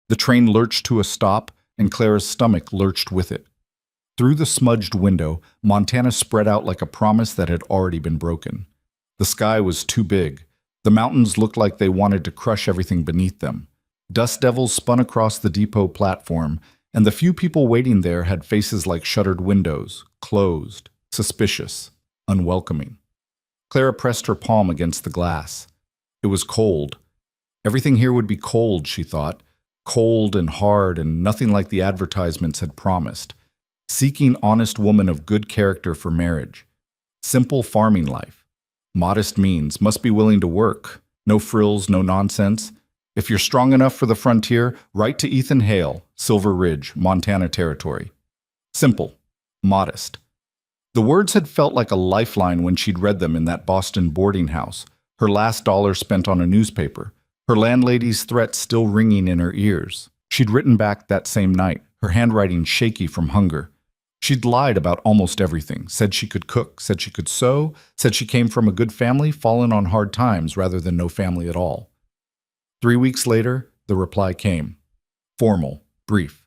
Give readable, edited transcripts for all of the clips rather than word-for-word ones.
The train lurched to a stop, and Clara's stomach lurched with it. Through the smudged window, Montana spread out like a promise that had already been broken. The sky was too big. The mountains looked like they wanted to crush everything beneath them. Dust devils spun across the depot platform, and the few people waiting there had faces like shuttered windows, closed, suspicious, unwelcoming. Clara pressed her palm against the glass. It was cold. Everything here would be cold, she thought. Cold and hard and nothing like the advertisements had promised. Seeking honest woman of good character for marriage. Simple farming life. Modest means, must be willing to work. No frills, no nonsense. If you're strong enough for the frontier, write to Ethan Hale, Silver Ridge, Montana Territory. Simple. Modest. The words had felt like a lifeline when she'd read them in that Boston boarding house, her last dollar spent on a newspaper, her landlady's threat still ringing in her ears. She'd written back that same night, her handwriting shaky from hunger. She'd lied about almost everything, said she could cook, said she could sew, said she came from a good family, fallen on hard times rather than no family at all. 3 weeks later, the reply came. Formal, brief.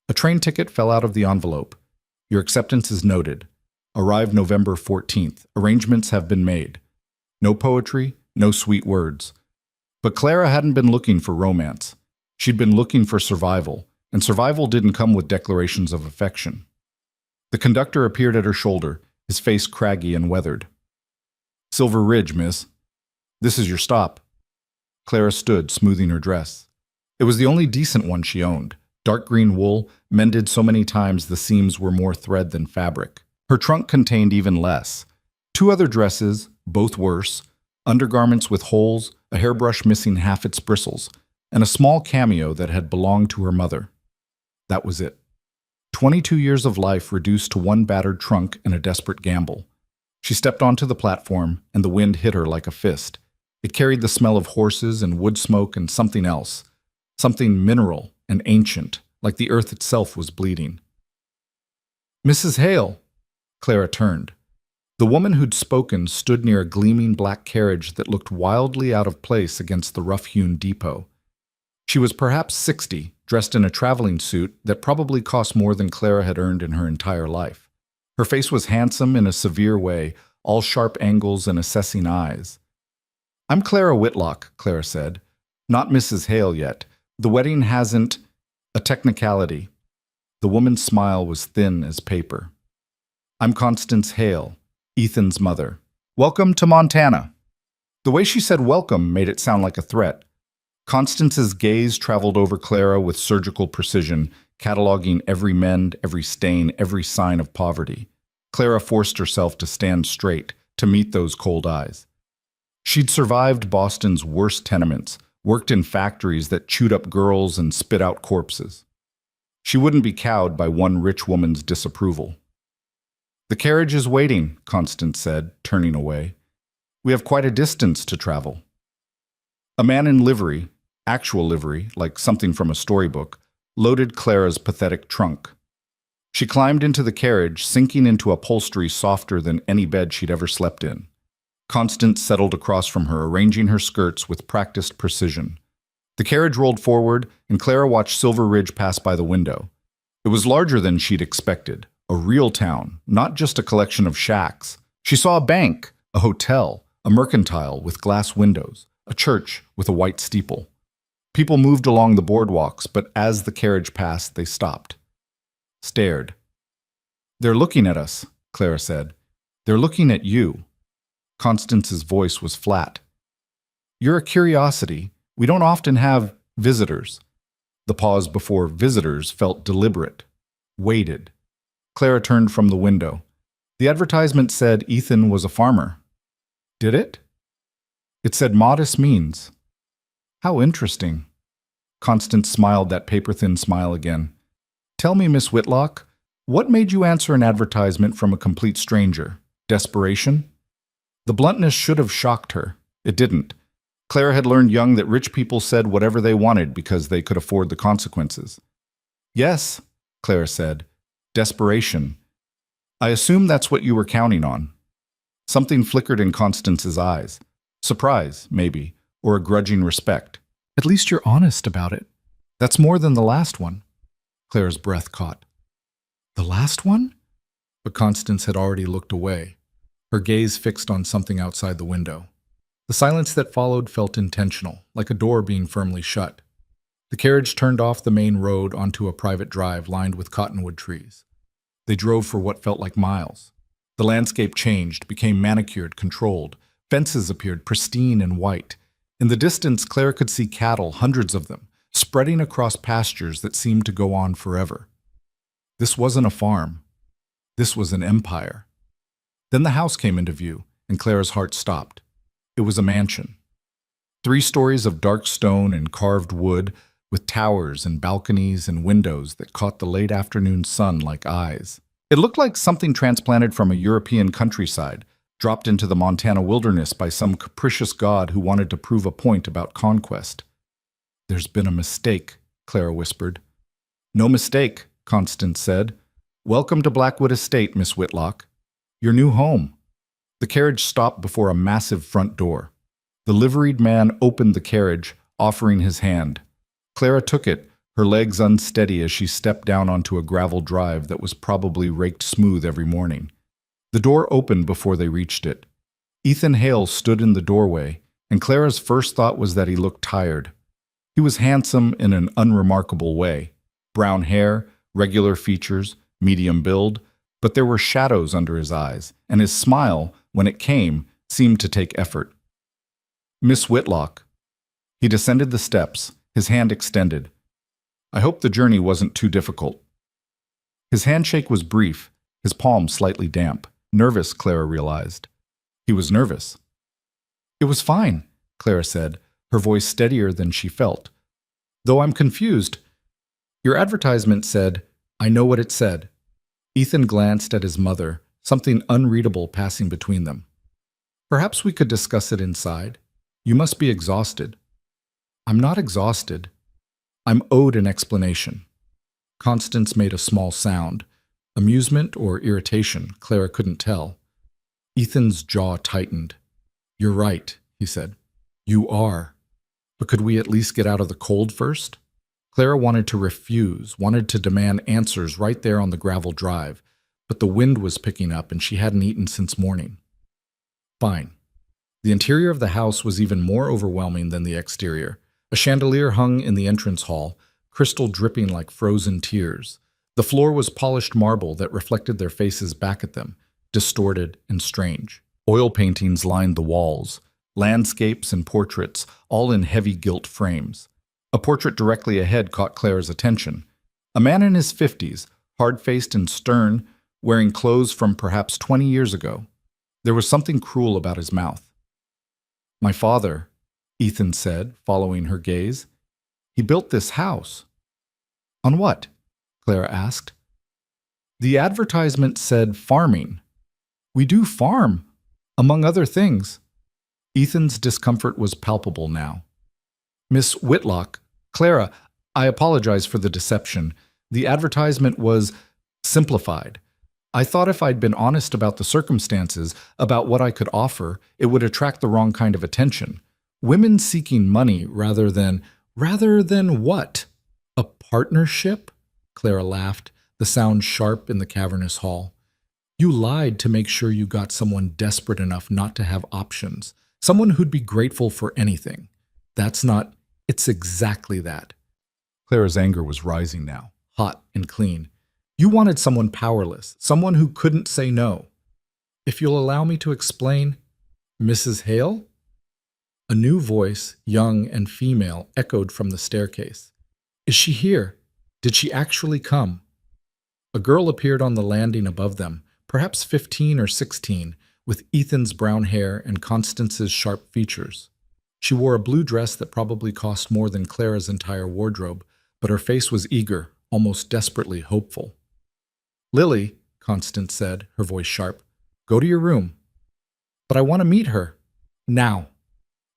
A train ticket fell out of the envelope. Your acceptance is noted. Arrive November 14th. Arrangements have been made. No poetry, no sweet words. But Clara hadn't been looking for romance. She'd been looking for survival, and survival didn't come with declarations of affection. The conductor appeared at her shoulder, his face craggy and weathered. Silver Ridge, miss. This is your stop. Clara stood, smoothing her dress. It was the only decent one she owned. Dark green wool, mended so many times the seams were more thread than fabric. Her trunk contained even less. 2 other dresses, both worse, undergarments with holes, a hairbrush missing half its bristles, and a small cameo that had belonged to her mother. That was it. 22 years of life reduced to one battered trunk and a desperate gamble. She stepped onto the platform, and the wind hit her like a fist. It carried the smell of horses and wood smoke and something else, something mineral and ancient, like the earth itself was bleeding. Mrs. Hale! Clara turned. The woman who'd spoken stood near a gleaming black carriage that looked wildly out of place against the rough-hewn depot. She was perhaps 60, dressed in a traveling suit that probably cost more than Clara had earned in her entire life. Her face was handsome in a severe way, all sharp angles and assessing eyes. I'm Clara Whitlock, Clara said. Not Mrs. Hale yet. The wedding hasn't... A technicality. The woman's smile was thin as paper. I'm Constance Hale, Ethan's mother. Welcome to Montana. The way she said welcome made it sound like a threat. Constance's gaze traveled over Clara with surgical precision, cataloging every mend, every stain, every sign of poverty. Clara forced herself to stand straight, to meet those cold eyes. She'd survived Boston's worst tenements, worked in factories that chewed up girls and spit out corpses. She wouldn't be cowed by one rich woman's disapproval. The carriage is waiting, Constance said, turning away. We have quite a distance to travel. A man in livery, actual livery, like something from a storybook, loaded Clara's pathetic trunk. She climbed into the carriage, sinking into upholstery softer than any bed she'd ever slept in. Constance settled across from her, arranging her skirts with practiced precision. The carriage rolled forward, and Clara watched Silver Ridge pass by the window. It was larger than she'd expected. A real town, not just a collection of shacks. She saw a bank, a hotel, a mercantile with glass windows, a church with a white steeple. People moved along the boardwalks, but as the carriage passed, they stopped. Stared. They're looking at us, Clara said. They're looking at you. Constance's voice was flat. You're a curiosity. We don't often have visitors. The pause before visitors felt deliberate, weighted. Clara turned from the window. The advertisement said Ethan was a farmer. Did it? It said modest means. How interesting. Constance smiled that paper-thin smile again. Tell me, Miss Whitlock, what made you answer an advertisement from a complete stranger? Desperation? The bluntness should have shocked her. It didn't. Clara had learned young that rich people said whatever they wanted because they could afford the consequences. Yes, Clara said. Desperation. I assume that's what you were counting on. Something flickered in Constance's eyes. Surprise, maybe, or a grudging respect. At least you're honest about it. That's more than the last one. Clara's breath caught. The last one? But Constance had already looked away, her gaze fixed on something outside the window. The silence that followed felt intentional, like a door being firmly shut. The carriage turned off the main road onto a private drive lined with cottonwood trees. They drove for what felt like miles. The landscape changed, became manicured, controlled. Fences appeared pristine and white. In the distance, Clara could see cattle, hundreds of them, spreading across pastures that seemed to go on forever. This wasn't a farm. This was an empire. Then the house came into view, and Clara's heart stopped. It was a mansion. 3 stories of dark stone and carved wood, with towers and balconies and windows that caught the late afternoon sun like eyes. It looked like something transplanted from a European countryside, dropped into the Montana wilderness by some capricious god who wanted to prove a point about conquest. "There's been a mistake," Clara whispered. "No mistake," Constance said. "Welcome to Blackwood Estate, Miss Whitlock. Your new home." The carriage stopped before a massive front door. The liveried man opened the carriage, offering his hand. Clara took it, her legs unsteady as she stepped down onto a gravel drive that was probably raked smooth every morning. The door opened before they reached it. Ethan Hale stood in the doorway, and Clara's first thought was that he looked tired. He was handsome in an unremarkable way. Brown hair, regular features, medium build, but there were shadows under his eyes, and his smile, when it came, seemed to take effort. "Miss Whitlock." He descended the steps, his hand extended. "I hope the journey wasn't too difficult." His handshake was brief, his palm slightly damp. Nervous, Clara realized. He was nervous. "It was fine," Clara said, her voice steadier than she felt. "Though I'm confused. Your advertisement said, 'I know what it said.'" Ethan glanced at his mother, something unreadable passing between them. "Perhaps we could discuss it inside. You must be exhausted." "I'm not exhausted. I'm owed an explanation." Constance made a small sound. Amusement or irritation, Clara couldn't tell. Ethan's jaw tightened. "You're right," he said. "You are. But could we at least get out of the cold first?" Clara wanted to refuse, wanted to demand answers right there on the gravel drive, but the wind was picking up and she hadn't eaten since morning. Fine. The interior of the house was even more overwhelming than the exterior. A chandelier hung in the entrance hall, crystal dripping like frozen tears. The floor was polished marble that reflected their faces back at them, distorted and strange. Oil paintings lined the walls, landscapes and portraits, all in heavy gilt frames. A portrait directly ahead caught Clara's attention. A man in his 50s, hard-faced and stern, wearing clothes from perhaps 20 years ago. There was something cruel about his mouth. "My father," Ethan said, following her gaze. "He built this house." "On what?" Clara asked. "The advertisement said farming." "We do farm, among other things." Ethan's discomfort was palpable now. "Miss Whitlock, Clara, I apologize for the deception. The advertisement was simplified. I thought if I'd been honest about the circumstances, about what I could offer, it would attract the wrong kind of attention. Women seeking money rather than what? A partnership?" Clara laughed, the sound sharp in the cavernous hall. "You lied to make sure you got someone desperate enough not to have options, someone who'd be grateful for anything. That's not, it's exactly that." Clara's anger was rising now, hot and clean. "You wanted someone powerless, someone who couldn't say no." "If you'll allow me to explain, Mrs. Hale?" A new voice, young and female, echoed from the staircase. "Is she here? Did she actually come?" A girl appeared on the landing above them, perhaps 15 or 16, with Ethan's brown hair and Constance's sharp features. She wore a blue dress that probably cost more than Clara's entire wardrobe, but her face was eager, almost desperately hopeful. "Lily," Constance said, her voice sharp, "go to your room." "But I want to meet her. Now."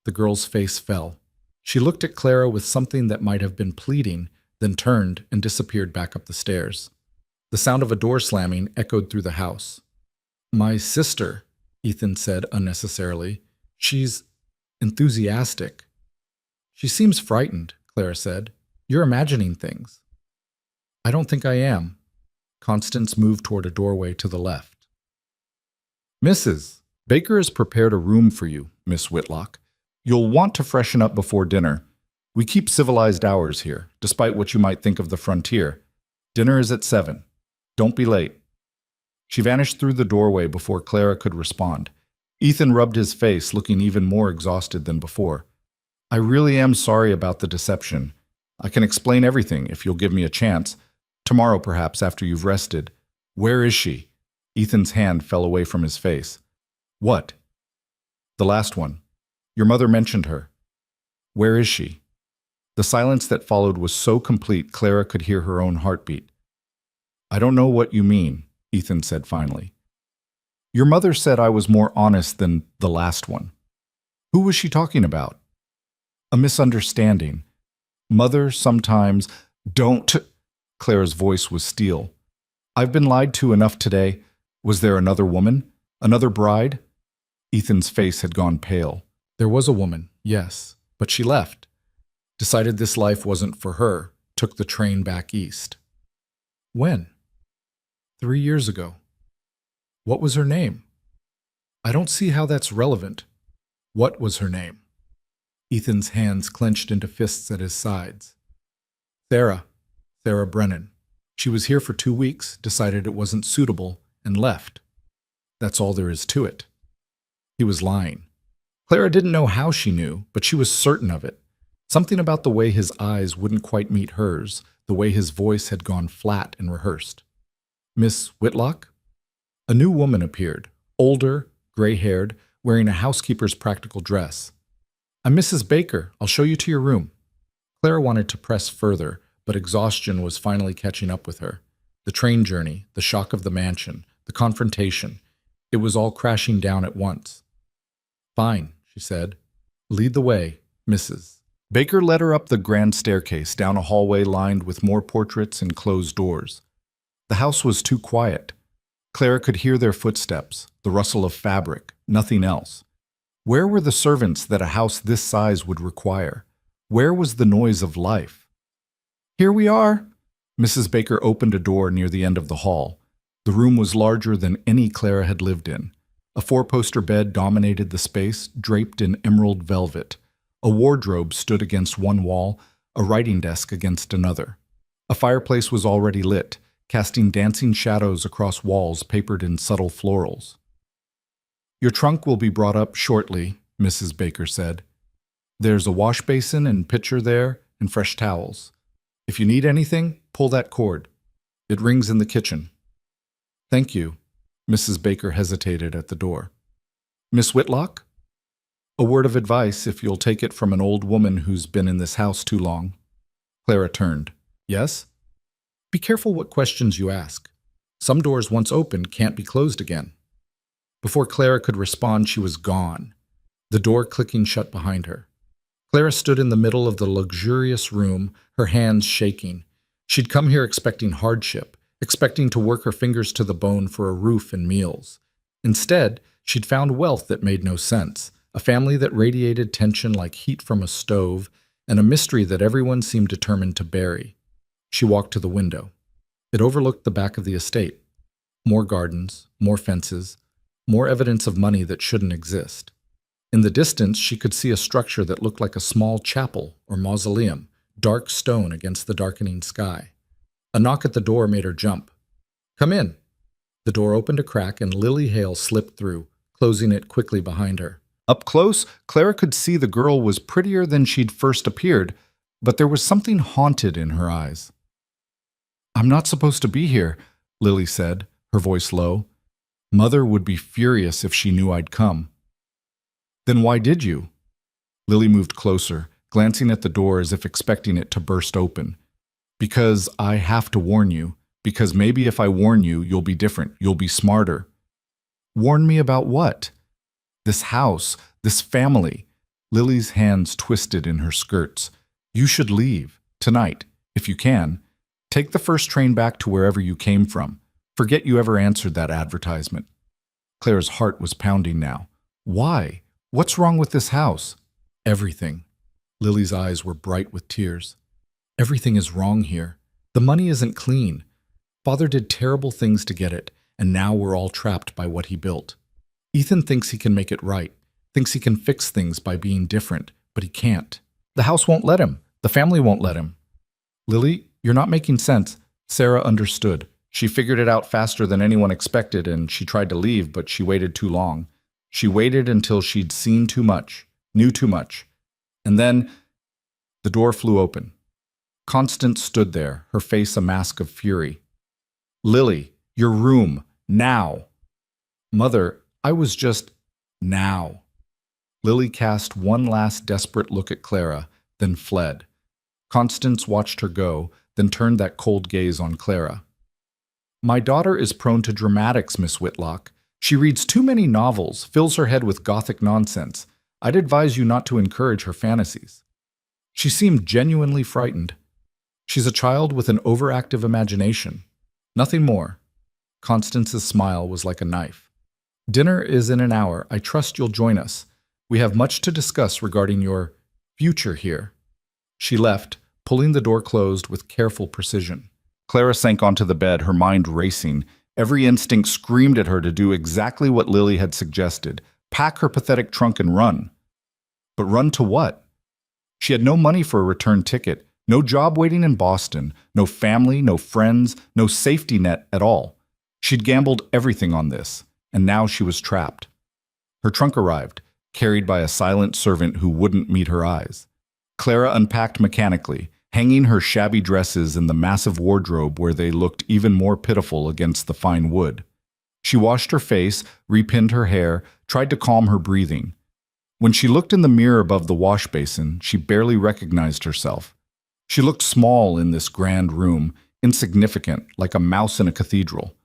The girl's face fell. She looked at Clara with something that might have been pleading, then turned and disappeared back up the stairs. The sound of a door slamming echoed through the house. "My sister," Ethan said unnecessarily. "She's enthusiastic." "She seems frightened," Clara said. You're imagining things. I don't think I am. Constance moved toward a doorway to the left. Mrs. Baker has prepared a room for you, Miss Whitlock. You'll want to freshen up before dinner. We keep civilized hours here, despite what you might think of the frontier. Dinner is at 7. Don't be late. She vanished through the doorway before Clara could respond. Ethan rubbed his face, looking even more exhausted than before. I really am sorry about the deception. I can explain everything if you'll give me a chance. Tomorrow, perhaps, after you've rested. Where is she? Ethan's hand fell away from his face. What? The last one. Your mother mentioned her. Where is she? The silence that followed was so complete Clara could hear her own heartbeat. I don't know what you mean, Ethan said finally. Your mother said I was more honest than the last one. Who was she talking about? A misunderstanding. Mother sometimes... Don't... Clara's voice was steel. I've been lied to enough today. Was there another woman? Another bride? Ethan's face had gone pale. There was a woman, yes, but she left. Decided this life wasn't for her. Took the train back east. When? 3 years ago. What was her name? I don't see how that's relevant. What was her name? Ethan's hands clenched into fists at his sides. Sarah Brennan. She was here for 2 weeks, decided it wasn't suitable, and left. That's all there is to it. He was lying. Clara didn't know how she knew, but she was certain of it. Something about the way his eyes wouldn't quite meet hers, the way his voice had gone flat and rehearsed. Miss Whitlock? A new woman appeared, older, gray-haired, wearing a housekeeper's practical dress. I'm Mrs. Baker. I'll show you to your room. Clara wanted to press further, but exhaustion was finally catching up with her. The train journey, the shock of the mansion, the confrontation. It was all crashing down at once. Fine, she said. Lead the way, Mrs. Baker led her up the grand staircase, down a hallway lined with more portraits and closed doors. The house was too quiet. Clara could hear their footsteps, the rustle of fabric, nothing else. Where were the servants that a house this size would require? Where was the noise of life? Here we are. Mrs. Baker opened a door near the end of the hall. The room was larger than any Clara had lived in. A 4-poster bed dominated the space, draped in emerald velvet. A wardrobe stood against one wall, a writing desk against another. A fireplace was already lit, casting dancing shadows across walls papered in subtle florals. Your trunk will be brought up shortly, Mrs. Baker said. There's a wash basin and pitcher there, and fresh towels. If you need anything, pull that cord. It rings in the kitchen. Thank you. Mrs. Baker hesitated at the door. Miss Whitlock? A word of advice, if you'll take it from an old woman who's been in this house too long. Clara turned. Yes? Be careful what questions you ask. Some doors once opened can't be closed again. Before Clara could respond, she was gone, the door clicking shut behind her. Clara stood in the middle of the luxurious room, her hands shaking. She'd come here expecting hardship, expecting to work her fingers to the bone for a roof and meals. Instead, she'd found wealth that made no sense, a family that radiated tension like heat from a stove, and a mystery that everyone seemed determined to bury. She walked to the window. It overlooked the back of the estate. More gardens, more fences, more evidence of money that shouldn't exist. In the distance, she could see a structure that looked like a small chapel or mausoleum, dark stone against the darkening sky. A knock at the door made her jump. Come in. The door opened a crack and Lily Hale slipped through, closing it quickly behind her. Up close, Clara could see the girl was prettier than she'd first appeared, but there was something haunted in her eyes. I'm not supposed to be here, Lily said, her voice low. Mother would be furious if she knew I'd come. Then why did you? Lily moved closer, glancing at the door as if expecting it to burst open. Because I have to warn you. Because maybe if I warn you, you'll be different. You'll be smarter. Warn me about what? This house, this family. Lily's hands twisted in her skirts. You should leave, tonight, if you can. Take the first train back to wherever you came from. Forget you ever answered that advertisement. Clara's heart was pounding now. Why? What's wrong with this house? Everything. Lily's eyes were bright with tears. Everything is wrong here. The money isn't clean. Father did terrible things to get it, and now we're all trapped by what he built. Ethan thinks he can make it right, thinks he can fix things by being different, but he can't. The house won't let him. The family won't let him. Lily, you're not making sense. Sarah understood. She figured it out faster than anyone expected, and she tried to leave, but she waited too long. She waited until she'd seen too much, knew too much. And then the door flew open. Constance stood there, her face a mask of fury. Lily, your room, now. Mother, I was just now. Lily cast one last desperate look at Clara, then fled. Constance watched her go, then turned that cold gaze on Clara. My daughter is prone to dramatics, Miss Whitlock. She reads too many novels, fills her head with gothic nonsense. I'd advise you not to encourage her fantasies. She seemed genuinely frightened. She's a child with an overactive imagination. Nothing more. Constance's smile was like a knife. Dinner is in an hour. I trust you'll join us. We have much to discuss regarding your future here. She left, pulling the door closed with careful precision. Clara sank onto the bed, her mind racing. Every instinct screamed at her to do exactly what Lily had suggested. Pack her pathetic trunk and run. But run to what? She had no money for a return ticket, no job waiting in Boston, no family, no friends, no safety net at all. She'd gambled everything on this, and now she was trapped. Her trunk arrived, carried by a silent servant who wouldn't meet her eyes. Clara unpacked mechanically, hanging her shabby dresses in the massive wardrobe where they looked even more pitiful against the fine wood. She washed her face, repinned her hair, tried to calm her breathing. When she looked in the mirror above the wash basin, she barely recognized herself. She looked small in this grand room, insignificant, like a mouse in a cathedral.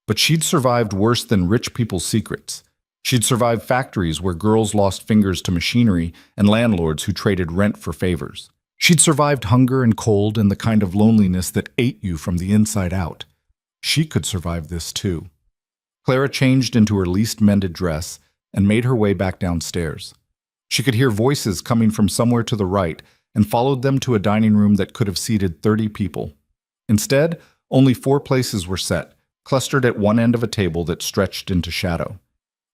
But she'd survived worse than rich people's secrets. She'd survived factories where girls lost fingers to machinery and landlords who traded rent for favors. She'd survived hunger and cold and the kind of loneliness that ate you from the inside out. She could survive this too. Clara changed into her least mended dress and made her way back downstairs. She could hear voices coming from somewhere to the right and followed them to a dining room that could have seated 30 people. Instead, only 4 places were set, clustered at one end of a table that stretched into shadow.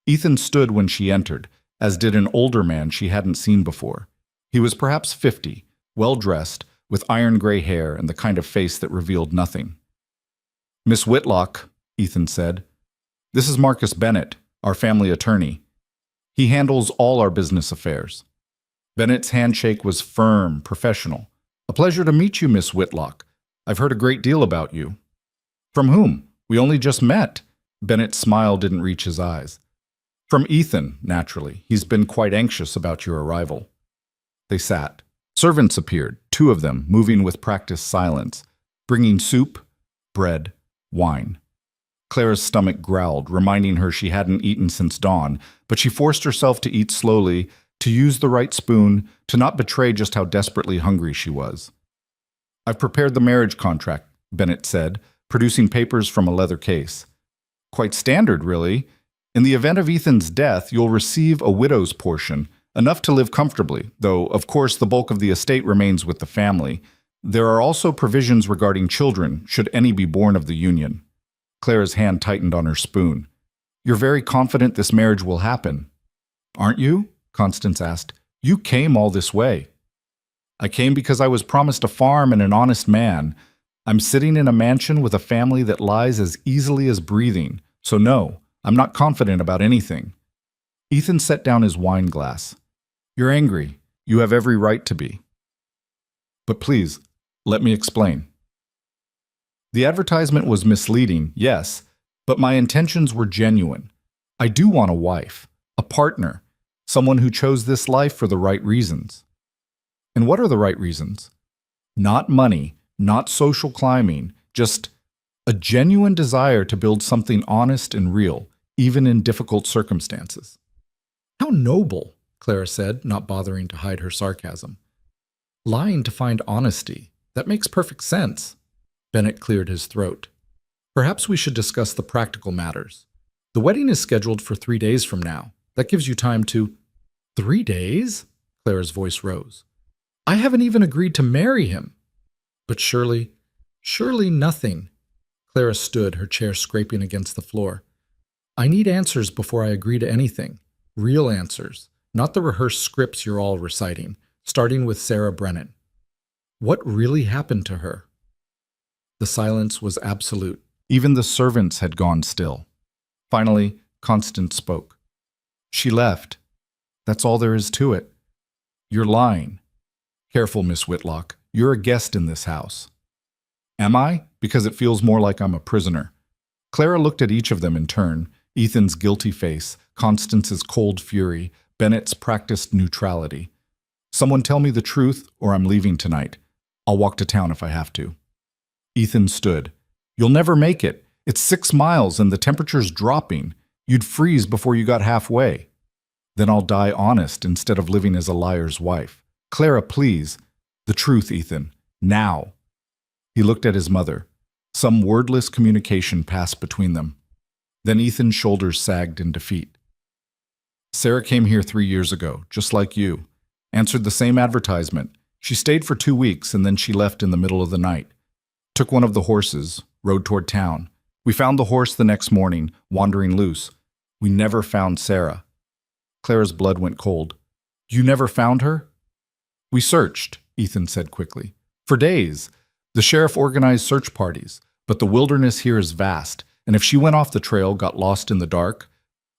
Ethan stood when she entered, as did an older man she hadn't seen before. He was perhaps 50, well-dressed, with iron-gray hair and the kind of face that revealed nothing. Miss Whitlock, Ethan said, this is Marcus Bennett, our family attorney. He handles all our business affairs. Bennett's handshake was firm, professional. A pleasure to meet you, Miss Whitlock. I've heard a great deal about you. From whom? We only just met. Bennett's smile didn't reach his eyes. From Ethan, naturally. He's been quite anxious about your arrival. They sat. Servants appeared, 2 of them, moving with practiced silence, bringing soup, bread, wine. Clara's stomach growled, reminding her she hadn't eaten since dawn, but she forced herself to eat slowly, to use the right spoon, to not betray just how desperately hungry she was. I've prepared the marriage contract, Bennett said, producing papers from a leather case. Quite standard, really. In the event of Ethan's death, you'll receive a widow's portion, enough to live comfortably, though, of course, the bulk of the estate remains with the family. There are also provisions regarding children, should any be born of the union. Clara's hand tightened on her spoon. You're very confident this marriage will happen. Aren't you? Constance asked. You came all this way. I came because I was promised a farm and an honest man. I'm sitting in a mansion with a family that lies as easily as breathing, so no, I'm not confident about anything. Ethan set down his wine glass. You're angry. You have every right to be. But please, let me explain. The advertisement was misleading, yes, but my intentions were genuine. I do want a wife, a partner, someone who chose this life for the right reasons. And what are the right reasons? Not money, not social climbing, just a genuine desire to build something honest and real, even in difficult circumstances. How noble, Clara said, not bothering to hide her sarcasm. Lying to find honesty, that makes perfect sense. Bennett cleared his throat. Perhaps we should discuss the practical matters. The wedding is scheduled for 3 days from now. That gives you time to... 3 days? Clara's voice rose. I haven't even agreed to marry him. But surely nothing. Clara stood, her chair scraping against the floor. I need answers before I agree to anything. Real answers, not the rehearsed scripts you're all reciting, starting with Sarah Brennan. What really happened to her? The silence was absolute. Even the servants had gone still. Finally, Constance spoke. She left. That's all there is to it. You're lying. Careful, Miss Whitlock. You're a guest in this house. Am I? Because it feels more like I'm a prisoner. Clara looked at each of them in turn, Ethan's guilty face, Constance's cold fury, Bennett's practiced neutrality. Someone tell me the truth, or I'm leaving tonight. I'll walk to town if I have to. Ethan stood. You'll never make it. It's 6 miles and the temperature's dropping. You'd freeze before you got halfway. Then I'll die honest instead of living as a liar's wife. Clara, please. The truth, Ethan. Now. He looked at his mother. Some wordless communication passed between them. Then Ethan's shoulders sagged in defeat. Sarah came here 3 years ago, just like you. Answered the same advertisement. She stayed for 2 weeks and then she left in the middle of the night. Took one of the horses, rode toward town. We found the horse the next morning, wandering loose. We never found Sarah. Clara's blood went cold. You never found her? We searched, Ethan said quickly. For days. The sheriff organized search parties, but the wilderness here is vast, and if she went off the trail, got lost in the dark,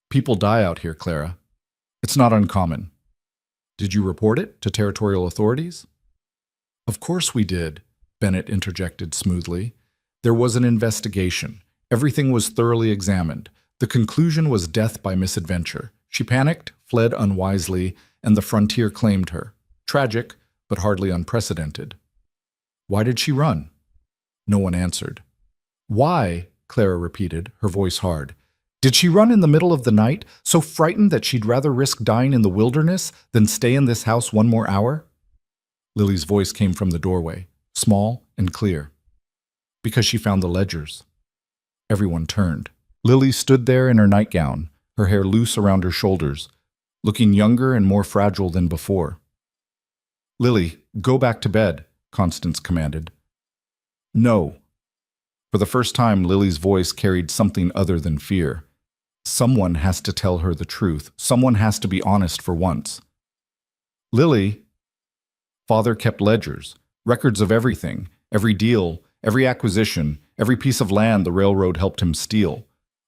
people die out here, Clara. It's not uncommon. Did you report it to territorial authorities? Of course we did, Bennett interjected smoothly. There was an investigation. Everything was thoroughly examined. The conclusion was death by misadventure. She panicked, fled unwisely, and the frontier claimed her. Tragic, but hardly unprecedented. Why did she run? No one answered. Why? Clara repeated, her voice hard. Did she run in the middle of the night, so frightened that she'd rather risk dying in the wilderness than stay in this house 1 more hour? Lily's voice came from the doorway, small and clear. Because she found the ledgers. Everyone turned. Lily stood there in her nightgown, her hair loose around her shoulders, looking younger and more fragile than before. Lily, go back to bed, Constance commanded. No. For the first time, Lily's voice carried something other than fear. Someone has to tell her the truth. Someone has to be honest for once. Lily. Father kept ledgers, records of everything, every deal, every acquisition, every piece of land the railroad helped him steal.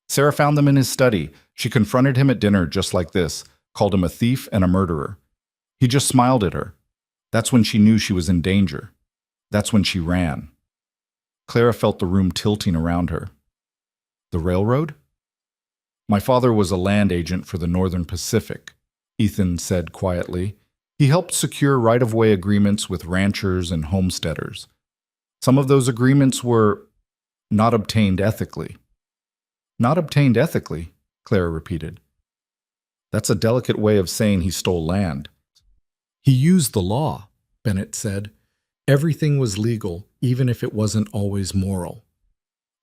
Sarah found them in his study. She confronted him at dinner just like this, called him a thief and a murderer. He just smiled at her. That's when she knew she was in danger. That's when she ran. Clara felt the room tilting around her. The railroad? My father was a land agent for the Northern Pacific, Ethan said quietly. He helped secure right-of-way agreements with ranchers and homesteaders. Some of those agreements were not obtained ethically. Not obtained ethically, Clara repeated. That's a delicate way of saying he stole land. He used the law, Bennett said. Everything was legal, even if it wasn't always moral.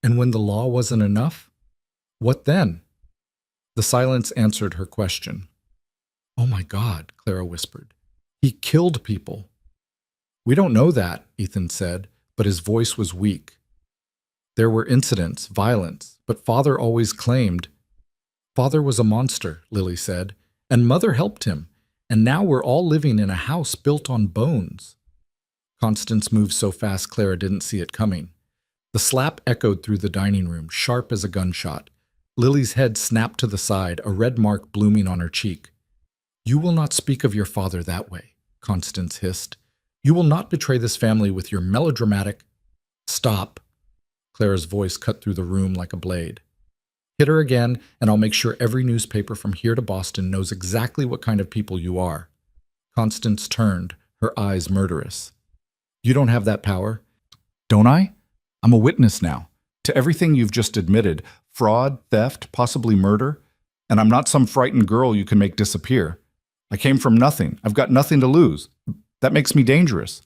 And when the law wasn't enough, what then? The silence answered her question. Oh my God, Clara whispered. He killed people. We don't know that, Ethan said, but his voice was weak. There were incidents, violence, but Father always claimed. Father was a monster, Lily said, and Mother helped him. And now we're all living in a house built on bones. Constance moved so fast Clara didn't see it coming. The slap echoed through the dining room, sharp as a gunshot. Lily's head snapped to the side, a red mark blooming on her cheek. You will not speak of your father that way, Constance hissed. You will not betray this family with your melodramatic... Stop. Clara's voice cut through the room like a blade. Hit her again, and I'll make sure every newspaper from here to Boston knows exactly what kind of people you are. Constance turned, her eyes murderous. You don't have that power. Don't I? I'm a witness now. To everything you've just admitted, fraud, theft, possibly murder. And I'm not some frightened girl you can make disappear. I came from nothing. I've got nothing to lose. That makes me dangerous.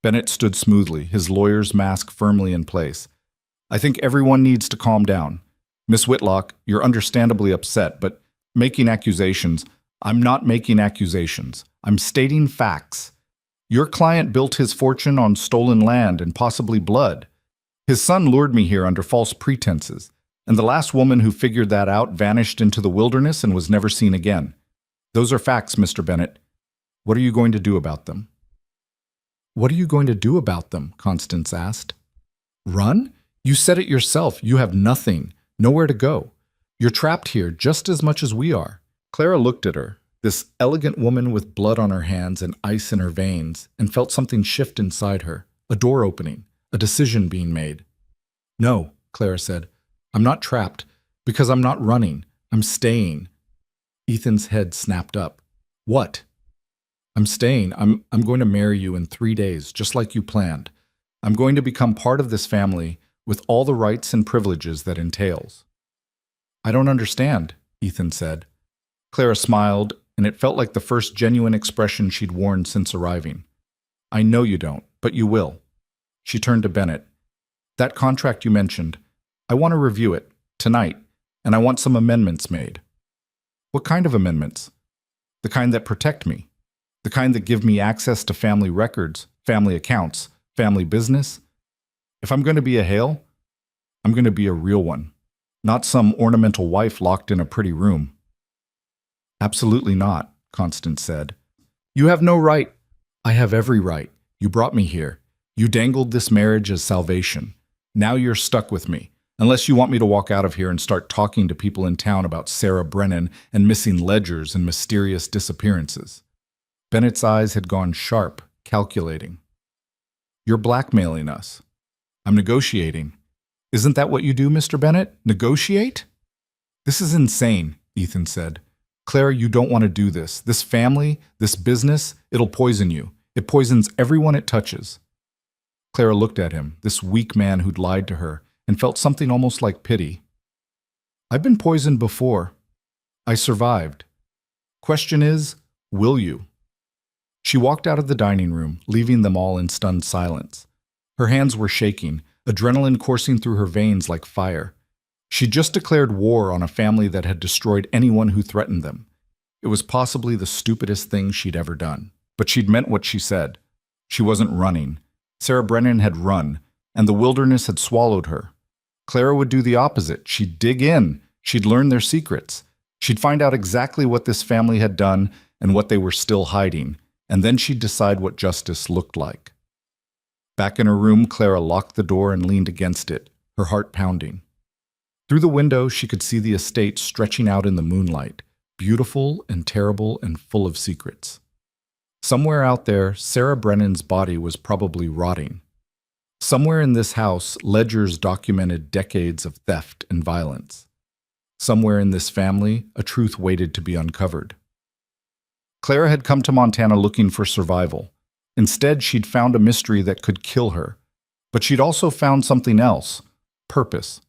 Bennett stood smoothly, his lawyer's mask firmly in place. I think everyone needs to calm down. Miss Whitlock, you're understandably upset, but making accusations... I'm not making accusations. I'm stating facts. Your client built his fortune on stolen land and possibly blood. His son lured me here under false pretenses, and the last woman who figured that out vanished into the wilderness and was never seen again. Those are facts, Mr. Bennett. What are you going to do about them?" "What are you going to do about them?" Constance asked. "Run? You said it yourself. You have nothing, nowhere to go. You're trapped here just as much as we are." Clara looked at her, this elegant woman with blood on her hands and ice in her veins, and felt something shift inside her, a door opening, a decision being made. "No," Clara said. "I'm not trapped, because I'm not running. I'm staying." Ethan's head snapped up. "What?" "I'm staying. I'm going to marry you in 3 days, just like you planned. I'm going to become part of this family with all the rights and privileges that entails." "I don't understand," Ethan said. Clara smiled, and it felt like the first genuine expression she'd worn since arriving. "I know you don't, but you will." She turned to Bennett. "That contract you mentioned, I want to review it, tonight, and I want some amendments made." "What kind of amendments?" "The kind that protect me. The kind that give me access to family records, family accounts, family business. If I'm going to be a Hale, I'm going to be a real one, not some ornamental wife locked in a pretty room." "Absolutely not," Constance said. "You have no right." "I have every right. You brought me here. You dangled this marriage as salvation. Now you're stuck with me, unless you want me to walk out of here and start talking to people in town about Sarah Brennan and missing ledgers and mysterious disappearances." Bennett's eyes had gone sharp, calculating. "You're blackmailing us." "I'm negotiating." "Isn't that what you do, Mr. Bennett? Negotiate?" "This is insane," Ethan said. "Clara, you don't want to do this. This family, this business, it'll poison you. It poisons everyone it touches." Clara looked at him, this weak man who'd lied to her, and felt something almost like pity. "I've been poisoned before. I survived. Question is, will you?" She walked out of the dining room, leaving them all in stunned silence. Her hands were shaking, adrenaline coursing through her veins like fire. She'd just declared war on a family that had destroyed anyone who threatened them. It was possibly the stupidest thing she'd ever done. But she'd meant what she said. She wasn't running. Sarah Brennan had run, and the wilderness had swallowed her. Clara would do the opposite. She'd dig in. She'd learn their secrets. She'd find out exactly what this family had done and what they were still hiding, and then she'd decide what justice looked like. Back in her room, Clara locked the door and leaned against it, her heart pounding. Through the window, she could see the estate stretching out in the moonlight, beautiful and terrible and full of secrets. Somewhere out there, Sarah Brennan's body was probably rotting. Somewhere in this house, ledgers documented decades of theft and violence. Somewhere in this family, a truth waited to be uncovered. Clara had come to Montana looking for survival. Instead, she'd found a mystery that could kill her. But she'd also found something else, purpose.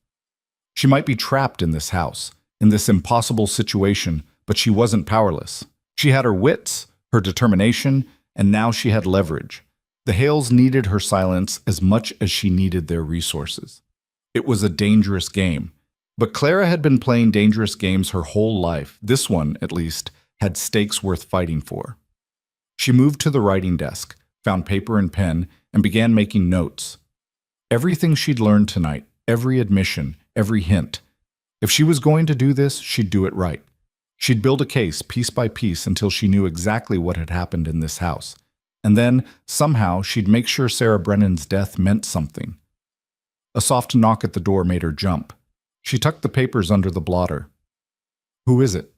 She might be trapped in this house, in this impossible situation, but she wasn't powerless. She had her wits, her determination, and now she had leverage. The Hales needed her silence as much as she needed their resources. It was a dangerous game. But Clara had been playing dangerous games her whole life. This one, at least, had stakes worth fighting for. She moved to the writing desk, found paper and pen, and began making notes. Everything she'd learned tonight, every admission, every hint. If she was going to do this, she'd do it right. She'd build a case piece by piece until she knew exactly what had happened in this house. And then, somehow, she'd make sure Sarah Brennan's death meant something. A soft knock at the door made her jump. She tucked the papers under the blotter. "Who is it?"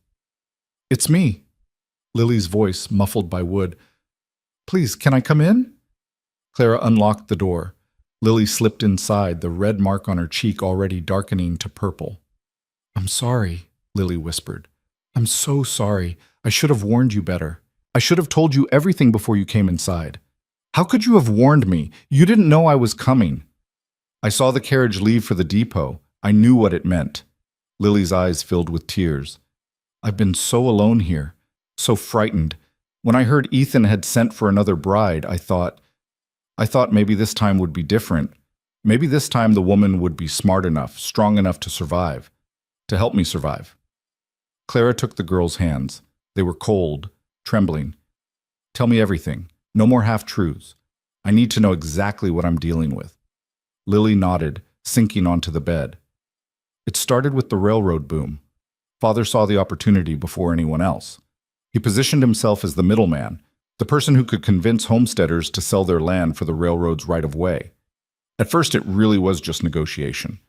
"It's me." Lily's voice, muffled by wood. "Please, can I come in?" Clara unlocked the door. Lily slipped inside, the red mark on her cheek already darkening to purple. "I'm sorry," Lily whispered. "I'm so sorry. I should have warned you better. I should have told you everything before you came inside. How could you have warned me? You didn't know I was coming." "I saw the carriage leave for the depot. I knew what it meant." Lily's eyes filled with tears. "I've been so alone here, so frightened. When I heard Ethan had sent for another bride, I thought maybe this time would be different. Maybe this time the woman would be smart enough, strong enough to survive, to help me survive." Clara took the girl's hands. They were cold, trembling. "Tell me everything. No more half-truths. I need to know exactly what I'm dealing with. Lily nodded, sinking onto the bed. It started with the railroad boom. Father saw the opportunity before anyone else. He positioned himself as the middleman, the person who could convince homesteaders to sell their land for the railroad's right-of-way. At first, it really was just negotiation.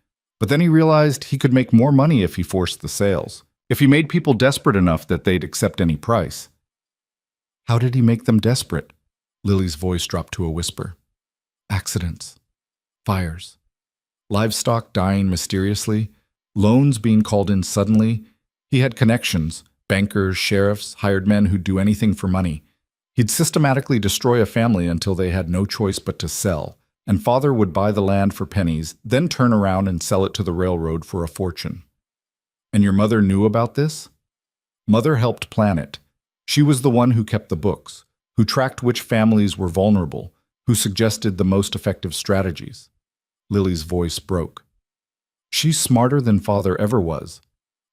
But then he realized he could make more money if he forced the sales, if he made people desperate enough that they'd accept any price. How did he make them desperate? Lily's voice dropped to a whisper. Accidents. Fires. Livestock dying mysteriously. Loans being called in suddenly. He had connections, bankers, sheriffs, hired men who'd do anything for money. He'd systematically destroy a family until they had no choice but to sell, and Father would buy the land for pennies, then turn around and sell it to the railroad for a fortune. And your mother knew about this? Mother helped plan it. She was the one who kept the books, who tracked which families were vulnerable, who suggested the most effective strategies. Lily's voice broke. She's smarter than Father ever was.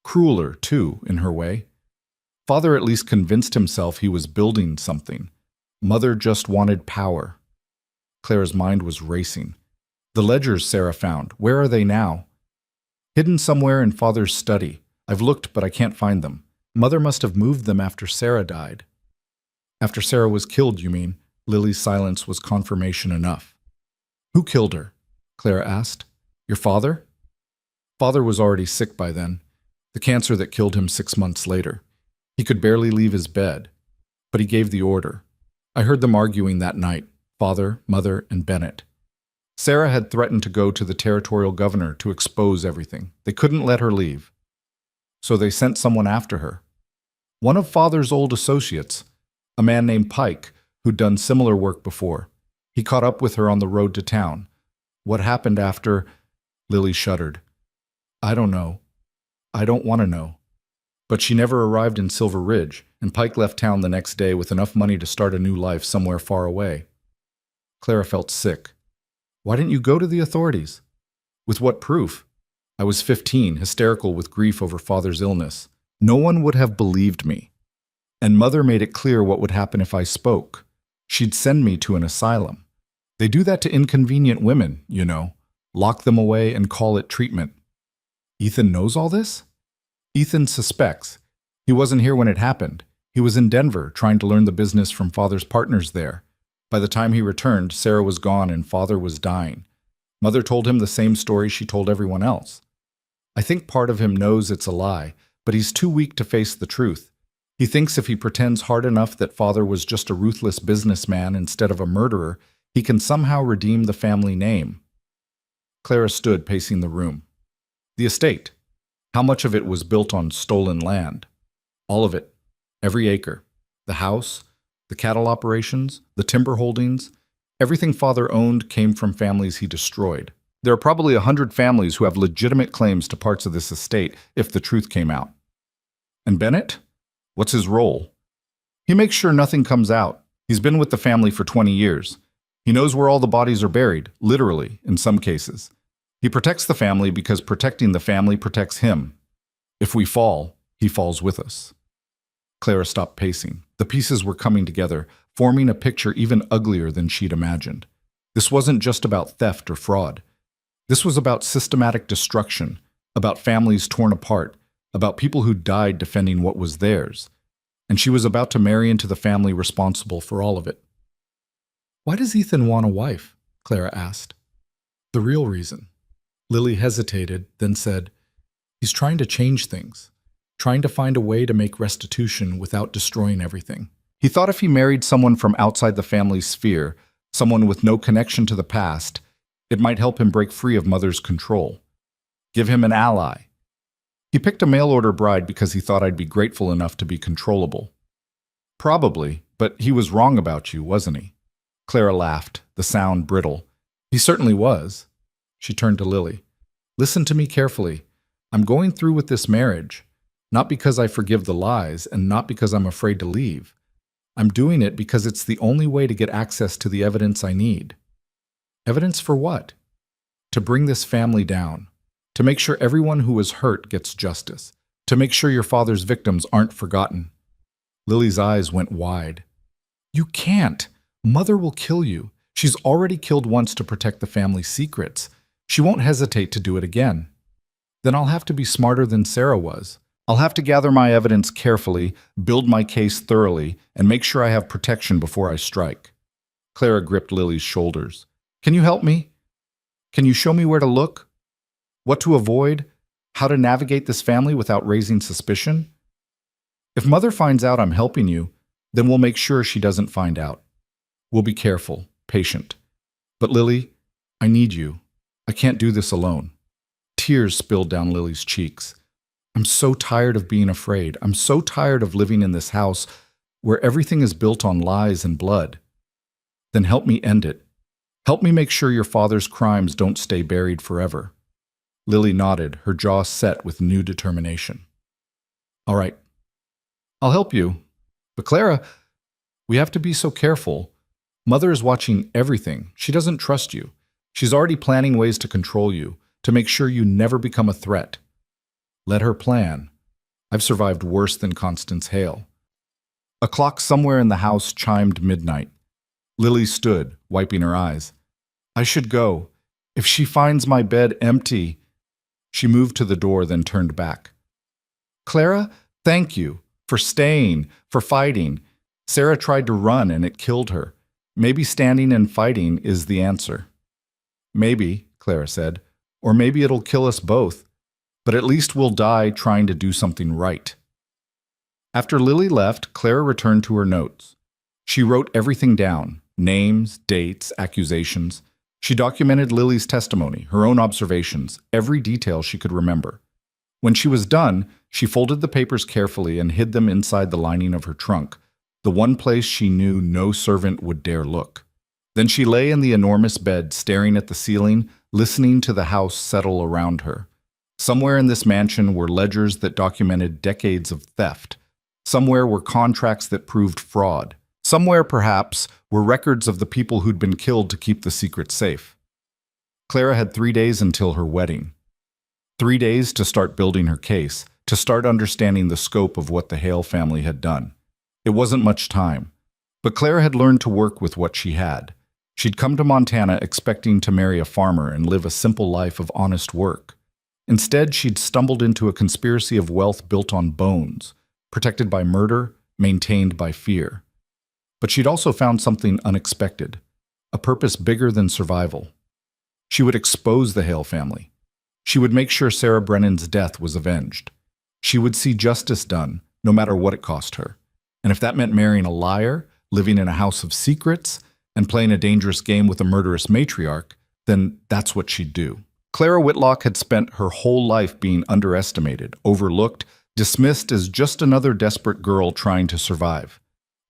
Crueler, too, in her way. Father at least convinced himself he was building something. Mother just wanted power. Clara's mind was racing. The ledgers Sarah found, where are they now? Hidden somewhere in Father's study. I've looked, but I can't find them. Mother must have moved them after Sarah died. After Sarah was killed, you mean? Lily's silence was confirmation enough. Who killed her? Clara asked. Your father? Father was already sick by then. The cancer that killed him 6 months later. He could barely leave his bed. But he gave the order. I heard them arguing that night, Father, Mother, and Bennett. Sarah had threatened to go to the territorial governor to expose everything. They couldn't let her leave. So they sent someone after her. One of Father's old associates, a man named Pike, who'd done similar work before. He caught up with her on the road to town. What happened after? Lily shuddered. I don't know. I don't want to know. But she never arrived in Silver Ridge, and Pike left town the next day with enough money to start a new life somewhere far away. Clara felt sick. Why didn't you go to the authorities? With what proof? I was 15, hysterical with grief over Father's illness. No one would have believed me. And Mother made it clear what would happen if I spoke. She'd send me to an asylum. They do that to inconvenient women, you know. Lock them away and call it treatment. Ethan knows all this? Ethan suspects. He wasn't here when it happened. He was in Denver, trying to learn the business from Father's partners there. By the time he returned, Sarah was gone and Father was dying. Mother told him the same story she told everyone else. I think part of him knows it's a lie, but he's too weak to face the truth. He thinks if he pretends hard enough that Father was just a ruthless businessman instead of a murderer, he can somehow redeem the family name. Clara stood pacing the room. The estate. How much of it was built on stolen land? All of it. Every acre. The house, the cattle operations, the timber holdings. Everything Father owned came from families he destroyed. There are probably 100 families who have legitimate claims to parts of this estate if the truth came out. And Bennett? What's his role? He makes sure nothing comes out. He's been with the family for 20 years. He knows where all the bodies are buried, literally, in some cases. He protects the family because protecting the family protects him. If we fall, he falls with us. Clara stopped pacing. The pieces were coming together, forming a picture even uglier than she'd imagined. This wasn't just about theft or fraud. This was about systematic destruction, about families torn apart, about people who died defending what was theirs. And she was about to marry into the family responsible for all of it. Why does Ethan want a wife? Clara asked. The real reason. Lily hesitated, then said, he's trying to change things, trying to find a way to make restitution without destroying everything. He thought if he married someone from outside the family sphere, someone with no connection to the past, it might help him break free of Mother's control. Give him an ally. He picked a mail-order bride because he thought I'd be grateful enough to be controllable. Probably, but he was wrong about you, wasn't he? Clara laughed, the sound brittle. He certainly was. She turned to Lily. Listen to me carefully. I'm going through with this marriage, not because I forgive the lies and not because I'm afraid to leave. I'm doing it because it's the only way to get access to the evidence I need. Evidence for what? To bring this family down. To make sure everyone who was hurt gets justice. To make sure your father's victims aren't forgotten. Lily's eyes went wide. You can't. Mother will kill you. She's already killed once to protect the family's secrets. She won't hesitate to do it again. Then I'll have to be smarter than Sarah was. I'll have to gather my evidence carefully, build my case thoroughly, and make sure I have protection before I strike. Clara gripped Lily's shoulders. Can you help me? Can you show me where to look? What to avoid? How to navigate this family without raising suspicion? If Mother finds out I'm helping you, then we'll make sure she doesn't find out. We'll be careful, patient. But Lily, I need you. I can't do this alone. Tears spilled down Lily's cheeks. I'm so tired of being afraid. I'm so tired of living in this house where everything is built on lies and blood. Then help me end it. Help me make sure your father's crimes don't stay buried forever. Lily nodded, her jaw set with new determination. All right, I'll help you. But Clara, we have to be so careful. Mother is watching everything. She doesn't trust you. She's already planning ways to control you, to make sure you never become a threat. Let her plan. I've survived worse than Constance Hale. A clock somewhere in the house chimed midnight. Lily stood, wiping her eyes. I should go. If she finds my bed empty... She moved to the door, then turned back. Clara, thank you for staying, for fighting. Sarah tried to run and it killed her. Maybe standing and fighting is the answer. Maybe, Clara said, or maybe it'll kill us both. But at least we'll die trying to do something right. After Lily left, Clara returned to her notes. She wrote everything down, names, dates, accusations. She documented Lily's testimony, her own observations, every detail she could remember. When she was done, she folded the papers carefully and hid them inside the lining of her trunk, the one place she knew no servant would dare look. Then she lay in the enormous bed, staring at the ceiling, listening to the house settle around her. Somewhere in this mansion were ledgers that documented decades of theft. Somewhere were contracts that proved fraud. Somewhere, perhaps, were records of the people who'd been killed to keep the secret safe. Clara had 3 days until her wedding. 3 days to start building her case, to start understanding the scope of what the Hale family had done. It wasn't much time, but Clara had learned to work with what she had. She'd come to Montana expecting to marry a farmer and live a simple life of honest work. Instead, she'd stumbled into a conspiracy of wealth built on bones, protected by murder, maintained by fear. But she'd also found something unexpected, a purpose bigger than survival. She would expose the Hale family. She would make sure Sarah Brennan's death was avenged. She would see justice done, no matter what it cost her. And if that meant marrying a liar, living in a house of secrets, and playing a dangerous game with a murderous matriarch, then that's what she'd do. Clara Whitlock had spent her whole life being underestimated, overlooked, dismissed as just another desperate girl trying to survive.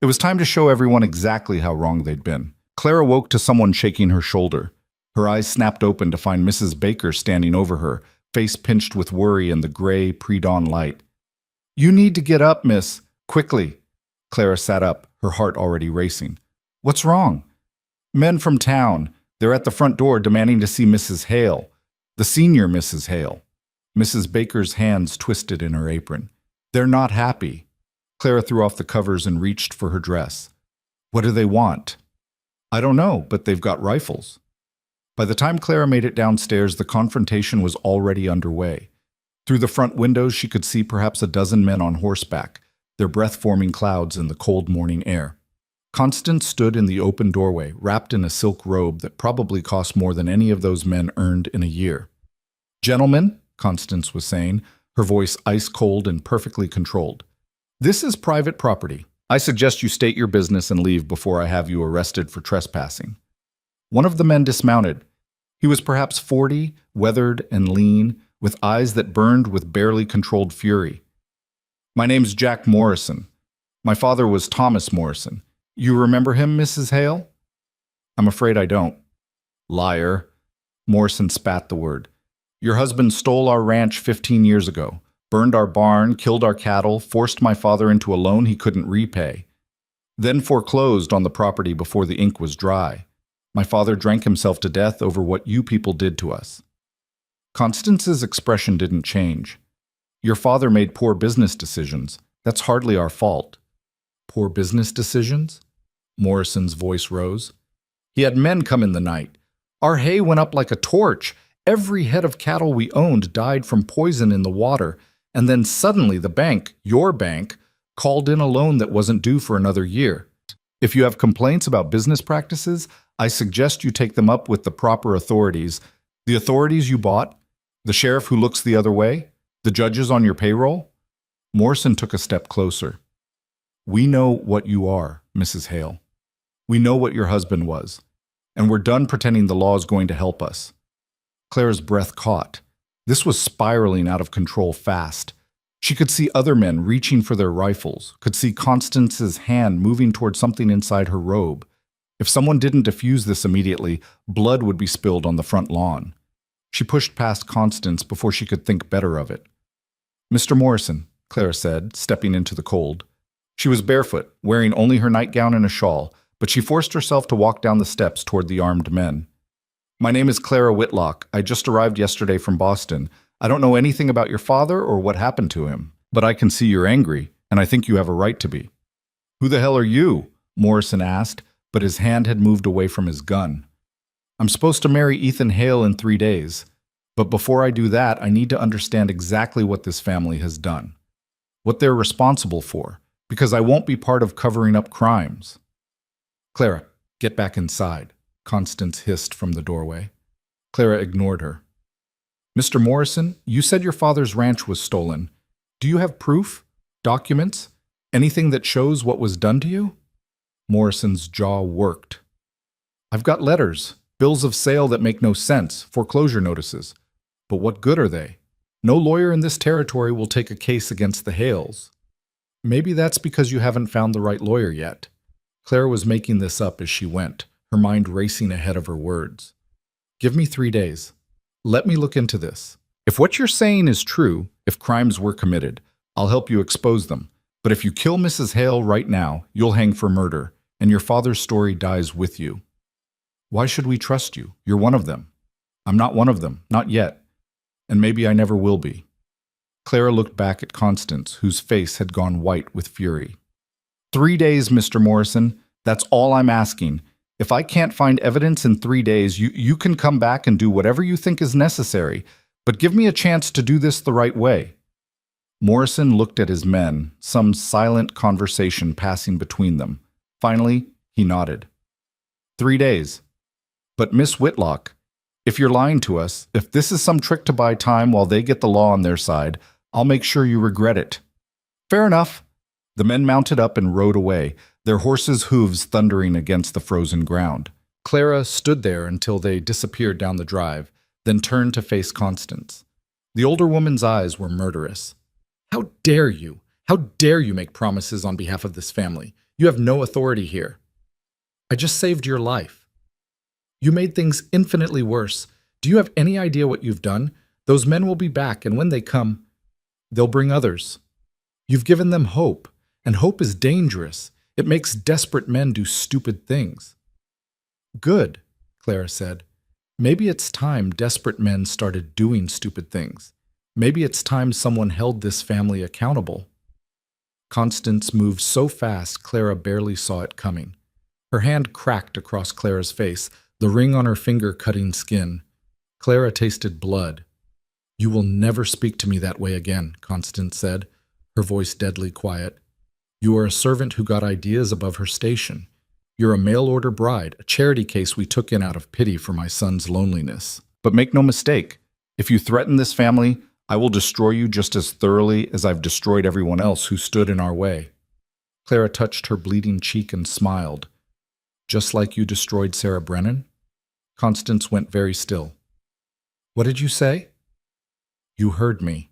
It was time to show everyone exactly how wrong they'd been. Clara woke to someone shaking her shoulder. Her eyes snapped open to find Mrs. Baker standing over her, face pinched with worry in the gray pre-dawn light. You need to get up, miss. Quickly. Clara sat up, her heart already racing. What's wrong? Men from town. They're at the front door demanding to see Mrs. Hale. The senior Mrs. Hale. Mrs. Baker's hands twisted in her apron. They're not happy. Clara threw off the covers and reached for her dress. What do they want? I don't know, but they've got rifles. By the time Clara made it downstairs, the confrontation was already underway. Through the front windows, she could see perhaps a dozen men on horseback, their breath-forming clouds in the cold morning air. Constance stood in the open doorway, wrapped in a silk robe that probably cost more than any of those men earned in a year. Gentlemen, Constance was saying, her voice ice-cold and perfectly controlled. This is private property. I suggest you state your business and leave before I have you arrested for trespassing. One of the men dismounted. He was perhaps 40, weathered and lean, with eyes that burned with barely controlled fury. My name's Jack Morrison. My father was Thomas Morrison. You remember him, Mrs. Hale? I'm afraid I don't. Liar. Morrison spat the word. Your husband stole our ranch 15 years ago. Burned our barn, killed our cattle, forced my father into a loan he couldn't repay. Then foreclosed on the property before the ink was dry. My father drank himself to death over what you people did to us. Constance's expression didn't change. Your father made poor business decisions. That's hardly our fault. Poor business decisions? Morrison's voice rose. He had men come in the night. Our hay went up like a torch. Every head of cattle we owned died from poison in the water. And then suddenly the bank, your bank, called in a loan that wasn't due for another year. If you have complaints about business practices, I suggest you take them up with the proper authorities. The authorities you bought? The sheriff who looks the other way? The judges on your payroll? Morrison took a step closer. We know what you are, Mrs. Hale. We know what your husband was. And we're done pretending the law is going to help us. Clara's breath caught. This was spiraling out of control fast. She could see other men reaching for their rifles, could see Constance's hand moving toward something inside her robe. If someone didn't defuse this immediately, blood would be spilled on the front lawn. She pushed past Constance before she could think better of it. Mr. Morrison, Clara said, stepping into the cold. She was barefoot, wearing only her nightgown and a shawl, but she forced herself to walk down the steps toward the armed men. My name is Clara Whitlock. I just arrived yesterday from Boston. I don't know anything about your father or what happened to him, but I can see you're angry, and I think you have a right to be. Who the hell are you? Morrison asked, but his hand had moved away from his gun. I'm supposed to marry Ethan Hale in 3 days, but before I do that, I need to understand exactly what this family has done, what they're responsible for, because I won't be part of covering up crimes. Clara, get back inside, Constance hissed from the doorway. Clara ignored her. Mr. Morrison, you said your father's ranch was stolen. Do you have proof? Documents? Anything that shows what was done to you? Morrison's jaw worked. I've got letters, bills of sale that make no sense, foreclosure notices. But what good are they? No lawyer in this territory will take a case against the Hales. Maybe that's because you haven't found the right lawyer yet. Clara was making this up as she went, her mind racing ahead of her words. Give me 3 days. Let me look into this. If what you're saying is true, if crimes were committed, I'll help you expose them. But if you kill Mrs. Hale right now, you'll hang for murder, and your father's story dies with you. Why should we trust you? You're one of them. I'm not one of them, not yet. And maybe I never will be. Clara looked back at Constance, whose face had gone white with fury. 3 days, Mr. Morrison. That's all I'm asking. If I can't find evidence in 3 days, you can come back and do whatever you think is necessary, but give me a chance to do this the right way. Morrison looked at his men, some silent conversation passing between them. Finally, he nodded. 3 days. But Miss Whitlock, if you're lying to us, if this is some trick to buy time while they get the law on their side, I'll make sure you regret it. Fair enough. The men mounted up and rode away, their horses' hooves thundering against the frozen ground. Clara stood there until they disappeared down the drive, then turned to face Constance. The older woman's eyes were murderous. How dare you? How dare you make promises on behalf of this family? You have no authority here. I just saved your life. You made things infinitely worse. Do you have any idea what you've done? Those men will be back, and when they come, they'll bring others. You've given them hope, and hope is dangerous. It makes desperate men do stupid things. Good, Clara said. Maybe it's time desperate men started doing stupid things. Maybe it's time someone held this family accountable. Constance moved so fast Clara barely saw it coming. Her hand cracked across Clara's face, the ring on her finger cutting skin. Clara tasted blood. You will never speak to me that way again, Constance said, her voice deadly quiet. You are a servant who got ideas above her station. You're a mail-order bride, a charity case we took in out of pity for my son's loneliness. But make no mistake, if you threaten this family, I will destroy you just as thoroughly as I've destroyed everyone else who stood in our way. Clara touched her bleeding cheek and smiled. Just like you destroyed Sarah Brennan? Constance went very still. What did you say? You heard me.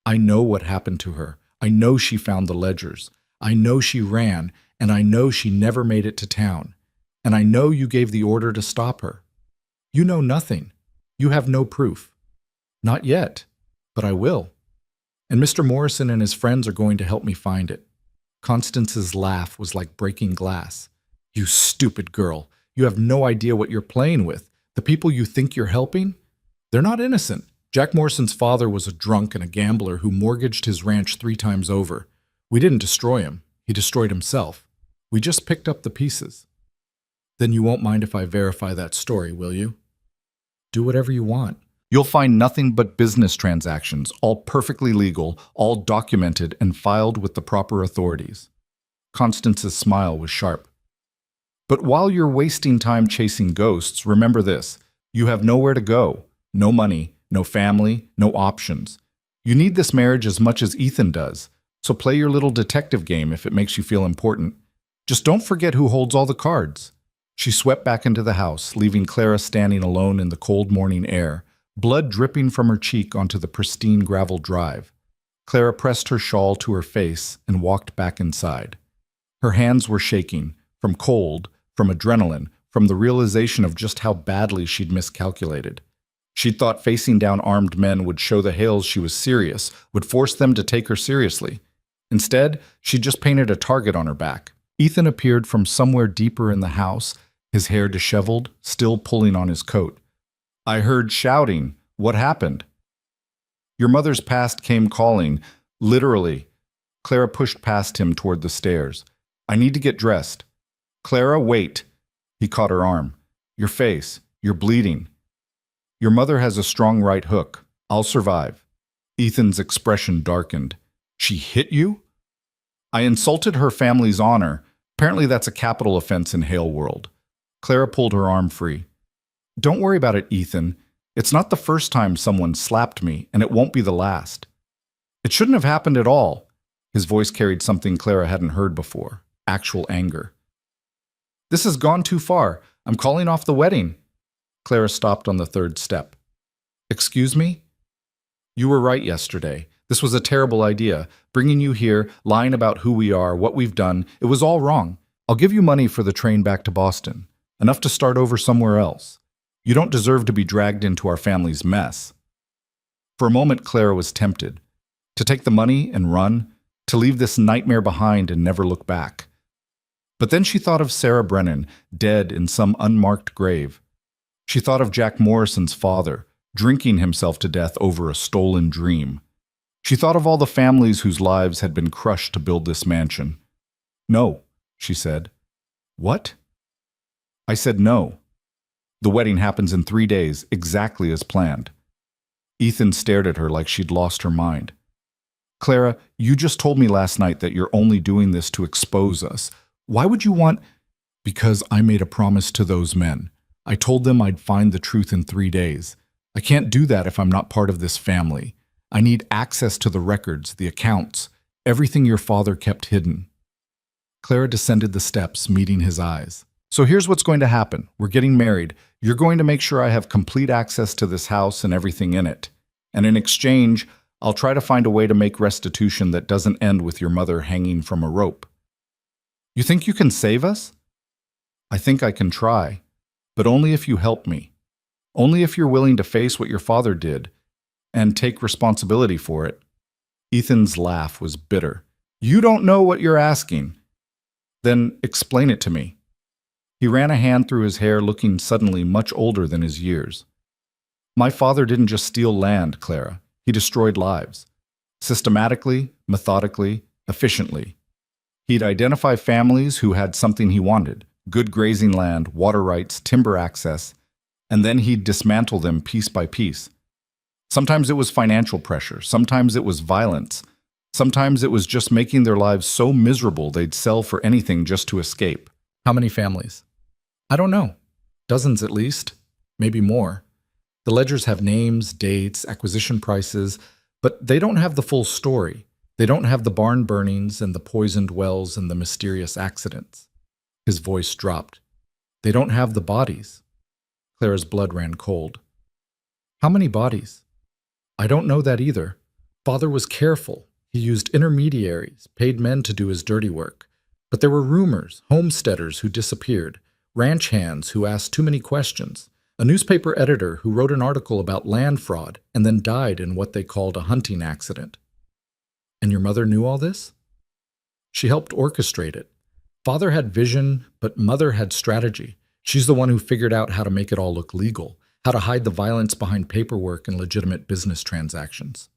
I know what happened to her. I know she found the ledgers. I know she ran, and I know she never made it to town. And I know you gave the order to stop her. You know nothing. You have no proof. Not yet, but I will. And Mr. Morrison and his friends are going to help me find it. Constance's laugh was like breaking glass. You stupid girl. You have no idea what you're playing with. The people you think you're helping? They're not innocent. Jack Morrison's father was a drunk and a gambler who mortgaged his ranch 3 times over. We didn't destroy him. He destroyed himself. We just picked up the pieces. Then you won't mind if I verify that story, will you? Do whatever you want. You'll find nothing but business transactions, all perfectly legal, all documented and filed with the proper authorities. Constance's smile was sharp. But while you're wasting time chasing ghosts, remember this. You have nowhere to go. No money, no family, no options. You need this marriage as much as Ethan does, so play your little detective game if it makes you feel important. Just don't forget who holds all the cards. She swept back into the house, leaving Clara standing alone in the cold morning air, blood dripping from her cheek onto the pristine gravel drive. Clara pressed her shawl to her face and walked back inside. Her hands were shaking, from cold, from adrenaline, from the realization of just how badly she'd miscalculated. She'd thought facing down armed men would show the Hales she was serious, would force them to take her seriously. Instead, she just painted a target on her back. Ethan appeared from somewhere deeper in the house, his hair disheveled, still pulling on his coat. I heard shouting. What happened? Your mother's past came calling, literally. Clara pushed past him toward the stairs. I need to get dressed. Clara, wait. He caught her arm. Your face. You're bleeding. Your mother has a strong right hook. I'll survive. Ethan's expression darkened. She hit you? I insulted her family's honor. Apparently that's a capital offense in Hale world. Clara pulled her arm free. Don't worry about it, Ethan. It's not the first time someone slapped me, and it won't be the last. It shouldn't have happened at all. His voice carried something Clara hadn't heard before, actual anger. This has gone too far. I'm calling off the wedding. Clara stopped on the third step. Excuse me? You were right yesterday. This was a terrible idea. Bringing you here, lying about who we are, what we've done, it was all wrong. I'll give you money for the train back to Boston. Enough to start over somewhere else. You don't deserve to be dragged into our family's mess. For a moment, Clara was tempted. To take the money and run, to leave this nightmare behind and never look back. But then she thought of Sarah Brennan, dead in some unmarked grave. She thought of Jack Morrison's father, drinking himself to death over a stolen dream. She thought of all the families whose lives had been crushed to build this mansion. No, she said. What? I said no. The wedding happens in 3 days, exactly as planned. Ethan stared at her like she'd lost her mind. Clara, you just told me last night that you're only doing this to expose us. Why would you want... Because I made a promise to those men. I told them I'd find the truth in 3 days. I can't do that if I'm not part of this family. I need access to the records, the accounts, everything your father kept hidden. Clara descended the steps, meeting his eyes. So here's what's going to happen. We're getting married. You're going to make sure I have complete access to this house and everything in it. And in exchange, I'll try to find a way to make restitution that doesn't end with your mother hanging from a rope. You think you can save us? I think I can try, but only if you help me. Only if you're willing to face what your father did and take responsibility for it. Ethan's laugh was bitter. You don't know what you're asking. Then explain it to me. He ran a hand through his hair, looking suddenly much older than his years. My father didn't just steal land, Clara. He destroyed lives. Systematically, methodically, efficiently. He'd identify families who had something he wanted, good grazing land, water rights, timber access, and then he'd dismantle them piece by piece. Sometimes it was financial pressure, sometimes it was violence, sometimes it was just making their lives so miserable they'd sell for anything just to escape. How many families? I don't know. Dozens at least, maybe more. The ledgers have names, dates, acquisition prices, but they don't have the full story. They don't have the barn burnings and the poisoned wells and the mysterious accidents. His voice dropped. They don't have the bodies. Clara's blood ran cold. How many bodies? I don't know that either. Father was careful. He used intermediaries, paid men to do his dirty work. But there were rumors, homesteaders who disappeared, ranch hands who asked too many questions, a newspaper editor who wrote an article about land fraud and then died in what they called a hunting accident. And your mother knew all this? She helped orchestrate it. Father had vision, but mother had strategy. She's the one who figured out how to make it all look legal, how to hide the violence behind paperwork and legitimate business transactions.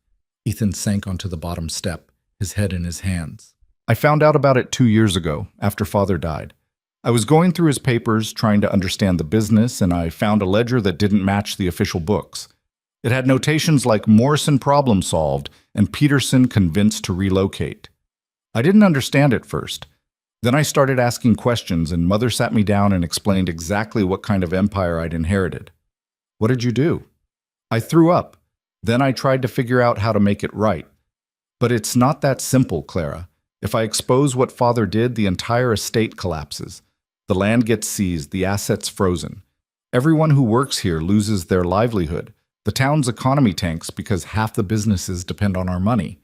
Ethan sank onto the bottom step, his head in his hands. I found out about it 2 years ago, after Father died. I was going through his papers, trying to understand the business, and I found a ledger that didn't match the official books. It had notations like Morrison problem solved and Peterson convinced to relocate. I didn't understand at first. Then I started asking questions, and Mother sat me down and explained exactly what kind of empire I'd inherited. What did you do? I threw up. Then I tried to figure out how to make it right. But it's not that simple, Clara. If I expose what Father did, the entire estate collapses. The land gets seized, the assets frozen. Everyone who works here loses their livelihood. The town's economy tanks because half the businesses depend on our money.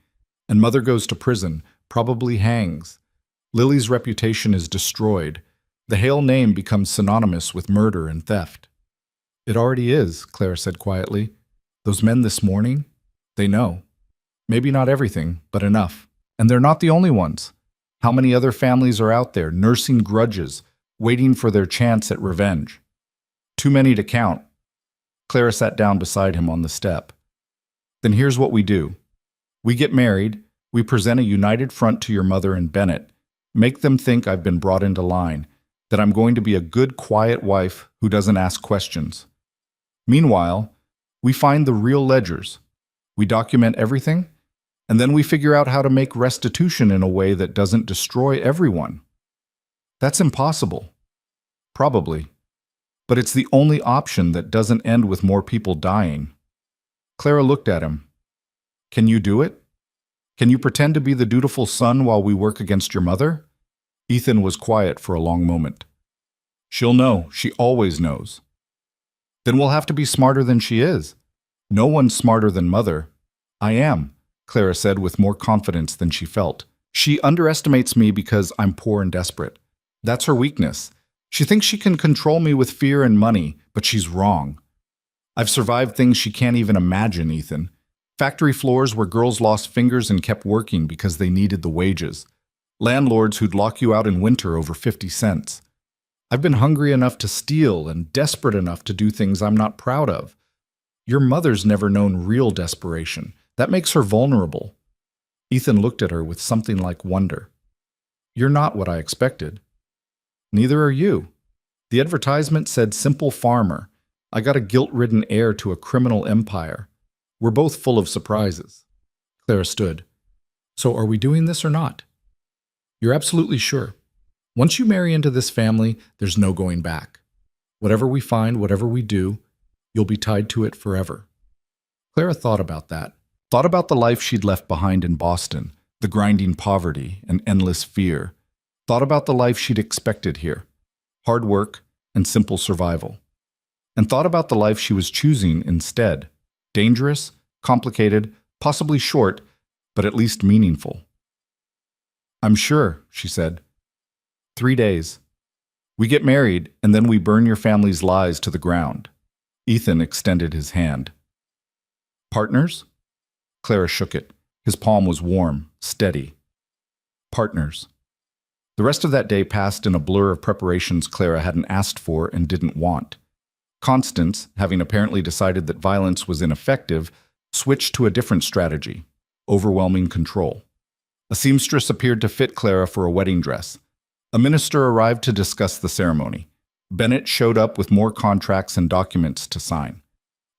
And Mother goes to prison, probably hangs. Lily's reputation is destroyed. The Hale name becomes synonymous with murder and theft. It already is, Clara said quietly. Those men this morning, they know. Maybe not everything, but enough. And they're not the only ones. How many other families are out there nursing grudges, waiting for their chance at revenge? Too many to count. Clara sat down beside him on the step. Then here's what we do. We get married, we present a united front to your mother and Bennett, make them think I've been brought into line, that I'm going to be a good, quiet wife who doesn't ask questions. Meanwhile, we find the real ledgers. We document everything, and then we figure out how to make restitution in a way that doesn't destroy everyone. That's impossible. Probably. But it's the only option that doesn't end with more people dying. Clara looked at him. Can you do it? Can you pretend to be the dutiful son while we work against your mother? Ethan was quiet for a long moment. She'll know. She always knows. Then we'll have to be smarter than she is. No one's smarter than Mother. I am, Clara said with more confidence than she felt. She underestimates me because I'm poor and desperate. That's her weakness. She thinks she can control me with fear and money, but she's wrong. I've survived things she can't even imagine, Ethan. Factory floors where girls lost fingers and kept working because they needed the wages. Landlords who'd lock you out in winter over 50 cents. I've been hungry enough to steal and desperate enough to do things I'm not proud of. Your mother's never known real desperation. That makes her vulnerable. Ethan looked at her with something like wonder. You're not what I expected. Neither are you. The advertisement said simple farmer. I got a guilt-ridden heir to a criminal empire. We're both full of surprises. Clara stood. So are we doing this or not? You're absolutely sure. Once you marry into this family, there's no going back. Whatever we find, whatever we do, you'll be tied to it forever. Clara thought about that. Thought about the life she'd left behind in Boston, the grinding poverty and endless fear. Thought about the life she'd expected here, hard work and simple survival. And thought about the life she was choosing instead, dangerous, complicated, possibly short, but at least meaningful. I'm sure, she said. 3 days. We get married, and then we burn your family's lies to the ground. Ethan extended his hand. Partners? Clara shook it. His palm was warm, steady. Partners. The rest of that day passed in a blur of preparations Clara hadn't asked for and didn't want. Constance, having apparently decided that violence was ineffective, switched to a different strategy, overwhelming control. A seamstress appeared to fit Clara for a wedding dress. A minister arrived to discuss the ceremony. Bennett showed up with more contracts and documents to sign.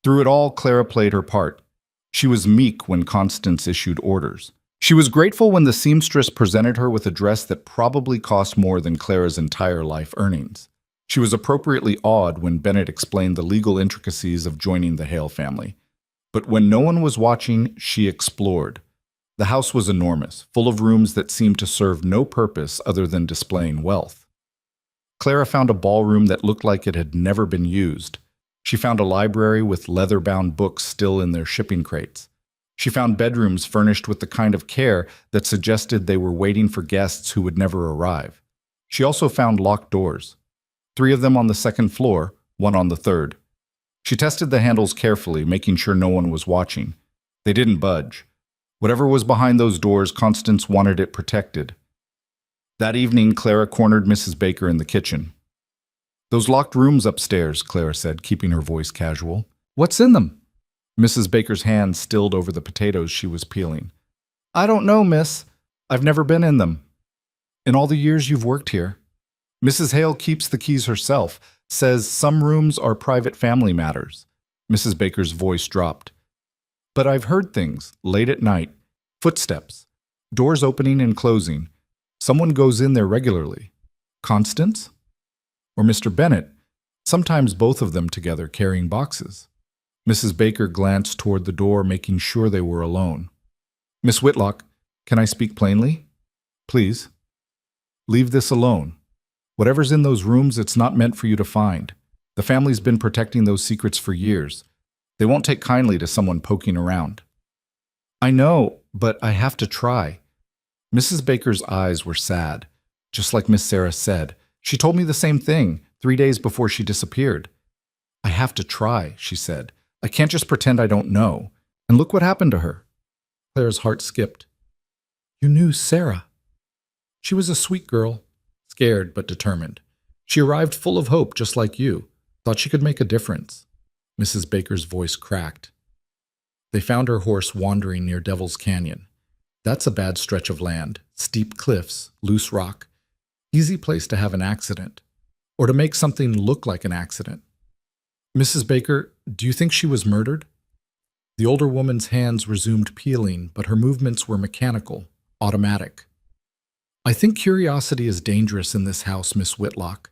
Through it all, Clara played her part. She was meek when Constance issued orders. She was grateful when the seamstress presented her with a dress that probably cost more than Clara's entire life earnings. She was appropriately awed when Bennett explained the legal intricacies of joining the Hale family. But when no one was watching, she explored. The house was enormous, full of rooms that seemed to serve no purpose other than displaying wealth. Clara found a ballroom that looked like it had never been used. She found a library with leather-bound books still in their shipping crates. She found bedrooms furnished with the kind of care that suggested they were waiting for guests who would never arrive. She also found locked doors. 3 of them on the 2nd floor, 1 on the 3rd. She tested the handles carefully, making sure no one was watching. They didn't budge. Whatever was behind those doors, Constance wanted it protected. That evening, Clara cornered Mrs. Baker in the kitchen. Those locked rooms upstairs, Clara said, keeping her voice casual. What's in them? Mrs. Baker's hand stilled over the potatoes she was peeling. I don't know, miss. I've never been in them. In all the years you've worked here. Mrs. Hale keeps the keys herself, says some rooms are private family matters. Mrs. Baker's voice dropped. But I've heard things, late at night, footsteps, doors opening and closing. Someone goes in there regularly. Constance? Or Mr. Bennett? Sometimes both of them together carrying boxes. Mrs. Baker glanced toward the door, making sure they were alone. Miss Whitlock, can I speak plainly? Please. Leave this alone. Whatever's in those rooms, it's not meant for you to find. The family's been protecting those secrets for years. They won't take kindly to someone poking around. I know, but I have to try. Mrs. Baker's eyes were sad. Just like Miss Sarah said, she told me the same thing 3 days before she disappeared. I have to try, she said. I can't just pretend I don't know. And look what happened to her. Claire's heart skipped. You knew Sarah. She was a sweet girl, scared but determined. She arrived full of hope, just like you. Thought she could make a difference. Mrs. Baker's voice cracked. They found her horse wandering near Devil's Canyon. That's a bad stretch of land, steep cliffs, loose rock. Easy place to have an accident, or to make something look like an accident. Mrs. Baker, do you think she was murdered? The older woman's hands resumed peeling, but her movements were mechanical, automatic. I think curiosity is dangerous in this house, Miss Whitlock.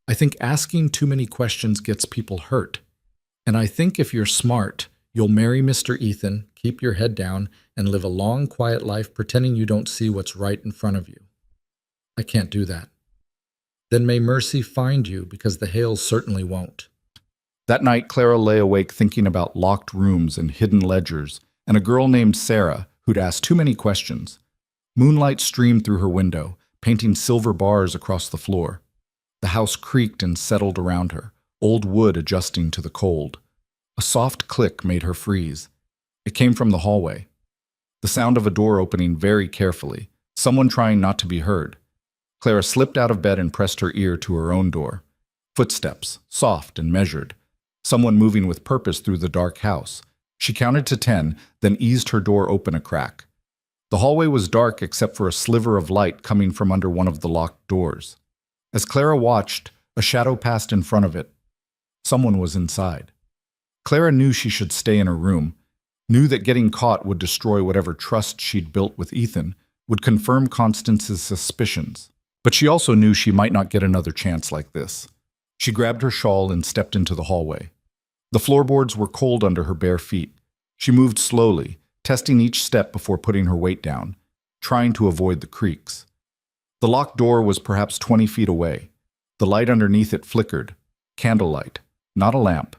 I think asking too many questions gets people hurt. And I think if you're smart, you'll marry Mr. Ethan, keep your head down, and live a long, quiet life pretending you don't see what's right in front of you. I can't do that. Then may mercy find you, because the Hales certainly won't. That night, Clara lay awake thinking about locked rooms and hidden ledgers, and a girl named Sarah who'd asked too many questions. Moonlight streamed through her window, painting silver bars across the floor. The house creaked and settled around her, old wood adjusting to the cold. A soft click made her freeze. It came from the hallway. The sound of a door opening very carefully, someone trying not to be heard. Clara slipped out of bed and pressed her ear to her own door. Footsteps, soft and measured. Someone moving with purpose through the dark house. She counted to 10, then eased her door open a crack. The hallway was dark except for a sliver of light coming from under one of the locked doors. As Clara watched, a shadow passed in front of it. Someone was inside. Clara knew she should stay in her room, knew that getting caught would destroy whatever trust she'd built with Ethan, would confirm Constance's suspicions. But she also knew she might not get another chance like this. She grabbed her shawl and stepped into the hallway. The floorboards were cold under her bare feet. She moved slowly, testing each step before putting her weight down, trying to avoid the creaks. The locked door was perhaps 20 feet away. The light underneath it flickered. Candlelight, not a lamp.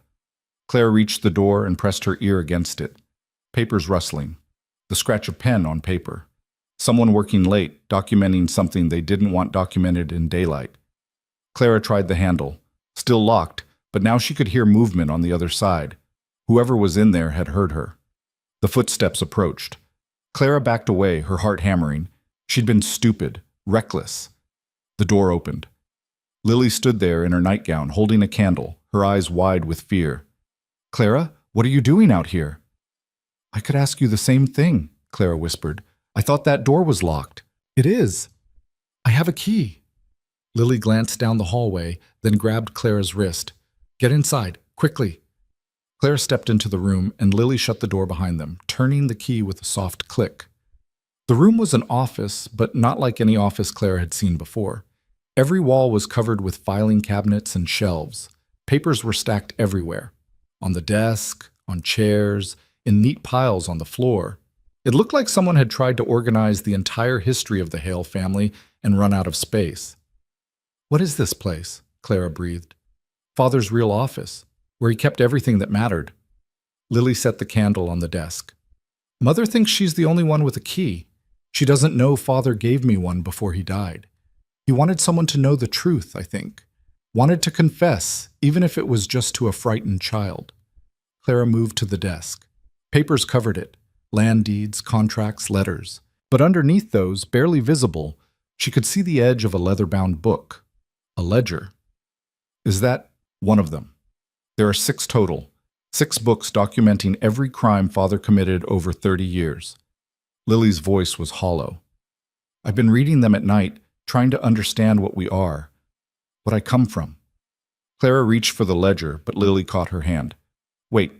Claire reached the door and pressed her ear against it. Papers rustling. The scratch of pen on paper. Someone working late, documenting something they didn't want documented in daylight. Clara tried the handle. Still locked, but now she could hear movement on the other side. Whoever was in there had heard her. The footsteps approached. Clara backed away, her heart hammering. She'd been stupid, reckless. The door opened. Lily stood there in her nightgown, holding a candle, her eyes wide with fear. Clara, what are you doing out here? I could ask you the same thing, Clara whispered. I thought that door was locked. It is. I have a key. Lily glanced down the hallway, then grabbed Clara's wrist. Get inside, quickly. Clara stepped into the room, and Lily shut the door behind them, turning the key with a soft click. The room was an office, but not like any office Clara had seen before. Every wall was covered with filing cabinets and shelves. Papers were stacked everywhere. On the desk, on chairs, in neat piles on the floor. It looked like someone had tried to organize the entire history of the Hale family and run out of space. What is this place? Clara breathed. Father's real office, where he kept everything that mattered. Lily set the candle on the desk. Mother thinks she's the only one with a key. She doesn't know Father gave me one before he died. He wanted someone to know the truth, I think. Wanted to confess, even if it was just to a frightened child. Clara moved to the desk. Papers covered it. Land deeds, contracts, letters. But underneath those, barely visible, she could see the edge of a leather-bound book. A ledger. Is that one of them? There are 6 total. 6 books documenting every crime Father committed over 30 years. Lily's voice was hollow. I've been reading them at night, trying to understand what we are, what I come from. Clara reached for the ledger, but Lily caught her hand. Wait.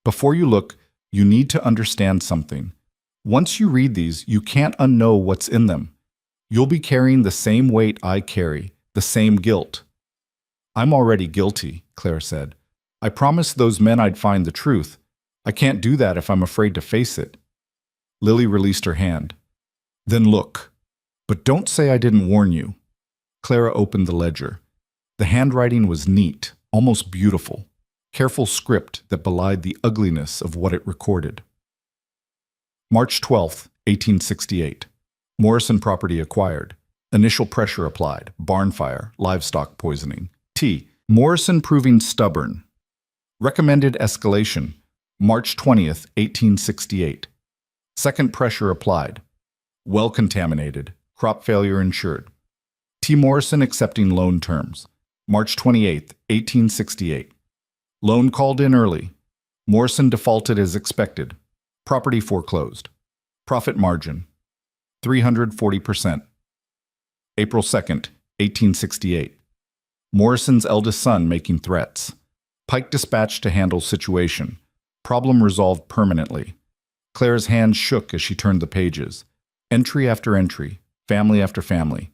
Before you look, you need to understand something. Once you read these, you can't unknow what's in them. You'll be carrying the same weight I carry, the same guilt. I'm already guilty, Claire said. I promised those men I'd find the truth. I can't do that if I'm afraid to face it. Lily released her hand. Then look. But don't say I didn't warn you. Clara opened the ledger. The handwriting was neat, almost beautiful. Careful script that belied the ugliness of what it recorded. March 12, 1868. Morrison property acquired. Initial pressure applied. Barn fire. Livestock poisoning. T. Morrison proving stubborn. Recommended escalation. March 20th, 1868. Second pressure applied. Well contaminated. Crop failure insured. T. Morrison accepting loan terms. March 28th, 1868. Loan called in early. Morrison defaulted as expected. Property foreclosed. Profit margin. 340%. April 2nd, 1868. Morrison's eldest son making threats. Pike dispatched to handle situation. Problem resolved permanently. Claire's hands shook as she turned the pages. Entry after entry, family after family.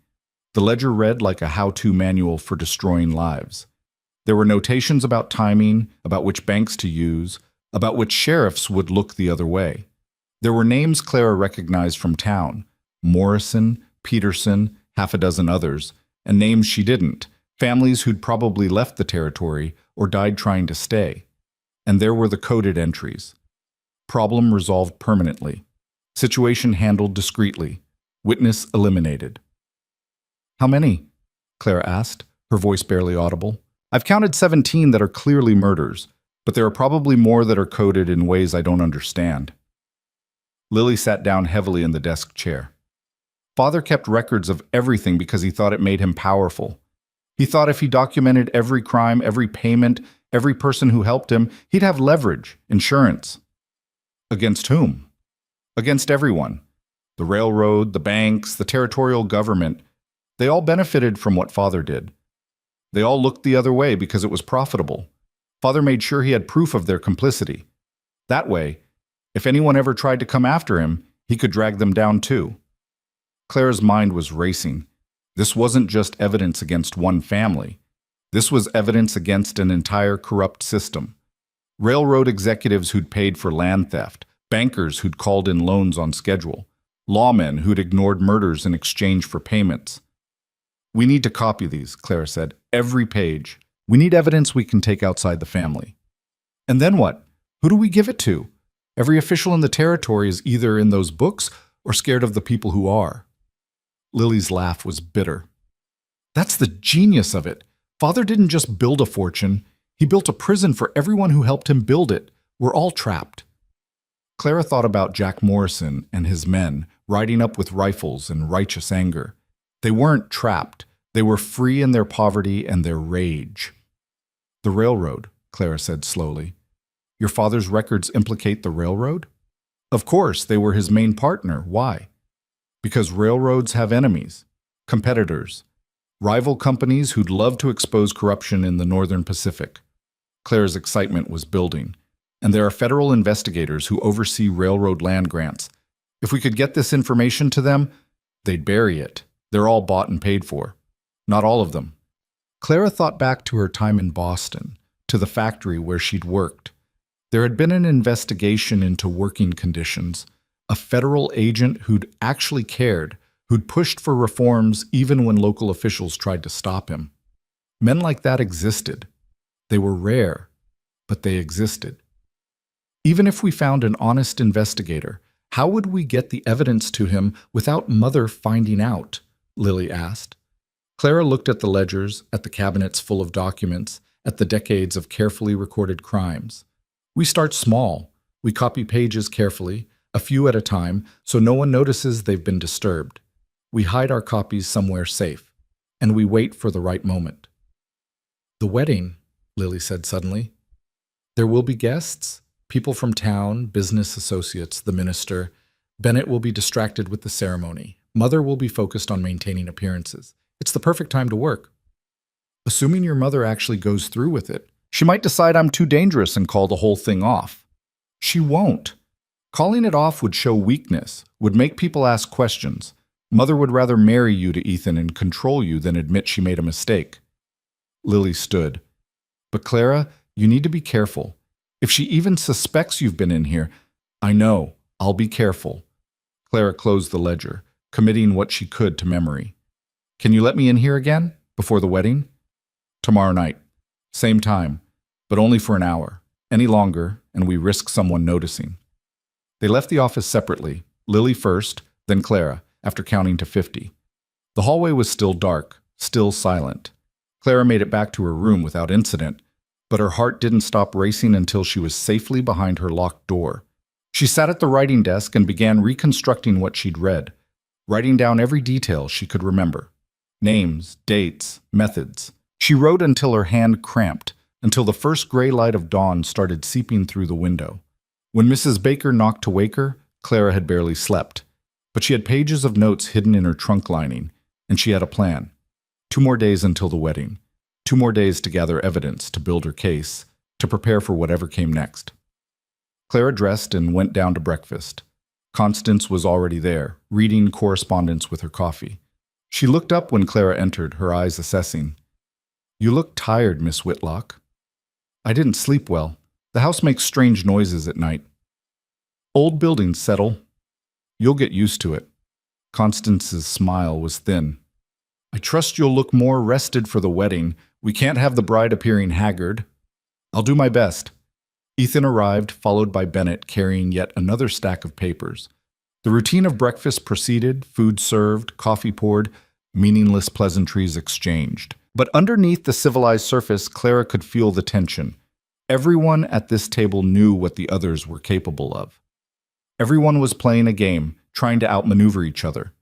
The ledger read like a how-to manual for destroying lives. There were notations about timing, about which banks to use, about which sheriffs would look the other way. There were names Clara recognized from town. Morrison, Peterson, half a dozen others, and names she didn't, families who'd probably left the territory or died trying to stay. And there were the coded entries. Problem resolved permanently. Situation handled discreetly. Witness eliminated. How many? Clara asked, her voice barely audible. I've counted 17 that are clearly murders, but there are probably more that are coded in ways I don't understand. Lily sat down heavily in the desk chair. Father kept records of everything because he thought it made him powerful. He thought if he documented every crime, every payment, every person who helped him, he'd have leverage, insurance. Against whom? Against everyone. The railroad, the banks, the territorial government. They all benefited from what Father did. They all looked the other way because it was profitable. Father made sure he had proof of their complicity. That way, if anyone ever tried to come after him, he could drag them down too. Clara's mind was racing. This wasn't just evidence against one family. This was evidence against an entire corrupt system. Railroad executives who'd paid for land theft, bankers who'd called in loans on schedule, lawmen who'd ignored murders in exchange for payments. We need to copy these, Clara said. Every page. We need evidence we can take outside the family. And then what? Who do we give it to? Every official in the territory is either in those books or scared of the people who are. Lily's laugh was bitter. That's the genius of it. Father didn't just build a fortune. He built a prison for everyone who helped him build it. We're all trapped. Clara thought about Jack Morrison and his men riding up with rifles in righteous anger. They weren't trapped. They were free in their poverty and their rage. The railroad, Clara said slowly. Your father's records implicate the railroad? Of course, they were his main partner. Why? Because railroads have enemies, competitors, rival companies who'd love to expose corruption in the Northern Pacific. Clara's excitement was building. And there are federal investigators who oversee railroad land grants. If we could get this information to them, they'd bury it. They're all bought and paid for. Not all of them. Clara thought back to her time in Boston, to the factory where she'd worked. There had been an investigation into working conditions, a federal agent who'd actually cared, who'd pushed for reforms even when local officials tried to stop him. Men like that existed. They were rare, but they existed. Even if we found an honest investigator, how would we get the evidence to him without Mother finding out? Lily asked. Clara looked at the ledgers, at the cabinets full of documents, at the decades of carefully recorded crimes. We start small. We copy pages carefully, a few at a time, so no one notices they've been disturbed. We hide our copies somewhere safe, and we wait for the right moment. The wedding, Lily said suddenly. There will be guests, people from town, business associates, the minister. Bennett will be distracted with the ceremony. Mother will be focused on maintaining appearances. It's the perfect time to work. Assuming your mother actually goes through with it, she might decide I'm too dangerous and call the whole thing off. She won't. Calling it off would show weakness, would make people ask questions. Mother would rather marry you to Ethan and control you than admit she made a mistake. Lily stood. But Clara, you need to be careful. If she even suspects you've been in here, I know, I'll be careful. Clara closed the ledger, committing what she could to memory. Can you let me in here again, before the wedding? Tomorrow night. Same time, but only for an hour. Any longer, and we risk someone noticing. They left the office separately, Lily first, then Clara, after counting to 50. The hallway was still dark, still silent. Clara made it back to her room without incident, but her heart didn't stop racing until she was safely behind her locked door. She sat at the writing desk and began reconstructing what she'd read, writing down every detail she could remember. Names, dates, methods. She wrote until her hand cramped, until the first gray light of dawn started seeping through the window. When Mrs. Baker knocked to wake her, Clara had barely slept. But she had pages of notes hidden in her trunk lining, and she had a plan. 2 more days until the wedding. 2 more days to gather evidence, to build her case, to prepare for whatever came next. Clara dressed and went down to breakfast. Constance was already there, reading correspondence with her coffee. She looked up when Clara entered, her eyes assessing. You look tired, Miss Whitlock. I didn't sleep well. The house makes strange noises at night. Old buildings settle. You'll get used to it. Constance's smile was thin. I trust you'll look more rested for the wedding. We can't have the bride appearing haggard. I'll do my best. Ethan arrived, followed by Bennett carrying yet another stack of papers. The routine of breakfast proceeded, food served, coffee poured, meaningless pleasantries exchanged. But underneath the civilized surface, Clara could feel the tension. Everyone at this table knew what the others were capable of. Everyone was playing a game, trying to outmaneuver each other.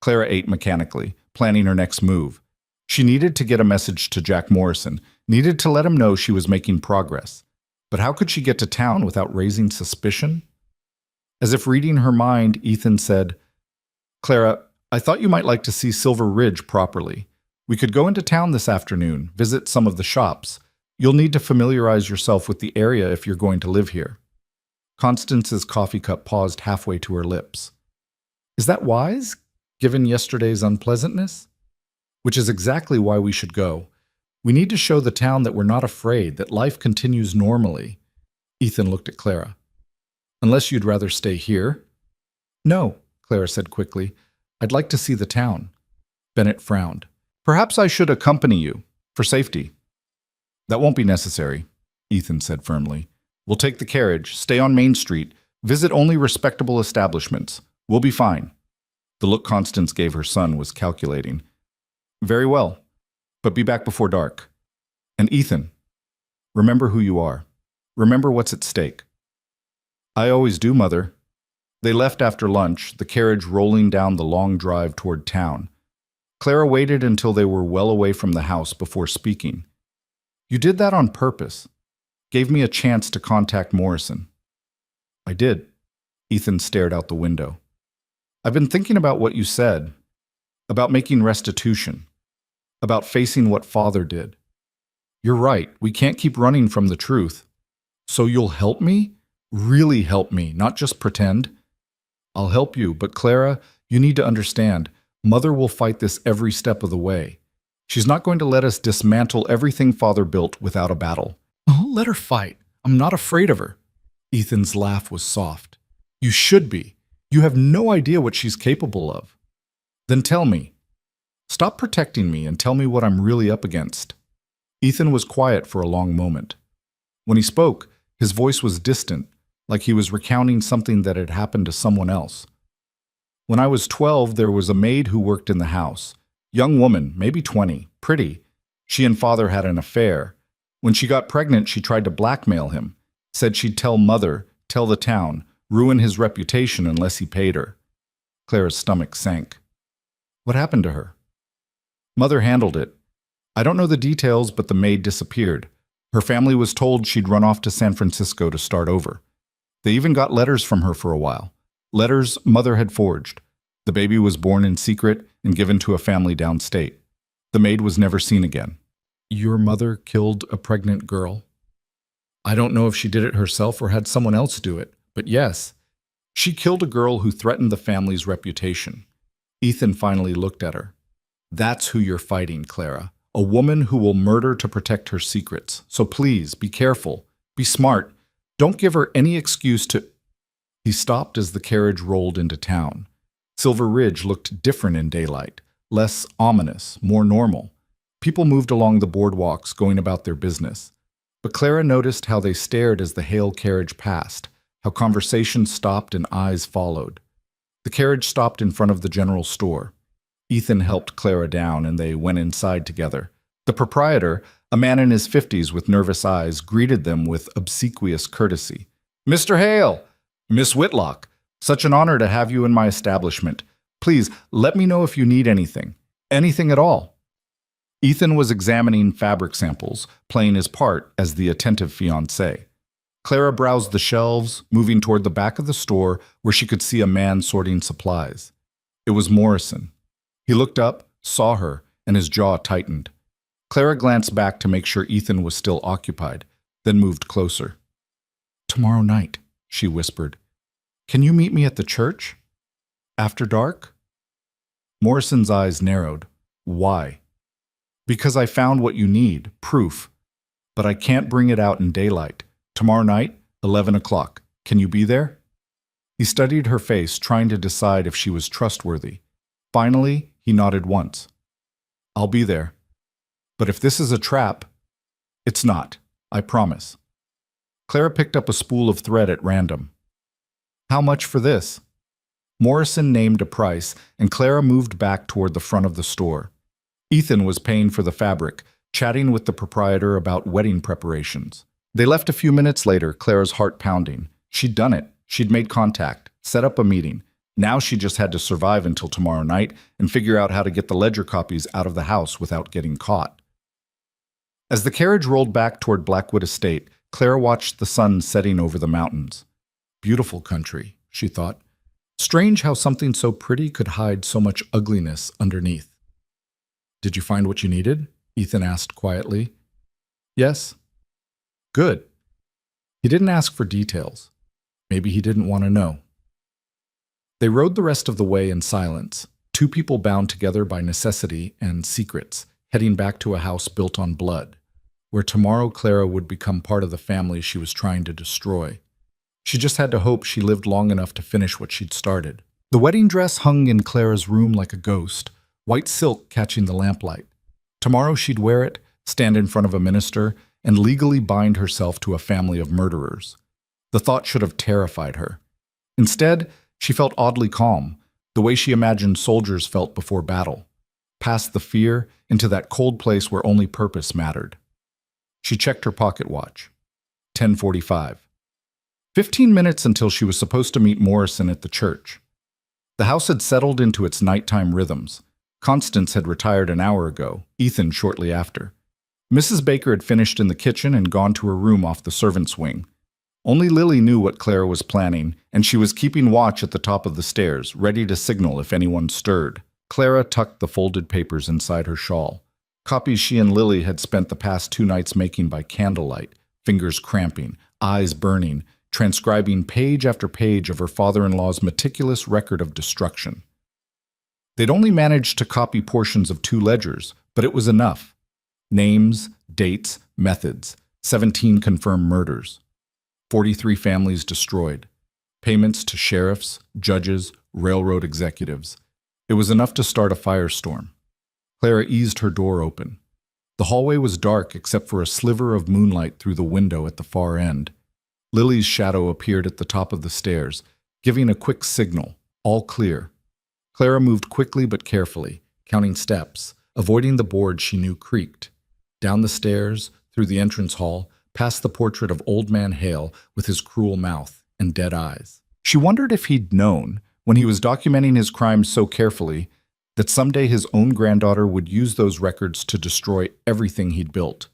Clara ate mechanically, planning her next move. She needed to get a message to Jack Morrison, needed to let him know she was making progress. But how could she get to town without raising suspicion? As if reading her mind, Ethan said, Clara, I thought you might like to see Silver Ridge properly. We could go into town this afternoon, visit some of the shops. You'll need to familiarize yourself with the area if you're going to live here. Constance's coffee cup paused halfway to her lips. Is that wise, given yesterday's unpleasantness? Which is exactly why we should go. We need to show the town that we're not afraid, that life continues normally. Ethan looked at Clara. Unless you'd rather stay here? No, Clara said quickly. I'd like to see the town. Bennett frowned. Perhaps I should accompany you, for safety. That won't be necessary, Ethan said firmly. We'll take the carriage, stay on Main Street, visit only respectable establishments. We'll be fine. The look Constance gave her son was calculating. Very well, but be back before dark. And Ethan, remember who you are. Remember what's at stake. I always do, Mother. They left after lunch, the carriage rolling down the long drive toward town. Clara waited until they were well away from the house before speaking. You did that on purpose. Gave me a chance to contact Morrison. I did. Ethan stared out the window. I've been thinking about what you said, about making restitution, about facing what Father did. You're right, we can't keep running from the truth. So you'll help me? Really help me, not just pretend? I'll help you, but Clara, you need to understand, Mother will fight this every step of the way. She's not going to let us dismantle everything Father built without a battle. Oh, let her fight. I'm not afraid of her. Ethan's laugh was soft. You should be. You have no idea what she's capable of. Then tell me. Stop protecting me and tell me what I'm really up against. Ethan was quiet for a long moment. When he spoke, his voice was distant, like he was recounting something that had happened to someone else. When I was 12, there was a maid who worked in the house. Young woman, maybe 20, pretty. She and Father had an affair. When she got pregnant, she tried to blackmail him. Said she'd tell Mother, tell the town, ruin his reputation unless he paid her. Clara's stomach sank. What happened to her? Mother handled it. I don't know the details, but the maid disappeared. Her family was told she'd run off to San Francisco to start over. They even got letters from her for a while. Letters Mother had forged. The baby was born in secret and given to a family downstate. The maid was never seen again. Your mother killed a pregnant girl? I don't know if she did it herself or had someone else do it, but yes, she killed a girl who threatened the family's reputation. Ethan finally looked at her. That's who you're fighting, Clara. A woman who will murder to protect her secrets. So please, be careful. Be smart. Don't give her any excuse to... He stopped as the carriage rolled into town. Silver Ridge looked different in daylight, less ominous, more normal. People moved along the boardwalks, going about their business. But Clara noticed how they stared as the Hale carriage passed, how conversation stopped and eyes followed. The carriage stopped in front of the general store. Ethan helped Clara down and they went inside together. The proprietor, a man in his 50s with nervous eyes, greeted them with obsequious courtesy. Mr. Hale! Miss Whitlock, such an honor to have you in my establishment. Please, let me know if you need anything. Anything at all. Ethan was examining fabric samples, playing his part as the attentive fiancé. Clara browsed the shelves, moving toward the back of the store where she could see a man sorting supplies. It was Morrison. He looked up, saw her, and his jaw tightened. Clara glanced back to make sure Ethan was still occupied, then moved closer. Tomorrow night, she whispered. Can you meet me at the church? After dark? Morrison's eyes narrowed. Why? Because I found what you need, proof. But I can't bring it out in daylight. Tomorrow night, 11 o'clock. Can you be there? He studied her face, trying to decide if she was trustworthy. Finally, he nodded once. I'll be there. But if this is a trap, it's not. I promise. Clara picked up a spool of thread at random. How much for this? Morrison named a price, and Clara moved back toward the front of the store. Ethan was paying for the fabric, chatting with the proprietor about wedding preparations. They left a few minutes later, Clara's heart pounding. She'd done it. She'd made contact, set up a meeting. Now she just had to survive until tomorrow night and figure out how to get the ledger copies out of the house without getting caught. As the carriage rolled back toward Blackwood Estate, Clara watched the sun setting over the mountains. Beautiful country, she thought. Strange how something so pretty could hide so much ugliness underneath. Did you find what you needed? Ethan asked quietly. Yes. Good. He didn't ask for details. Maybe he didn't want to know. They rode the rest of the way in silence, two people bound together by necessity and secrets, heading back to a house built on blood, where tomorrow Clara would become part of the family she was trying to destroy. She just had to hope she lived long enough to finish what she'd started. The wedding dress hung in Clara's room like a ghost, white silk catching the lamplight. Tomorrow she'd wear it, stand in front of a minister, and legally bind herself to a family of murderers. The thought should have terrified her. Instead, she felt oddly calm, the way she imagined soldiers felt before battle, past the fear into that cold place where only purpose mattered. She checked her pocket watch. 10:45. 15 minutes until she was supposed to meet Morrison at the church. The house had settled into its nighttime rhythms. Constance had retired an hour ago, Ethan shortly after. Mrs. Baker had finished in the kitchen and gone to her room off the servants' wing. Only Lily knew what Clara was planning, and she was keeping watch at the top of the stairs, ready to signal if anyone stirred. Clara tucked the folded papers inside her shawl, copies she and Lily had spent the past 2 nights making by candlelight, fingers cramping, eyes burning, transcribing page after page of her father-in-law's meticulous record of destruction. They'd only managed to copy portions of 2 ledgers, but it was enough. Names, dates, methods, 17 confirmed murders. 43 families destroyed. Payments to sheriffs, judges, railroad executives. It was enough to start a firestorm. Clara eased her door open. The hallway was dark except for a sliver of moonlight through the window at the far end. Lily's shadow appeared at the top of the stairs, giving a quick signal, all clear. Clara moved quickly but carefully, counting steps, avoiding the board she knew creaked. Down the stairs, through the entrance hall, past the portrait of Old Man Hale with his cruel mouth and dead eyes. She wondered if he'd known, when he was documenting his crimes so carefully, that someday his own granddaughter would use those records to destroy everything he'd built.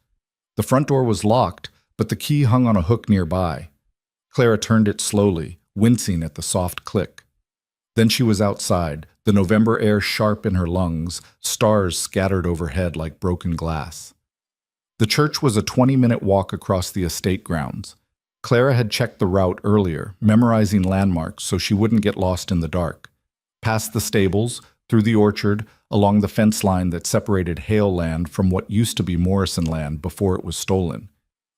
The front door was locked, but the key hung on a hook nearby. Clara turned it slowly, wincing at the soft click. Then she was outside, the November air sharp in her lungs, stars scattered overhead like broken glass. The church was a 20-minute walk across the estate grounds. Clara had checked the route earlier, memorizing landmarks so she wouldn't get lost in the dark. Past the stables, through the orchard, along the fence line that separated Hale land from what used to be Morrison land before it was stolen.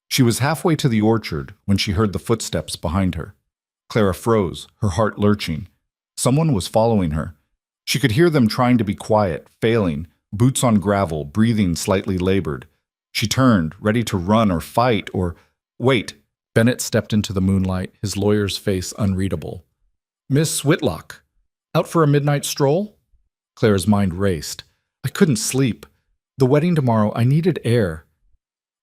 She was halfway to the orchard when she heard the footsteps behind her. Clara froze, her heart lurching. Someone was following her. She could hear them trying to be quiet, failing, boots on gravel, breathing slightly labored. She turned, ready to run or fight or... Wait! Bennett stepped into the moonlight, his lawyer's face unreadable. "Miss Whitlock, out for a midnight stroll?" Clara's mind raced. "I couldn't sleep. The wedding tomorrow, I needed air."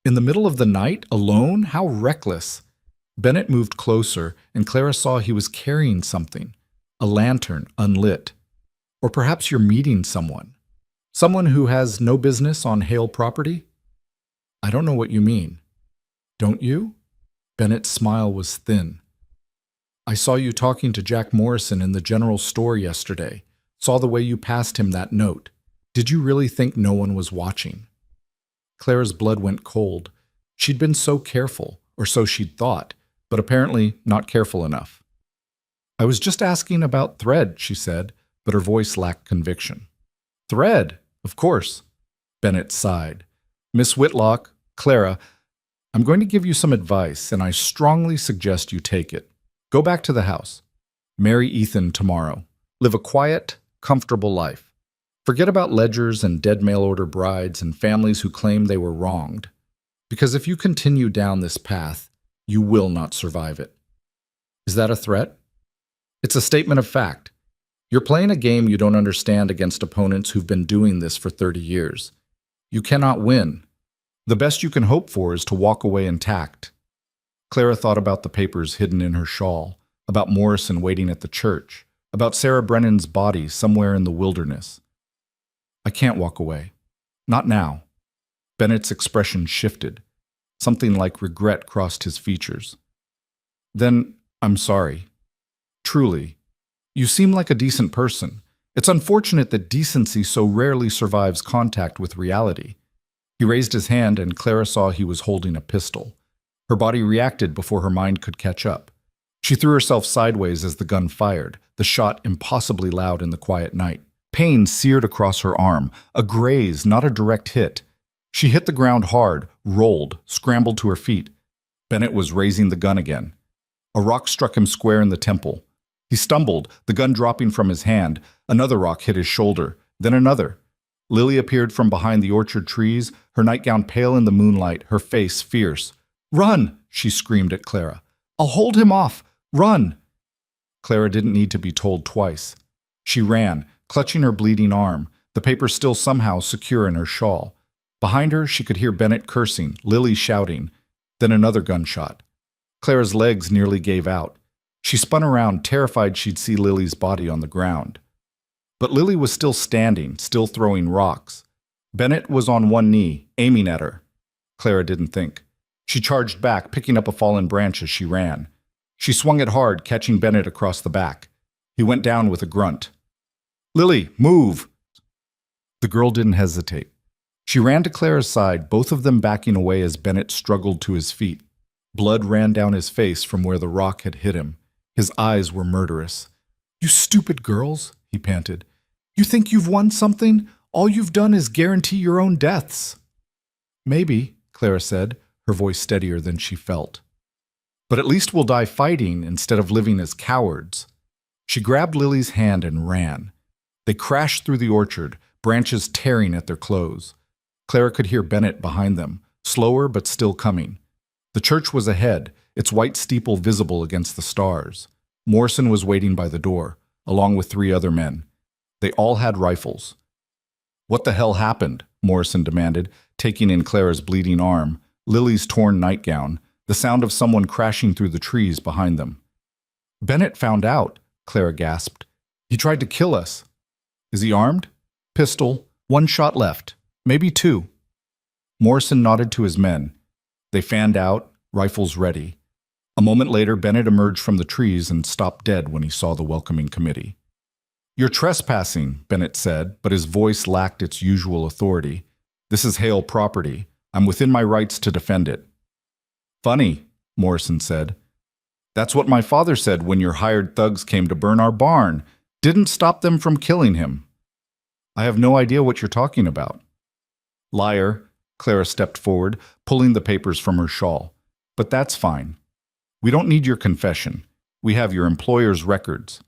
In the middle of the night, alone? How reckless. Bennett moved closer, and Clara saw he was carrying something. A lantern, unlit. Or perhaps you're meeting someone. Someone who has no business on Hale property? "I don't know what you mean." "Don't you?" Bennett's smile was thin. "I saw you talking to Jack Morrison in the general store yesterday. Saw the way you passed him that note. Did you really think no one was watching?" Clara's blood went cold. She'd been so careful, or so she'd thought, but apparently not careful enough. "I was just asking about thread," she said, but her voice lacked conviction. "Thread? Of course." Bennett sighed. "Miss Whitlock, Clara, I'm going to give you some advice, and I strongly suggest you take it. Go back to the house. Marry Ethan tomorrow. Live a quiet, comfortable life. Forget about ledgers and dead mail-order brides and families who claim they were wronged. Because if you continue down this path, you will not survive it." Is that a threat? It's a statement of fact. You're playing a game you don't understand against opponents who've been doing this for 30 years. You cannot win. The best you can hope for is to walk away intact. Clara thought about the papers hidden in her shawl, about Morrison waiting at the church, about Sarah Brennan's body somewhere in the wilderness. "I can't walk away. Not now." Bennett's expression shifted. Something like regret crossed his features. "Then I'm sorry. Truly. You seem like a decent person. It's unfortunate that decency so rarely survives contact with reality." He raised his hand, and Clara saw he was holding a pistol. Her body reacted before her mind could catch up. She threw herself sideways as the gun fired, the shot impossibly loud in the quiet night. Pain seared across her arm, a graze, not a direct hit. She hit the ground hard, rolled, scrambled to her feet. Bennett was raising the gun again. A rock struck him square in the temple. He stumbled, the gun dropping from his hand. Another rock hit his shoulder, then another. Lily appeared from behind the orchard trees, her nightgown pale in the moonlight, her face fierce. "Run!" she screamed at Clara. "I'll hold him off! Run!" Clara didn't need to be told twice. She ran, clutching her bleeding arm, the paper still somehow secure in her shawl. Behind her, she could hear Bennett cursing, Lily shouting. Then another gunshot. Clara's legs nearly gave out. She spun around, terrified she'd see Lily's body on the ground. But Lily was still standing, still throwing rocks. Bennett was on one knee, aiming at her. Clara didn't think. She charged back, picking up a fallen branch as she ran. She swung it hard, catching Bennett across the back. He went down with a grunt. "Lily, move!" The girl didn't hesitate. She ran to Clara's side, both of them backing away as Bennett struggled to his feet. Blood ran down his face from where the rock had hit him. His eyes were murderous. "You stupid girls," he panted. "You think you've won something? All you've done is guarantee your own deaths." "Maybe," Clara said, her voice steadier than she felt. "But at least we'll die fighting instead of living as cowards." She grabbed Lily's hand and ran. They crashed through the orchard, branches tearing at their clothes. Clara could hear Bennett behind them, slower but still coming. The church was ahead, its white steeple visible against the stars. Morrison was waiting by the door, along with 3 other men. They all had rifles. "What the hell happened?" Morrison demanded, taking in Clara's bleeding arm, Lily's torn nightgown, the sound of someone crashing through the trees behind them. "Bennett found out," Clara gasped. "He tried to kill us." "Is he armed?" "Pistol. 1 shot left. Maybe 2. Morrison nodded to his men. They fanned out, rifles ready. A moment later, Bennett emerged from the trees and stopped dead when he saw the welcoming committee. You're trespassing, Bennett said, but his voice lacked its usual authority. This is Hale property. I'm within my rights to defend it. Funny, Morrison said. That's what my father said when your hired thugs came to burn our barn. Didn't stop them from killing him. I have no idea what you're talking about. Liar, Clara stepped forward, pulling the papers from her shawl. But that's fine. We don't need your confession. We have your employer's records.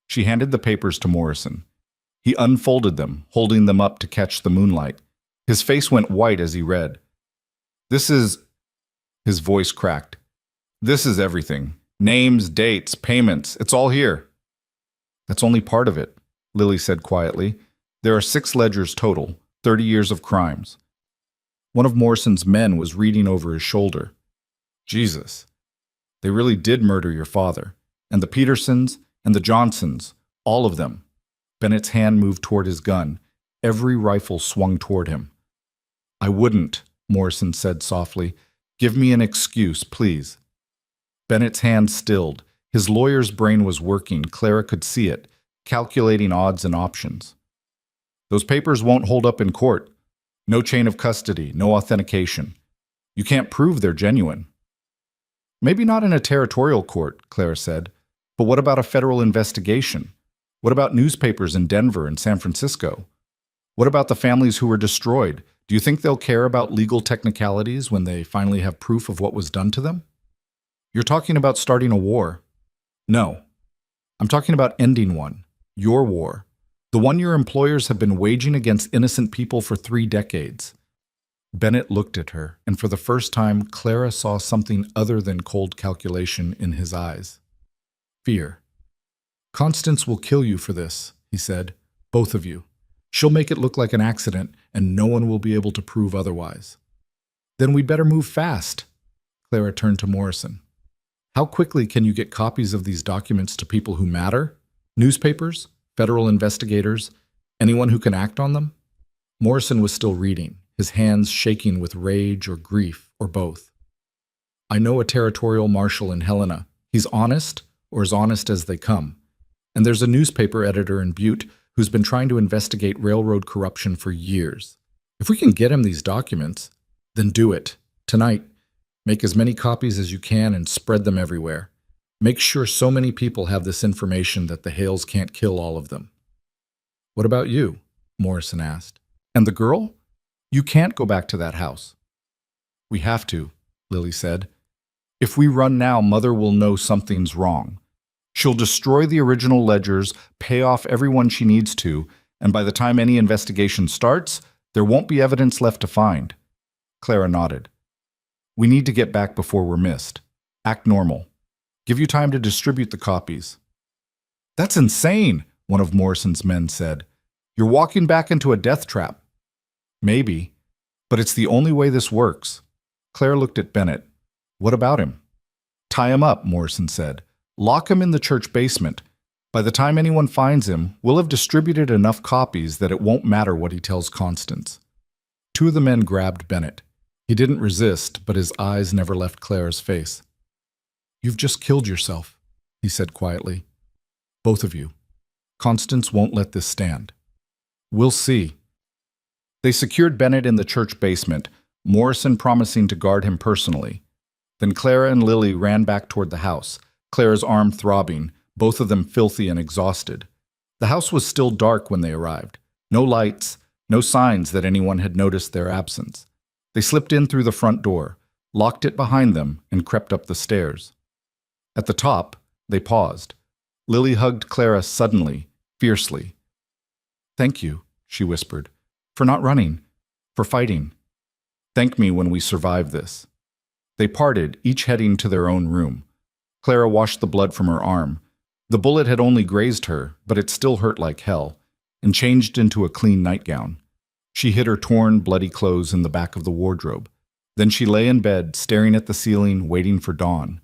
She handed the papers to Morrison. He unfolded them, holding them up to catch the moonlight. His face went white as he read. This is... His voice cracked. This is everything. Names, dates, payments. It's all here. That's only part of it, Lily said quietly. There are 6 ledgers total, 30 years of crimes. One of Morrison's men was reading over his shoulder. Jesus. They really did murder your father. And the Petersons and the Johnsons, all of them. Bennett's hand moved toward his gun. Every rifle swung toward him. I wouldn't, Morrison said softly. Give me an excuse, please. Bennett's hand stilled. His lawyer's brain was working. Clara could see it, calculating odds and options. Those papers won't hold up in court. No chain of custody, no authentication. You can't prove they're genuine. Maybe not in a territorial court, Clara said. But what about a federal investigation? What about newspapers in Denver and San Francisco? What about the families who were destroyed? Do you think they'll care about legal technicalities when they finally have proof of what was done to them? You're talking about starting a war. No. I'm talking about ending one. Your war. The one your employers have been waging against innocent people for 3 decades. Bennett looked at her, and for the first time, Clara saw something other than cold calculation in his eyes. Fear. Constance will kill you for this, he said. Both of you. She'll make it look like an accident, and no one will be able to prove otherwise. Then we'd better move fast. Clara turned to Morrison. How quickly can you get copies of these documents to people who matter? Newspapers? Federal investigators? Anyone who can act on them? Morrison was still reading, his hands shaking with rage or grief, or both. I know a territorial marshal in Helena. He's honest, or as honest as they come. And there's a newspaper editor in Butte who's been trying to investigate railroad corruption for years. If we can get him these documents, then do it. Tonight, make as many copies as you can and spread them everywhere. Make sure so many people have this information that the Hales can't kill all of them. What about you? Morrison asked. And the girl? You can't go back to that house. We have to, Lily said. If we run now, Mother will know something's wrong. She'll destroy the original ledgers, pay off everyone she needs to, and by the time any investigation starts, there won't be evidence left to find. Clara nodded. We need to get back before we're missed. Act normal. Give you time to distribute the copies. That's insane, one of Morrison's men said. You're walking back into a death trap. Maybe, but it's the only way this works. Claire looked at Bennett. What about him? Tie him up, Morrison said. Lock him in the church basement. By the time anyone finds him, we'll have distributed enough copies that it won't matter what he tells Constance. 2 of the men grabbed Bennett. He didn't resist, but his eyes never left Claire's face. You've just killed yourself, he said quietly. Both of you. Constance won't let this stand. We'll see. They secured Bennett in the church basement, Morrison promising to guard him personally. Then Clara and Lily ran back toward the house, Clara's arm throbbing, both of them filthy and exhausted. The house was still dark when they arrived. No lights, no signs that anyone had noticed their absence. They slipped in through the front door, locked it behind them, and crept up the stairs. At the top, they paused. Lily hugged Clara suddenly, fiercely. Thank you, she whispered, for not running, for fighting. Thank me when we survive this. They parted, each heading to their own room. Clara washed the blood from her arm. The bullet had only grazed her, but it still hurt like hell, and changed into a clean nightgown. She hid her torn, bloody clothes in the back of the wardrobe. Then she lay in bed, staring at the ceiling, waiting for dawn.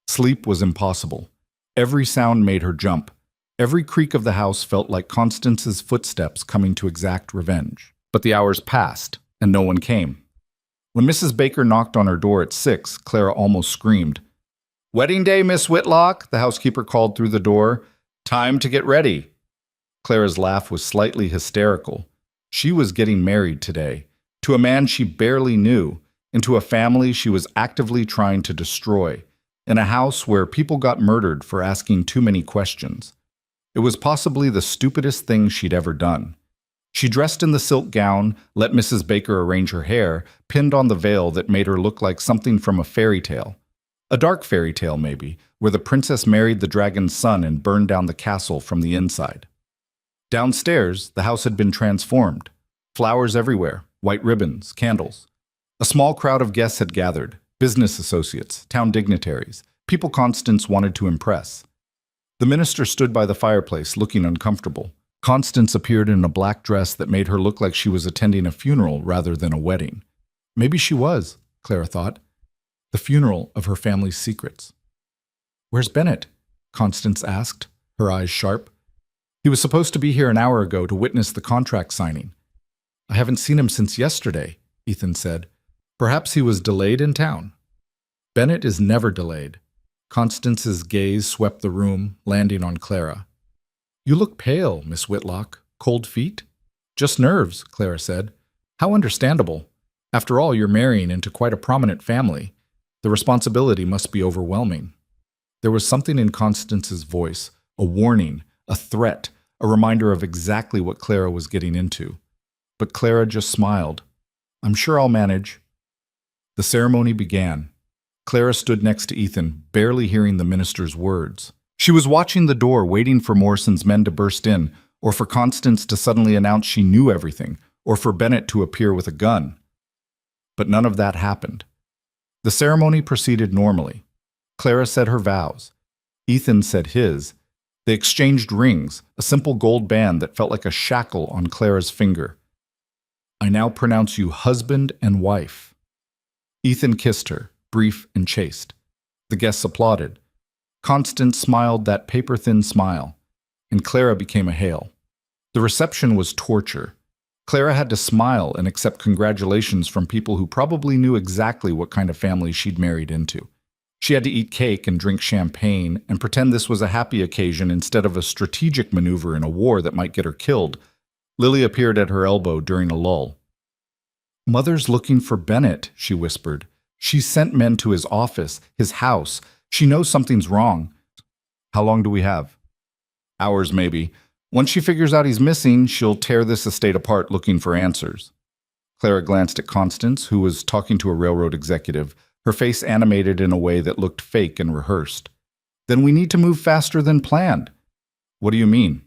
Sleep was impossible. Every sound made her jump. Every creak of the house felt like Constance's footsteps coming to exact revenge. But the hours passed, and no one came. When Mrs. Baker knocked on her door at 6, Clara almost screamed. "Wedding day, Miss Whitlock," the housekeeper called through the door. "Time to get ready." Clara's laugh was slightly hysterical. She was getting married today, to a man she barely knew, into a family she was actively trying to destroy, in a house where people got murdered for asking too many questions. It was possibly the stupidest thing she'd ever done. She dressed in the silk gown, let Mrs. Baker arrange her hair, pinned on the veil that made her look like something from a fairy tale. A dark fairy tale, maybe, where the princess married the dragon's son and burned down the castle from the inside. Downstairs, the house had been transformed. Flowers everywhere, white ribbons, candles. A small crowd of guests had gathered, business associates, town dignitaries, people Constance wanted to impress. The minister stood by the fireplace, looking uncomfortable. Constance appeared in a black dress that made her look like she was attending a funeral rather than a wedding. Maybe she was, Clara thought. The funeral of her family's secrets. "Where's Bennett?" Constance asked, her eyes sharp. "He was supposed to be here an hour ago to witness the contract signing." "I haven't seen him since yesterday," Ethan said. "Perhaps he was delayed in town." "Bennett is never delayed." Constance's gaze swept the room, landing on Clara. "You look pale, Miss Whitlock. Cold feet?" "Just nerves," Clara said. "How understandable. After all, you're marrying into quite a prominent family. The responsibility must be overwhelming." There was something in Constance's voice, a warning, a threat, a reminder of exactly what Clara was getting into. But Clara just smiled. "I'm sure I'll manage." The ceremony began. Clara stood next to Ethan, barely hearing the minister's words. She was watching the door, waiting for Morrison's men to burst in, or for Constance to suddenly announce she knew everything, or for Bennett to appear with a gun. But none of that happened. The ceremony proceeded normally. Clara said her vows. Ethan said his. They exchanged rings, a simple gold band that felt like a shackle on Clara's finger. "I now pronounce you husband and wife." Ethan kissed her, brief and chaste. The guests applauded. Constance smiled that paper-thin smile, and Clara became a Hale. The reception was torture. Clara had to smile and accept congratulations from people who probably knew exactly what kind of family she'd married into. She had to eat cake and drink champagne and pretend this was a happy occasion instead of a strategic maneuver in a war that might get her killed. Lily appeared at her elbow during a lull. "Mother's looking for Bennett," she whispered. "She sent men to his office, his house. She knows something's wrong." "How long do we have?" "Hours, maybe. Once she figures out he's missing, she'll tear this estate apart looking for answers." Clara glanced at Constance, who was talking to a railroad executive, her face animated in a way that looked fake and rehearsed. "Then we need to move faster than planned." "What do you mean?"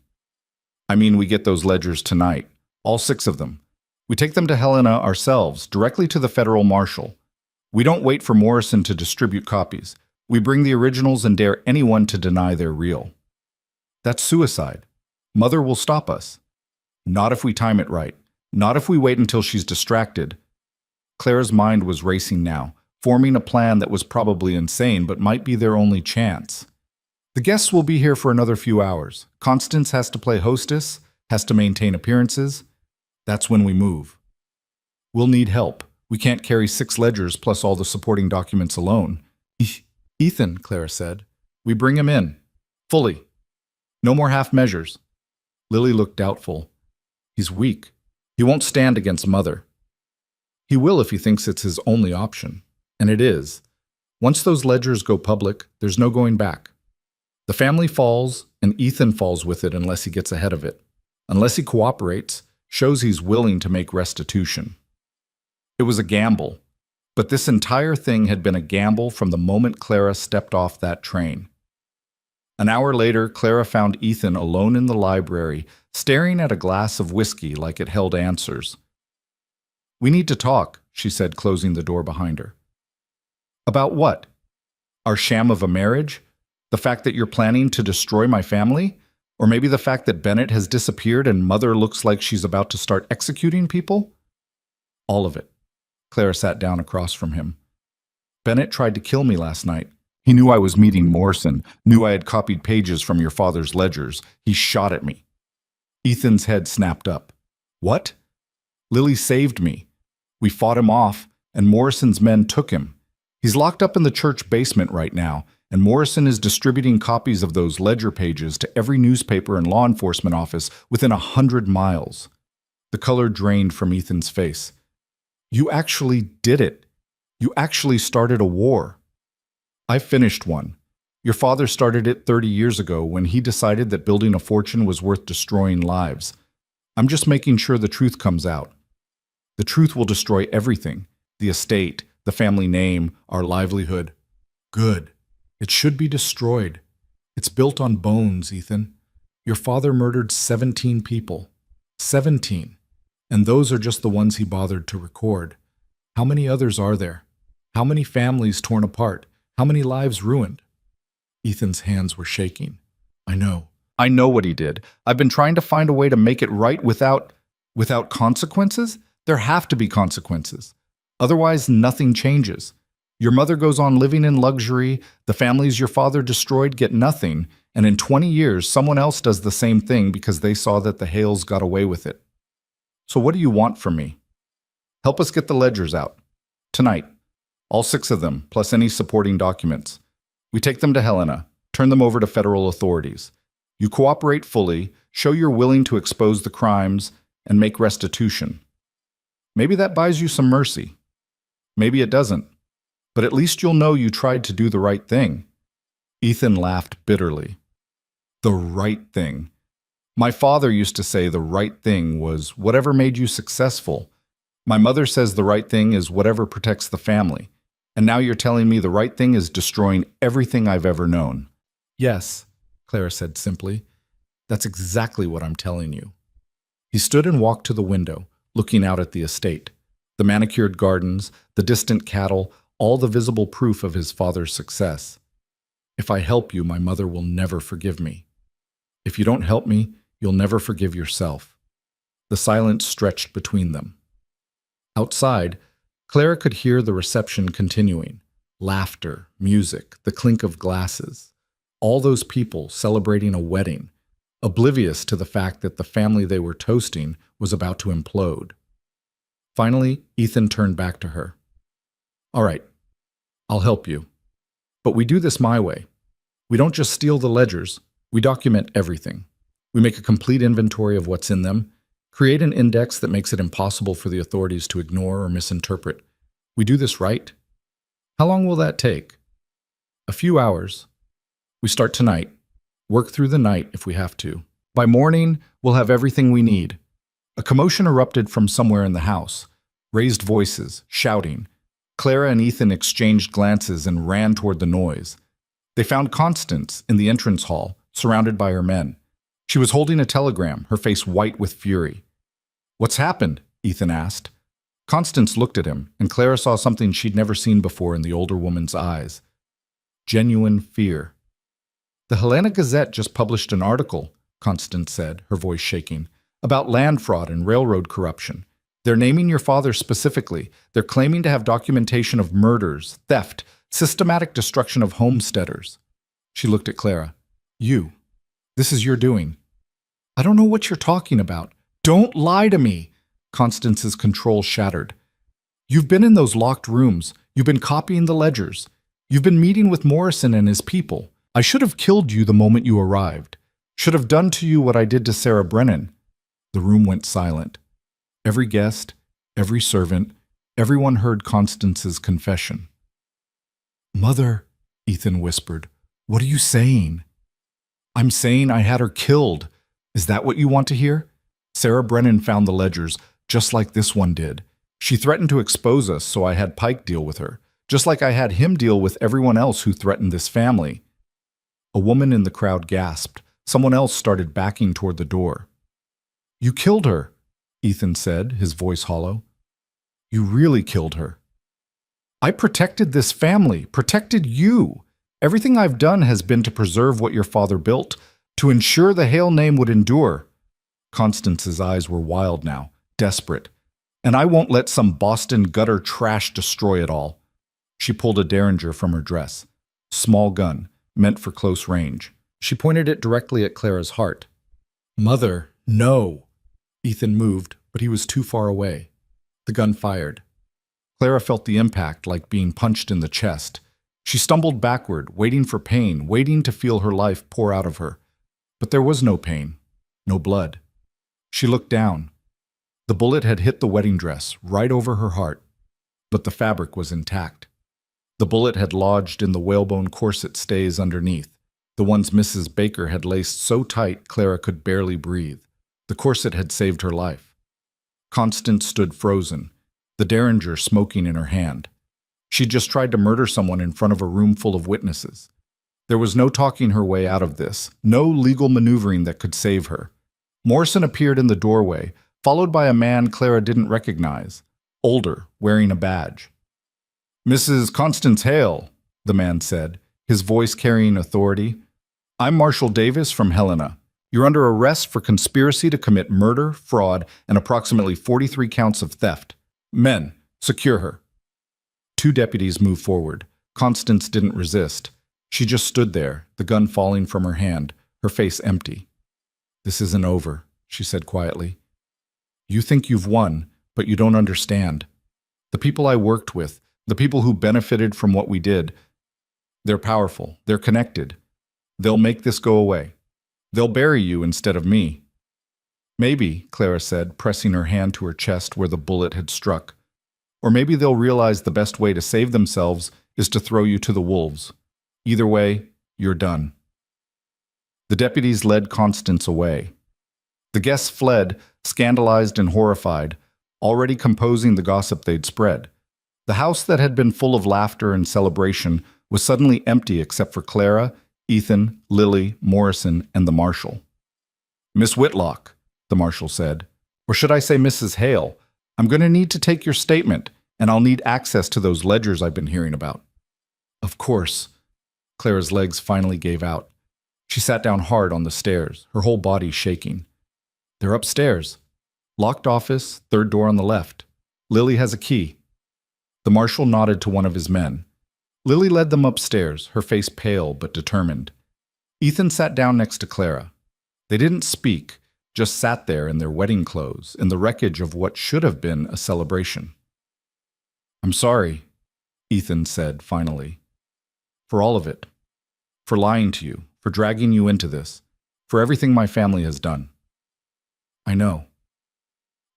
"I mean we get those ledgers tonight, all 6 of them. We take them to Helena ourselves, directly to the federal marshal. We don't wait for Morrison to distribute copies. We bring the originals and dare anyone to deny they're real." "That's suicide. Mother will stop us." "Not if we time it right. Not if we wait until she's distracted." Clara's mind was racing now, forming a plan that was probably insane but might be their only chance. "The guests will be here for another few hours. Constance has to play hostess, has to maintain appearances. That's when we move. We'll need help. We can't carry 6 ledgers plus all the supporting documents alone." "Ethan," Clara said. "We bring him in. Fully. No more half measures." Lily looked doubtful. "He's weak. He won't stand against Mother." "He will if he thinks it's his only option. And it is. Once those ledgers go public, there's no going back. The family falls, and Ethan falls with it unless he gets ahead of it. Unless he cooperates, shows he's willing to make restitution." It was a gamble, but this entire thing had been a gamble from the moment Clara stepped off that train. An hour later, Clara found Ethan alone in the library, staring at a glass of whiskey like it held answers. "We need to talk," she said, closing the door behind her. "About what? Our sham of a marriage? The fact that you're planning to destroy my family? Or maybe the fact that Bennett has disappeared and Mother looks like she's about to start executing people?" "All of it." Clara sat down across from him. "Bennett tried to kill me last night. He knew I was meeting Morrison, knew I had copied pages from your father's ledgers. He shot at me." Ethan's head snapped up. "What?" "Lily saved me. We fought him off, and Morrison's men took him. He's locked up in the church basement right now, and Morrison is distributing copies of those ledger pages to every newspaper and law enforcement office within 100 miles. The color drained from Ethan's face. You actually did it. You actually started a war. I finished one. Your father started it 30 years ago when he decided that building a fortune was worth destroying lives. I'm just making sure the truth comes out. The truth will destroy everything. The estate, the family name, our livelihood. Good. It should be destroyed. It's built on bones, Ethan. Your father murdered 17 people. 17. And those are just the ones he bothered to record. How many others are there? How many families torn apart? How many lives ruined? Ethan's hands were shaking. I know. I know what he did. I've been trying to find a way to make it right without consequences? There have to be consequences. Otherwise, nothing changes. Your mother goes on living in luxury, the families your father destroyed get nothing, and in 20 years, someone else does the same thing because they saw that the Hales got away with it. So what do you want from me? Help us get the ledgers out. Tonight. All 6 of them, plus any supporting documents. We take them to Helena, turn them over to federal authorities. You cooperate fully, show you're willing to expose the crimes, and make restitution. Maybe that buys you some mercy. Maybe it doesn't. But at least you'll know you tried to do the right thing. Ethan laughed bitterly. The right thing. My father used to say the right thing was whatever made you successful. My mother says the right thing is whatever protects the family. And now you're telling me the right thing is destroying everything I've ever known. Yes, Clara said simply. That's exactly what I'm telling you. He stood and walked to the window, looking out at the estate. The manicured gardens, the distant cattle, all the visible proof of his father's success. If I help you, my mother will never forgive me. If you don't help me, you'll never forgive yourself. The silence stretched between them. Outside, Clara could hear the reception continuing. Laughter, music, the clink of glasses. All those people celebrating a wedding, oblivious to the fact that the family they were toasting was about to implode. Finally, Ethan turned back to her. All right, I'll help you. But we do this my way. We don't just steal the ledgers, we document everything. We make a complete inventory of what's in them, create an index that makes it impossible for the authorities to ignore or misinterpret. We do this right. How long will that take? A few hours. We start tonight, work through the night if we have to. By morning, we'll have everything we need. A commotion erupted from somewhere in the house. Raised voices, shouting. Clara and Ethan exchanged glances and ran toward the noise. They found Constance in the entrance hall, surrounded by her men. She was holding a telegram, her face white with fury. What's happened? Ethan asked. Constance looked at him, and Clara saw something she'd never seen before in the older woman's eyes. Genuine fear. The Helena Gazette just published an article, Constance said, her voice shaking, about land fraud and railroad corruption. They're naming your father specifically. They're claiming to have documentation of murders, theft, systematic destruction of homesteaders. She looked at Clara. You. This is your doing. I don't know what you're talking about. Don't lie to me. Constance's control shattered. You've been in those locked rooms. You've been copying the ledgers. You've been meeting with Morrison and his people. I should have killed you the moment you arrived. Should have done to you what I did to Sarah Brennan. The room went silent. Every guest, every servant, everyone heard Constance's confession. Mother, Ethan whispered, what are you saying? I'm saying I had her killed. Is that what you want to hear? Sarah Brennan found the ledgers, just like this one did. She threatened to expose us, so I had Pike deal with her, just like I had him deal with everyone else who threatened this family. A woman in the crowd gasped. Someone else started backing toward the door. You killed her, Ethan said, his voice hollow. You really killed her. I protected this family, protected you. Everything I've done has been to preserve what your father built, to ensure the Hale name would endure. Constance's eyes were wild now, desperate. And I won't let some Boston gutter trash destroy it all. She pulled a Derringer from her dress. Small gun, meant for close range. She pointed it directly at Clara's heart. Mother, no. Ethan moved, but he was too far away. The gun fired. Clara felt the impact like being punched in the chest. She stumbled backward, waiting for pain, waiting to feel her life pour out of her. But there was no pain, no blood. She looked down. The bullet had hit the wedding dress, right over her heart, but the fabric was intact. The bullet had lodged in the whalebone corset stays underneath, the ones Mrs. Baker had laced so tight Clara could barely breathe. The corset had saved her life. Constance stood frozen, the derringer smoking in her hand. She'd just tried to murder someone in front of a room full of witnesses. There was no talking her way out of this, no legal maneuvering that could save her. Morrison appeared in the doorway, followed by a man Clara didn't recognize, older, wearing a badge. "Mrs. Constance Hale," the man said, his voice carrying authority. "I'm Marshal Davis from Helena. You're under arrest for conspiracy to commit murder, fraud, and approximately 43 counts of theft. Men, secure her." Two deputies moved forward. Constance didn't resist. She just stood there, the gun falling from her hand, her face empty. "This isn't over," she said quietly. "You think you've won, but you don't understand. The people I worked with, the people who benefited from what we did, they're powerful, they're connected. They'll make this go away. They'll bury you instead of me." "Maybe," Clara said, pressing her hand to her chest where the bullet had struck. "Or maybe they'll realize the best way to save themselves is to throw you to the wolves. Either way, you're done." The deputies led Constance away. The guests fled, scandalized and horrified, already composing the gossip they'd spread. The house that had been full of laughter and celebration was suddenly empty except for Clara, Ethan, Lily, Morrison, and the marshal. "Miss Whitlock," the marshal said, "or should I say Mrs. Hale, I'm going to need to take your statement, and I'll need access to those ledgers I've been hearing about." "Of course." Clara's legs finally gave out. She sat down hard on the stairs, her whole body shaking. "They're upstairs. Locked office, third door on the left. Lily has a key." The marshal nodded to one of his men. Lily led them upstairs, her face pale but determined. Ethan sat down next to Clara. They didn't speak, just sat there in their wedding clothes, in the wreckage of what should have been a celebration. "I'm sorry," Ethan said finally. "For all of it. For lying to you, for dragging you into this, for everything my family has done." "I know.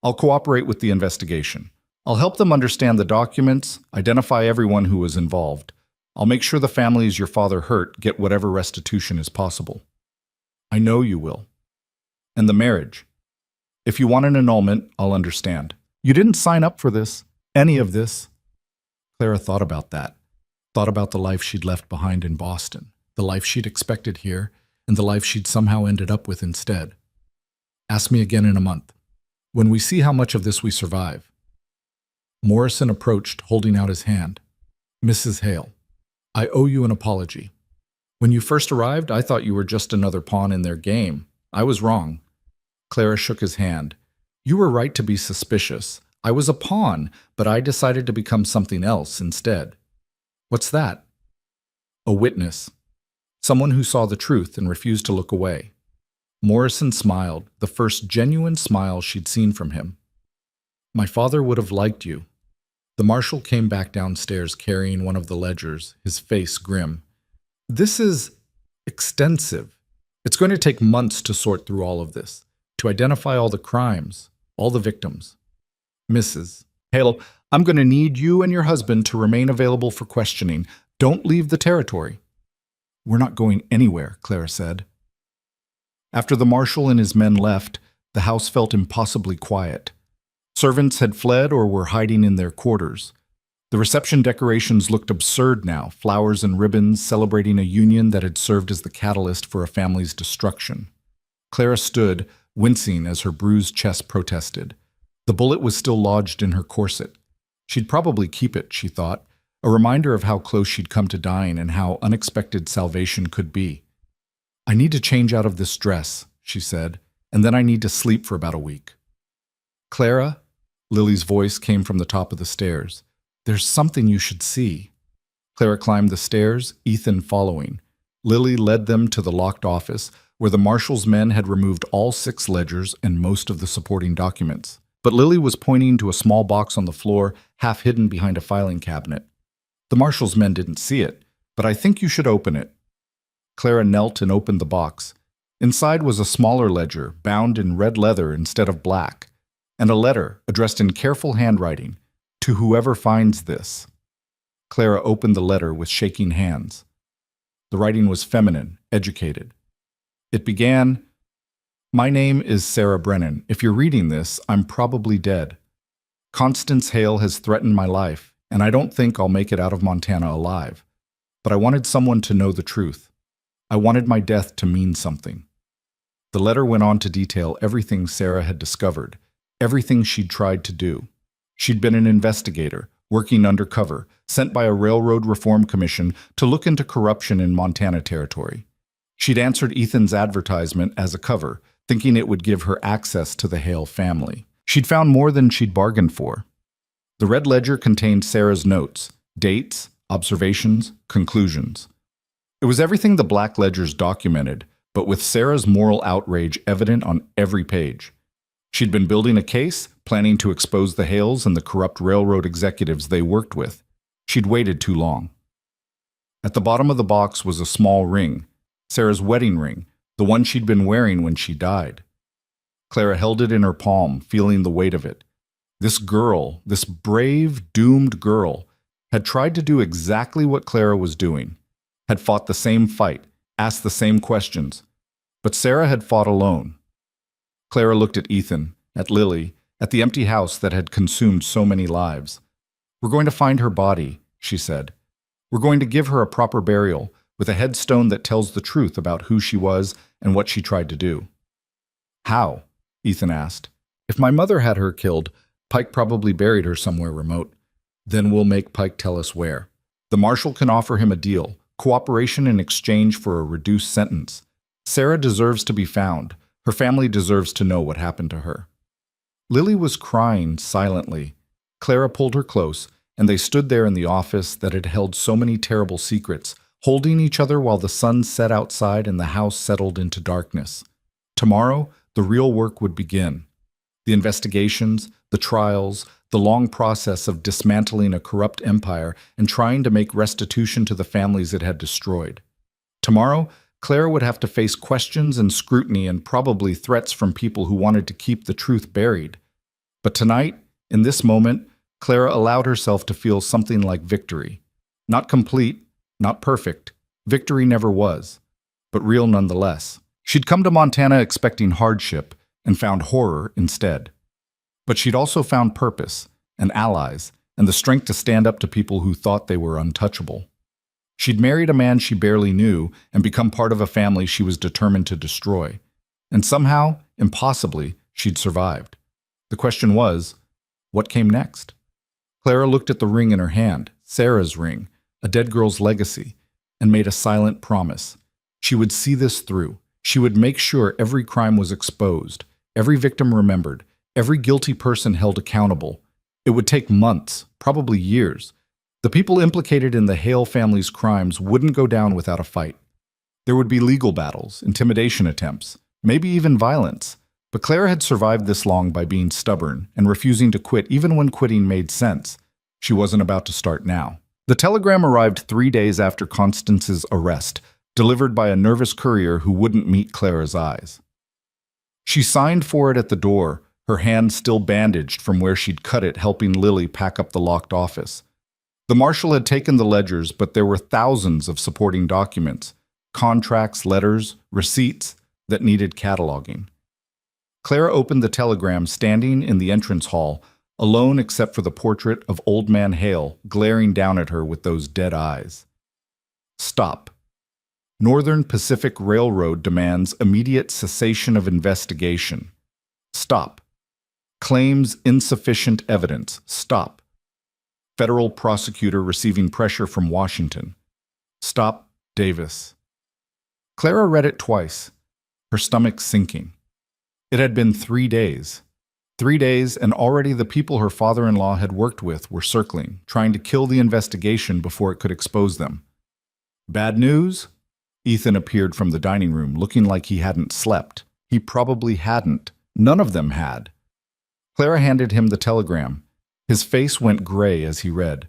I'll cooperate with the investigation. I'll help them understand the documents, identify everyone who was involved. I'll make sure the families your father hurt get whatever restitution is possible." "I know you will. And the marriage. If you want an annulment, I'll understand. You didn't sign up for this, any of this." Clara thought about that, thought about the life she'd left behind in Boston, the life she'd expected here, and the life she'd somehow ended up with instead. "Ask me again in a month, when we see how much of this we survive." Morrison approached, holding out his hand. "Mrs. Hale, I owe you an apology. When you first arrived, I thought you were just another pawn in their game. I was wrong." Clara shook his hand. "You were right to be suspicious. I was a pawn, but I decided to become something else instead." "What's that?" "A witness. Someone who saw the truth and refused to look away." Morrison smiled, the first genuine smile she'd seen from him. "My father would have liked you." The marshal came back downstairs carrying one of the ledgers, his face grim. "This is extensive. It's going to take months to sort through all of this, to identify all the crimes, all the victims. Mrs. Hale, I'm going to need you and your husband to remain available for questioning. Don't leave the territory." "We're not going anywhere," Clara said. After the marshal and his men left, the house felt impossibly quiet. Servants had fled or were hiding in their quarters. The reception decorations looked absurd now, flowers and ribbons celebrating a union that had served as the catalyst for a family's destruction. Clara stood, wincing as her bruised chest protested. The bullet was still lodged in her corset. She'd probably keep it, she thought, a reminder of how close she'd come to dying and how unexpected salvation could be. "I need to change out of this dress," she said, "and then I need to sleep for about a week." "Clara," Lily's voice came from the top of the stairs. "There's something you should see." Clara climbed the stairs, Ethan following. Lily led them to the locked office, where the marshal's men had removed all 6 ledgers and most of the supporting documents. But Lily was pointing to a small box on the floor, half hidden behind a filing cabinet. The marshal's men didn't see it. but I think you should open it." Clara knelt and opened the box. Inside was a smaller ledger, bound in red leather instead of black, and a letter addressed in careful handwriting, "To whoever finds this." Clara opened the letter with shaking hands. The writing was feminine, educated. It began, "My name is Sarah Brennan. If you're reading this, I'm probably dead. Constance Hale has threatened my life, and I don't think I'll make it out of Montana alive. But I wanted someone to know the truth. I wanted my death to mean something." The letter went on to detail everything Sarah had discovered, everything she'd tried to do. She'd been an investigator, working undercover, sent by a railroad reform commission to look into corruption in Montana Territory. She'd answered Ethan's advertisement as a cover, thinking it would give her access to the Hale family. She'd found more than she'd bargained for. The red ledger contained Sarah's notes, dates, observations, conclusions. It was everything the black ledgers documented, but with Sarah's moral outrage evident on every page. She'd been building a case, planning to expose the Hales and the corrupt railroad executives they worked with. She'd waited too long. At the bottom of the box was a small ring, Sarah's wedding ring, the one she'd been wearing when she died. Clara held it in her palm, feeling the weight of it. This girl, this brave, doomed girl, had tried to do exactly what Clara was doing, had fought the same fight, asked the same questions. But Sarah had fought alone. Clara looked at Ethan, at Lily, at the empty house that had consumed so many lives. "We're going to find her body," she said. "We're going to give her a proper burial, with a headstone that tells the truth about who she was and what she tried to do." "How?" Ethan asked. "If my mother had her killed, Pike probably buried her somewhere remote. Then we'll make Pike tell us where. The marshal can offer him a deal, cooperation in exchange for a reduced sentence. Sarah deserves to be found. Her family deserves to know what happened to her." Lily was crying silently. Clara pulled her close, and they stood there in the office that had held so many terrible secrets, holding each other while the sun set outside and the house settled into darkness. Tomorrow, the real work would begin. The investigations, the trials, the long process of dismantling a corrupt empire and trying to make restitution to the families it had destroyed. Tomorrow, Clara would have to face questions and scrutiny and probably threats from people who wanted to keep the truth buried. But tonight, in this moment, Clara allowed herself to feel something like victory. Not complete, not perfect. Victory never was, but real nonetheless. She'd come to Montana expecting hardship and found horror instead. But she'd also found purpose and allies and the strength to stand up to people who thought they were untouchable. She'd married a man she barely knew and become part of a family she was determined to destroy. And somehow, impossibly, she'd survived. The question was, what came next? Clara looked at the ring in her hand, Sarah's ring, a dead girl's legacy, and made a silent promise. She would see this through. She would make sure every crime was exposed, every victim remembered, every guilty person held accountable. It would take months, probably years. The people implicated in the Hale family's crimes wouldn't go down without a fight. There would be legal battles, intimidation attempts, maybe even violence. But Clara had survived this long by being stubborn and refusing to quit even when quitting made sense. She wasn't about to start now. The telegram arrived 3 days after Constance's arrest, delivered by a nervous courier who wouldn't meet Clara's eyes. She signed for it at the door, her hand still bandaged from where she'd cut it, helping Lily pack up the locked office. The marshal had taken the ledgers, but there were thousands of supporting documents, contracts, letters, receipts that needed cataloging. Clara opened the telegram standing in the entrance hall, alone except for the portrait of Old Man Hale glaring down at her with those dead eyes. Stop. Northern Pacific Railroad demands immediate cessation of investigation. Stop. Claims insufficient evidence. Stop. Federal prosecutor receiving pressure from Washington. Stop, Davis. Clara read it twice, her stomach sinking. It had been 3 days. 3 days, and already the people her father-in-law had worked with were circling, trying to kill the investigation before it could expose them. Bad news? Ethan appeared from the dining room, looking like he hadn't slept. He probably hadn't. None of them had. Clara handed him the telegram. His face went gray as he read.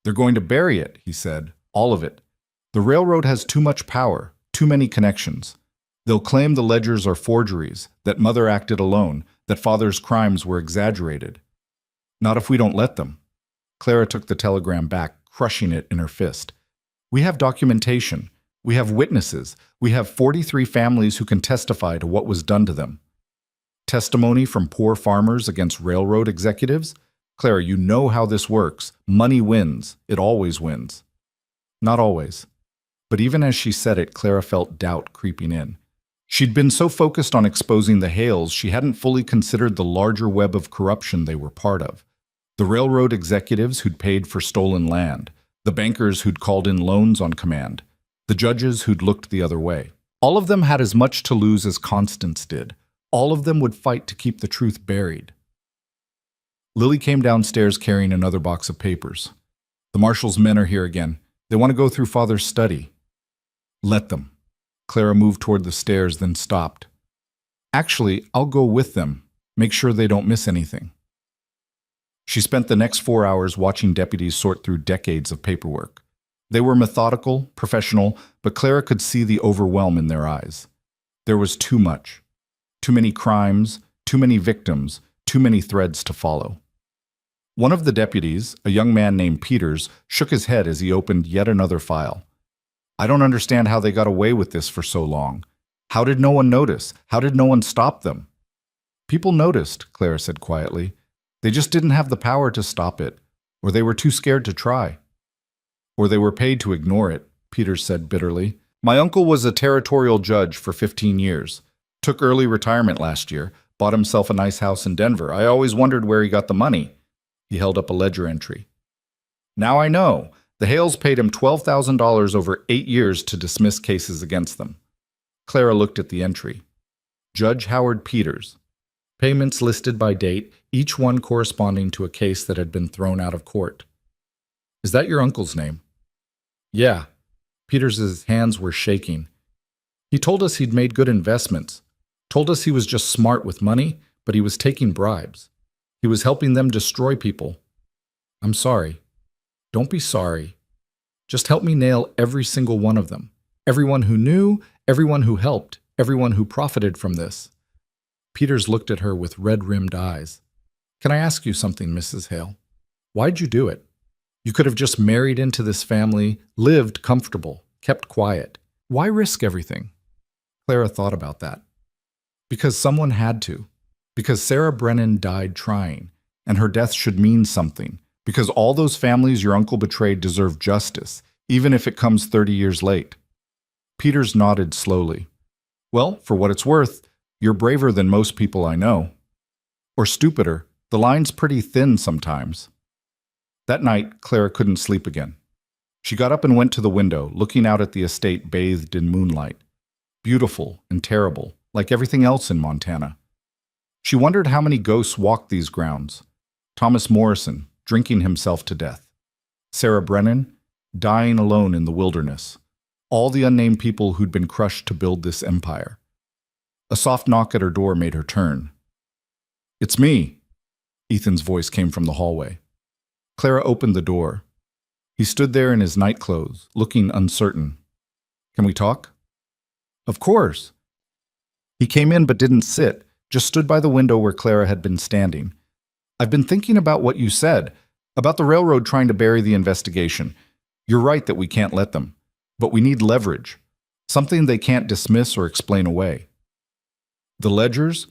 "They're going to bury it," he said. "All of it. The railroad has too much power, too many connections. They'll claim the ledgers are forgeries, that Mother acted alone, that Father's crimes were exaggerated. Not if we don't let them. Clara took the telegram back, crushing it in her fist. We have documentation. We have witnesses. We have 43 families who can testify to what was done to them. Testimony from poor farmers against railroad executives? Clara, you know how this works. Money wins. It always wins. Not always. But even as she said it, Clara felt doubt creeping in. She'd been so focused on exposing the Hales, she hadn't fully considered the larger web of corruption they were part of. The railroad executives who'd paid for stolen land, the bankers who'd called in loans on command, the judges who'd looked the other way. All of them had as much to lose as Constance did. All of them would fight to keep the truth buried. Lily came downstairs carrying another box of papers. The marshal's men are here again. They want to go through Father's study. Let them. Clara moved toward the stairs, then stopped. Actually, I'll go with them. Make sure they don't miss anything. She spent the next 4 hours watching deputies sort through decades of paperwork. They were methodical, professional, but Clara could see the overwhelm in their eyes. There was too much. Too many crimes, too many victims, too many threads to follow. One of the deputies, a young man named Peters, shook his head as he opened yet another file. I don't understand how they got away with this for so long. How did no one notice? How did no one stop them? People noticed, Clara said quietly. They just didn't have the power to stop it, or they were too scared to try. Or they were paid to ignore it, Peters said bitterly. My uncle was a territorial judge for 15 years. Took early retirement last year, bought himself a nice house in Denver. I always wondered where he got the money. He held up a ledger entry. Now I know. The Hales paid him $12,000 over 8 years to dismiss cases against them. Clara looked at the entry. Judge Howard Peters. Payments listed by date, each one corresponding to a case that had been thrown out of court. Is that your uncle's name? Yeah. Peters's hands were shaking. He told us he'd made good investments. Told us he was just smart with money, but he was taking bribes. He was helping them destroy people. I'm sorry. Don't be sorry. Just help me nail every single one of them. Everyone who knew, everyone who helped, everyone who profited from this. Peters looked at her with red-rimmed eyes. Can I ask you something, Mrs. Hale? Why'd you do it? You could have just married into this family, lived comfortable, kept quiet. Why risk everything? Clara thought about that. Because someone had to. Because Sarah Brennan died trying, and her death should mean something. Because all those families your uncle betrayed deserve justice, even if it comes 30 years late. Peters nodded slowly. Well, for what it's worth, you're braver than most people I know. Or stupider. The line's pretty thin sometimes. That night, Clara couldn't sleep again. She got up and went to the window, looking out at the estate bathed in moonlight. Beautiful and terrible, like everything else in Montana. She wondered how many ghosts walked these grounds. Thomas Morrison, drinking himself to death. Sarah Brennan, dying alone in the wilderness. All the unnamed people who'd been crushed to build this empire. A soft knock at her door made her turn. It's me, Ethan's voice came from the hallway. Clara opened the door. He stood there in his nightclothes, looking uncertain. Can we talk? Of course. He came in but didn't sit, just stood by the window where Clara had been standing. I've been thinking about what you said, about the railroad trying to bury the investigation. You're right that we can't let them, but we need leverage, something they can't dismiss or explain away. The ledgers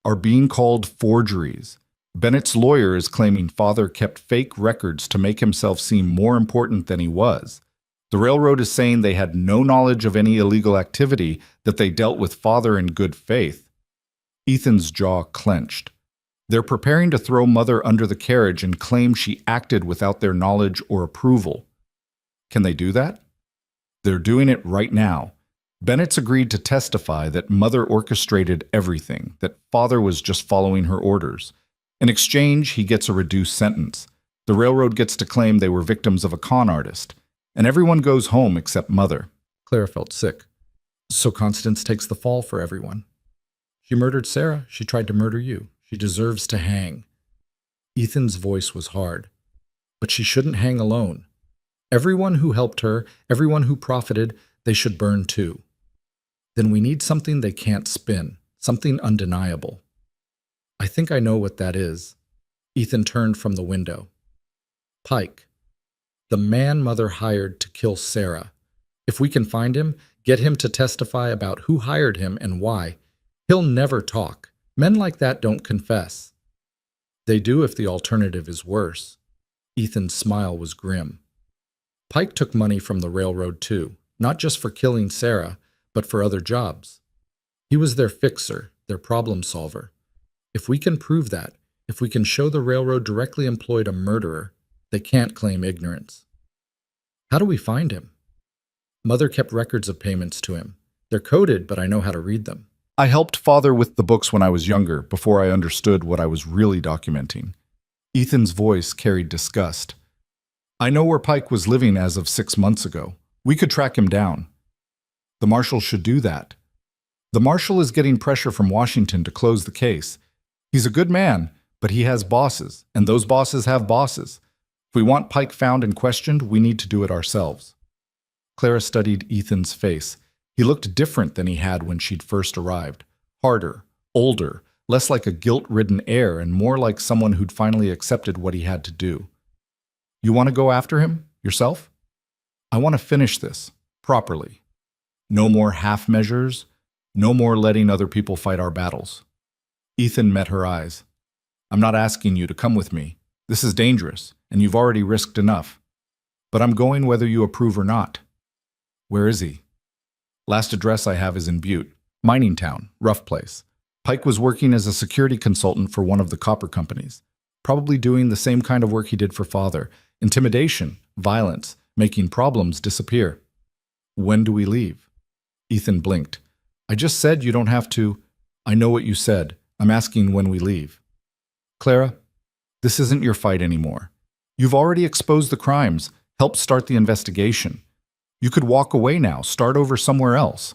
are being called forgeries. Bennett's lawyer is claiming Father kept fake records to make himself seem more important than he was. The railroad is saying they had no knowledge of any illegal activity, that they dealt with Father in good faith. Ethan's jaw clenched. They're preparing to throw Mother under the carriage and claim she acted without their knowledge or approval. Can they do that? They're doing it right now. Bennett's agreed to testify that Mother orchestrated everything, that Father was just following her orders. In exchange, he gets a reduced sentence. The railroad gets to claim they were victims of a con artist. And everyone goes home except Mother. Clara felt sick. So Constance takes the fall for everyone. She murdered Sarah. She tried to murder you. She deserves to hang. Ethan's voice was hard. But she shouldn't hang alone. Everyone who helped her, everyone who profited, they should burn too. Then we need something they can't spin, something undeniable. I think I know what that is. Ethan turned from the window. Pike. The man Mother hired to kill Sarah. If we can find him, get him to testify about who hired him and why. He'll never talk. Men like that don't confess. They do if the alternative is worse. Ethan's smile was grim. Pike took money from the railroad too, not just for killing Sarah, but for other jobs. He was their fixer, their problem solver. If we can prove that, if we can show the railroad directly employed a murderer, they can't claim ignorance. How do we find him? Mother kept records of payments to him. They're coded, but I know how to read them. I helped Father with the books when I was younger, before I understood what I was really documenting. Ethan's voice carried disgust. I know where Pike was living as of 6 months ago. We could track him down. The marshal should do that. The marshal is getting pressure from Washington to close the case. He's a good man, but he has bosses, and those bosses have bosses. If we want Pike found and questioned, we need to do it ourselves. Clara studied Ethan's face. He looked different than he had when she'd first arrived. Harder, older, less like a guilt-ridden heir and more like someone who'd finally accepted what he had to do. You want to go after him, yourself? I want to finish this, properly. No more half measures, no more letting other people fight our battles. Ethan met her eyes. I'm not asking you to come with me. This is dangerous, and you've already risked enough. But I'm going whether you approve or not. Where is he? Last address I have is in Butte, mining town, rough place. Pike was working as a security consultant for one of the copper companies, probably doing the same kind of work he did for Father. Intimidation, violence, making problems disappear. When do we leave? Ethan blinked. I just said you don't have to. I know what you said. I'm asking when we leave. Clara, this isn't your fight anymore. You've already exposed the crimes, helped start the investigation. You could walk away now, start over somewhere else.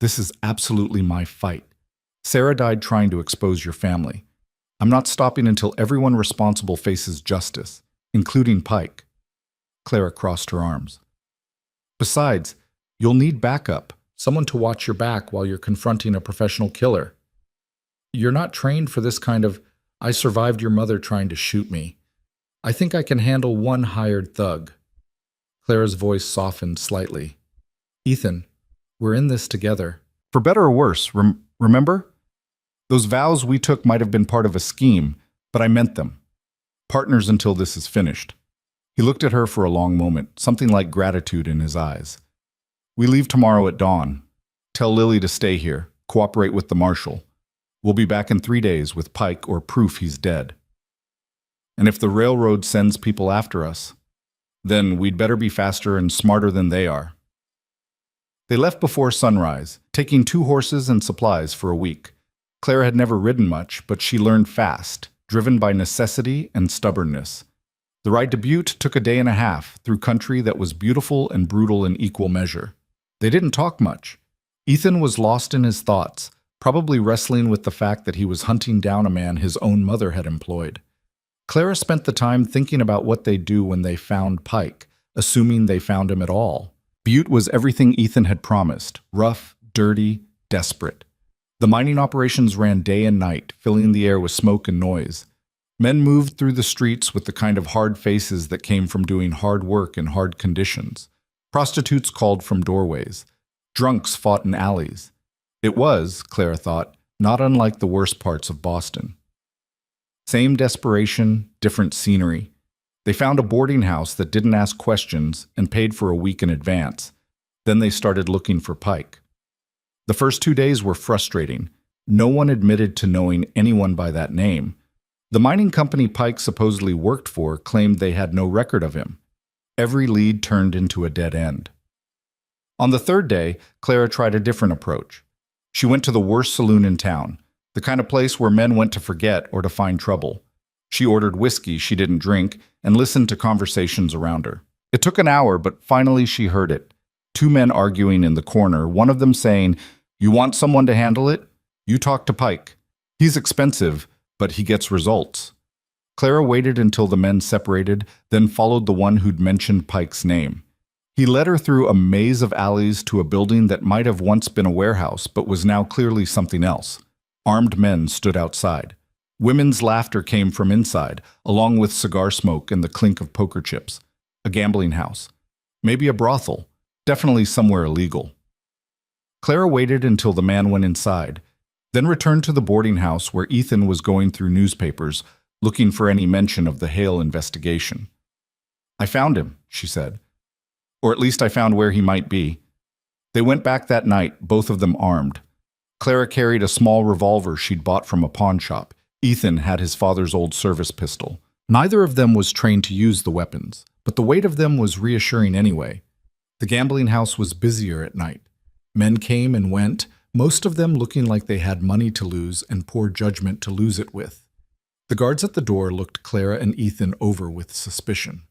This is absolutely my fight. Sarah died trying to expose your family. I'm not stopping until everyone responsible faces justice, including Pike. Clara crossed her arms. Besides, you'll need backup, someone to watch your back while you're confronting a professional killer. You're not trained for this kind of, I survived your mother trying to shoot me. I think I can handle one hired thug. Clara's voice softened slightly. Ethan, we're in this together. For better or worse, remember? Those vows we took might have been part of a scheme, but I meant them. Partners until this is finished. He looked at her for a long moment, something like gratitude in his eyes. We leave tomorrow at dawn. Tell Lily to stay here, cooperate with the marshal. We'll be back in 3 days with Pike or proof he's dead. And if the railroad sends people after us, then we'd better be faster and smarter than they are. They left before sunrise, taking 2 horses and supplies for a week. Clara had never ridden much, but she learned fast, driven by necessity and stubbornness. The ride to Butte took a day and a half through country that was beautiful and brutal in equal measure. They didn't talk much. Ethan was lost in his thoughts, probably wrestling with the fact that he was hunting down a man his own mother had employed. Clara spent the time thinking about what they'd do when they found Pike, assuming they found him at all. Butte was everything Ethan had promised, rough, dirty, desperate. The mining operations ran day and night, filling the air with smoke and noise. Men moved through the streets with the kind of hard faces that came from doing hard work in hard conditions. Prostitutes called from doorways. Drunks fought in alleys. It was, Clara thought, not unlike the worst parts of Boston. Same desperation, different scenery. They found a boarding house that didn't ask questions and paid for a week in advance. Then they started looking for Pike. The first 2 days were frustrating. No one admitted to knowing anyone by that name. The mining company Pike supposedly worked for claimed they had no record of him. Every lead turned into a dead end. On the 3rd day, Clara tried a different approach. She went to the worst saloon in town, the kind of place where men went to forget or to find trouble. She ordered whiskey she didn't drink and listened to conversations around her. It took an hour, but finally she heard it. 2 men arguing in the corner, one of them saying, "You want someone to handle it? You talk to Pike. He's expensive, but he gets results." Clara waited until the men separated, then followed the one who'd mentioned Pike's name. He led her through a maze of alleys to a building that might have once been a warehouse but was now clearly something else. Armed men stood outside. Women's laughter came from inside, along with cigar smoke and the clink of poker chips. A gambling house. Maybe a brothel. Definitely somewhere illegal. Clara waited until the man went inside, then returned to the boarding house where Ethan was going through newspapers, looking for any mention of the Hale investigation. "I found him," she said. "Or at least I found where he might be." They went back that night, both of them armed. Clara carried a small revolver she'd bought from a pawn shop. Ethan had his father's old service pistol. Neither of them was trained to use the weapons, but the weight of them was reassuring anyway. The gambling house was busier at night. Men came and went, most of them looking like they had money to lose and poor judgment to lose it with. The guards at the door looked Clara and Ethan over with suspicion.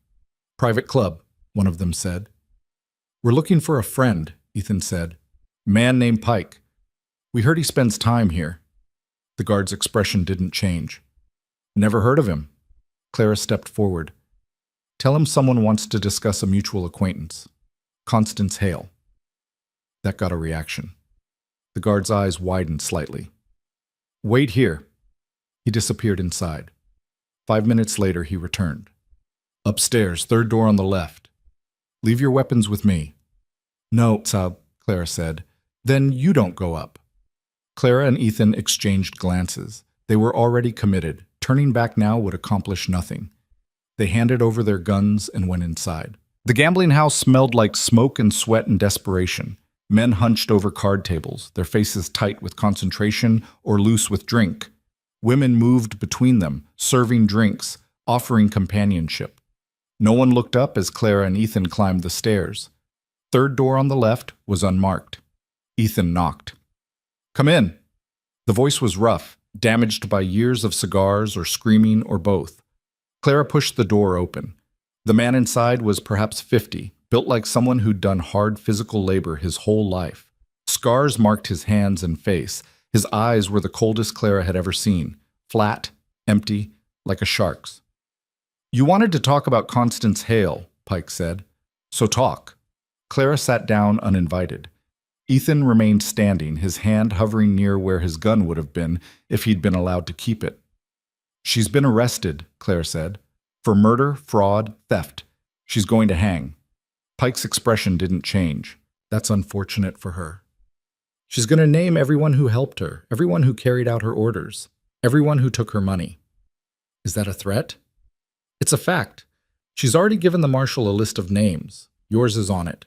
"Private club," one of them said. "We're looking for a friend," Ethan said. "Man named Pike. We heard he spends time here." The guard's expression didn't change. "Never heard of him." Clara stepped forward. "Tell him someone wants to discuss a mutual acquaintance. Constance Hale." That got a reaction. The guard's eyes widened slightly. "Wait here." He disappeared inside. 5 minutes later, he returned. "Upstairs, third door on the left. Leave your weapons with me." "No, Sab," Clara said. "Then you don't go up." Clara and Ethan exchanged glances. They were already committed. Turning back now would accomplish nothing. They handed over their guns and went inside. The gambling house smelled like smoke and sweat and desperation. Men hunched over card tables, their faces tight with concentration or loose with drink. Women moved between them, serving drinks, offering companionship. No one looked up as Clara and Ethan climbed the stairs. Third door on the left was unmarked. Ethan knocked. "Come in." The voice was rough, damaged by years of cigars or screaming or both. Clara pushed the door open. The man inside was perhaps 50, built like someone who'd done hard physical labor his whole life. Scars marked his hands and face. His eyes were the coldest Clara had ever seen, flat, empty, like a shark's. "You wanted to talk about Constance Hale," Pike said. "So talk." Clara sat down uninvited. Ethan remained standing, his hand hovering near where his gun would have been if he'd been allowed to keep it. "She's been arrested," Clara said, "for murder, fraud, theft. She's going to hang." Pike's expression didn't change. "That's unfortunate for her. She's going to name everyone who helped her, everyone who carried out her orders, everyone who took her money." "Is that a threat?" "It's a fact. She's already given the marshal a list of names. Yours is on it."